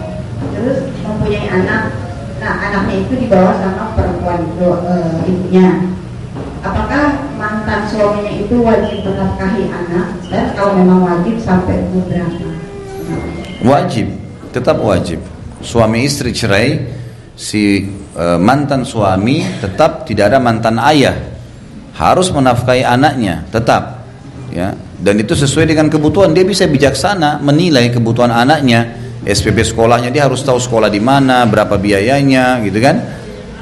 terus mempunyai anak, nah anaknya itu dibawa sama perempuan itu, ibunya, apakah mantan suaminya itu wajib menafkahi anak, dan kalau memang wajib sampai umur berapa? Wajib, tetap wajib. Suami istri cerai, si mantan suami tetap tidak ada mantan ayah, harus menafkahi anaknya tetap ya, dan itu sesuai dengan kebutuhan. Dia bisa bijaksana menilai kebutuhan anaknya, SPP sekolahnya, dia harus tahu sekolah di mana, berapa biayanya, gitu kan.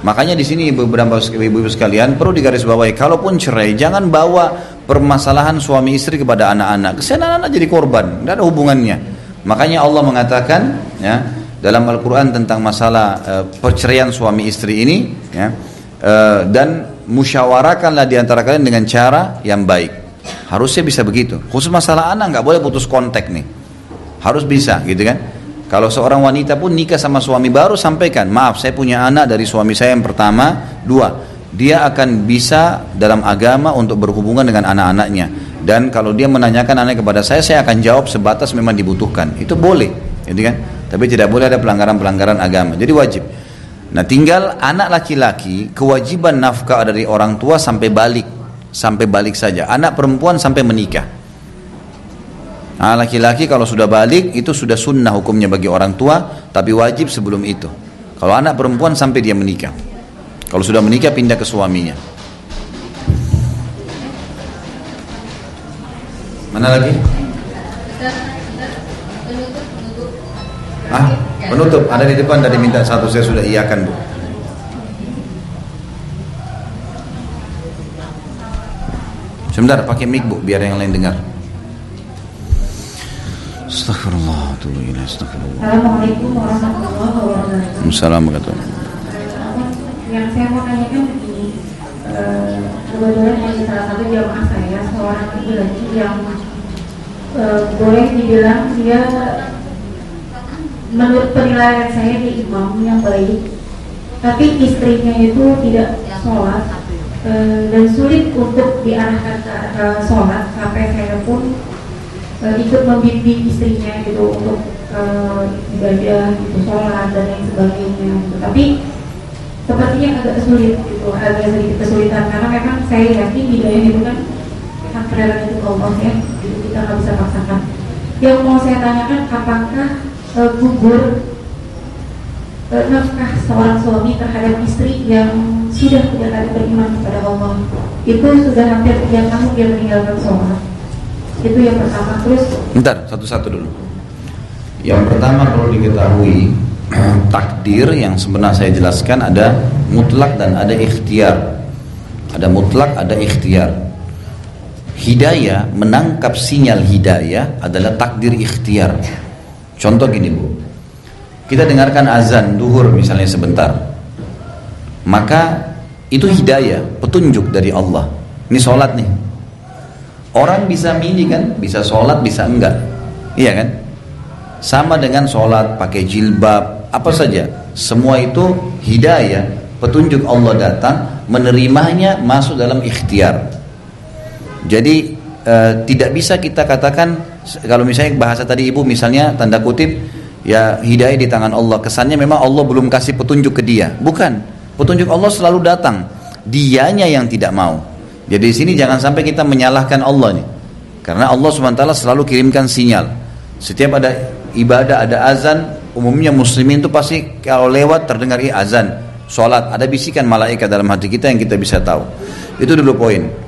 Makanya di sini beberapa ibu-ibu sekalian perlu digarisbawahi, kalaupun cerai jangan bawa permasalahan suami istri kepada anak-anak. Kesian anak-anak jadi korban, tidak ada hubungannya. Makanya Allah mengatakan ya dalam Al-Quran tentang masalah perceraian suami istri ini, ya, dan musyawarahkanlah di antara kalian dengan cara yang baik. Harusnya bisa begitu. Khusus masalah anak nggak boleh putus kontak nih. Harus bisa, gitu kan? Kalau seorang wanita pun nikah sama suami baru, sampaikan, maaf saya punya anak dari suami saya yang pertama, 2. Dia akan bisa dalam agama untuk berhubungan dengan anak-anaknya. Dan kalau dia menanyakan anak kepada saya akan jawab sebatas memang dibutuhkan. Itu boleh, gitu kan? Tapi tidak boleh ada pelanggaran-pelanggaran agama. Jadi wajib. Nah, tinggal anak laki-laki, kewajiban nafkah dari orang tua sampai balik saja. Anak perempuan sampai menikah. Nah, laki-laki kalau sudah balik itu sudah sunnah hukumnya bagi orang tua, tapi wajib sebelum itu. Kalau anak perempuan sampai dia menikah. Kalau sudah menikah pindah ke suaminya. Mana lagi? Penutup ada di depan, tadi minta satu, saya sudah iyakan, Bu. Sebentar, pakai mic, Bu, biar yang lain dengar. Astagfirullah, astagfirullah. Assalamualaikum warahmatullahi wabarakatuh. Assalamualaikum. Yang saya mau tanyakan begini, kebetulan ada salah satu jamaah saya, seorang laki-laki yang boleh dibilang dia menurut penilaian saya dia imam yang baik, tapi istrinya itu tidak sholat dan sulit untuk diarahkan ke sholat, sampai saya pun ikut membimbing istrinya gitu untuk ibadah gitu, sholat dan lain sebagainya gitu. Tapi sepertinya agak sulit gitu, agak sedikit kesulitan karena memang saya yakin hidayah itu kan hak prerogatif Allah ya, gitu, kita nggak bisa paksakan. Yang mau saya tanyakan, apakah gugur nafkah seorang suami terhadap istri yang sudah tidak lagi beriman kepada Allah, itu sudah hampir 3 tahun dia meninggalkan sholat. Itu yang pertama. Terus bentar, satu-satu dulu. Yang pertama perlu diketahui, takdir yang sebenarnya saya jelaskan ada mutlak dan ada ikhtiar. Ada mutlak, ada ikhtiar. Hidayah, menangkap sinyal hidayah adalah takdir ikhtiar. Contoh gini, Bu, kita dengarkan azan duhur misalnya sebentar, maka itu hidayah, petunjuk dari Allah. Ini sholat nih. Orang bisa milih kan, bisa sholat, bisa enggak, iya kan? Sama dengan sholat, pakai jilbab, apa saja, semua itu hidayah, petunjuk Allah datang, menerimanya masuk dalam ikhtiar. Jadi tidak bisa kita katakan, kalau misalnya bahasa tadi Ibu misalnya tanda kutip, ya hidayah di tangan Allah, kesannya memang Allah belum kasih petunjuk ke dia. Bukan, petunjuk Allah selalu datang, dianya yang tidak mau. Jadi di sini jangan sampai kita menyalahkan Allah nih, karena Allah SWT selalu kirimkan sinyal. Setiap ada ibadah, ada azan, umumnya muslimin itu pasti kalau lewat terdengar azan, sholat, ada bisikan malaikat dalam hati kita yang kita bisa tahu. Itu dulu poin.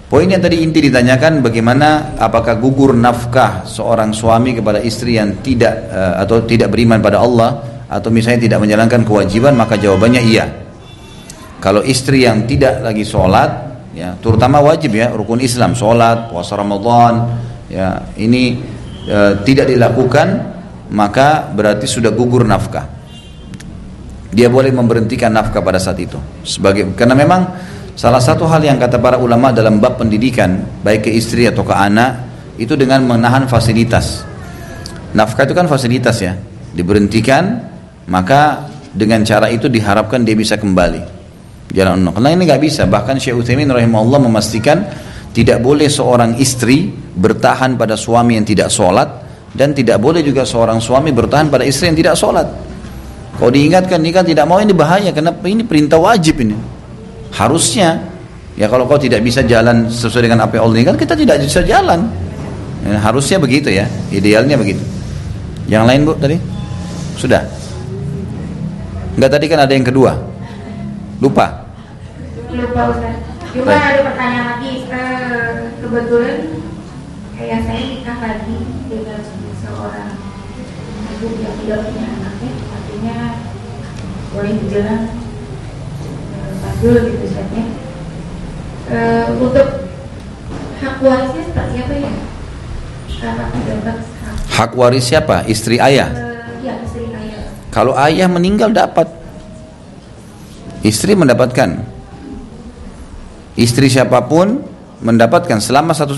Poin yang tadi inti ditanyakan, bagaimana apakah gugur nafkah seorang suami kepada istri yang tidak atau tidak beriman pada Allah, atau misalnya tidak menjalankan kewajiban, maka jawabannya iya. Kalau istri yang tidak lagi sholat, ya, terutama wajib ya, rukun Islam, sholat, puasa Ramadan, ya, ini tidak dilakukan, maka berarti sudah gugur nafkah. Dia boleh memberhentikan nafkah pada saat itu. Karena memang salah satu hal yang kata para ulama dalam bab pendidikan, baik ke istri atau ke anak, itu dengan menahan fasilitas. Nafkah itu kan fasilitas ya, diberhentikan, maka dengan cara itu diharapkan dia bisa kembali jalan Allah. Karena ini nggak bisa. Bahkan Syekh Utsaimin rahimahullah memastikan tidak boleh seorang istri bertahan pada suami yang tidak sholat, dan tidak boleh juga seorang suami bertahan pada istri yang tidak sholat. Kalau diingatkan nikah tidak mau, ini bahaya, karena ini perintah wajib ini. Harusnya ya, kalau kau tidak bisa jalan sesuai dengan apa yang Allah inginkan, kita tidak bisa jalan ya, harusnya begitu ya, idealnya begitu. Yang lain, Bu, tadi sudah enggak? Tadi kan ada yang kedua, lupa Ustaz. Cuma ada pertanyaan lagi, kebetulan kayak saya nikah lagi dengan seorang ibu yang tidak punya anaknya, artinya boleh dibilang padul gitu saja. Untuk hak warisnya seperti apa ya? Karena dapat Hak waris siapa? Istri ayah? ya, istri ayah. Kalau ayah meninggal dapat, istri mendapatkan. Istri siapapun mendapatkan selama satu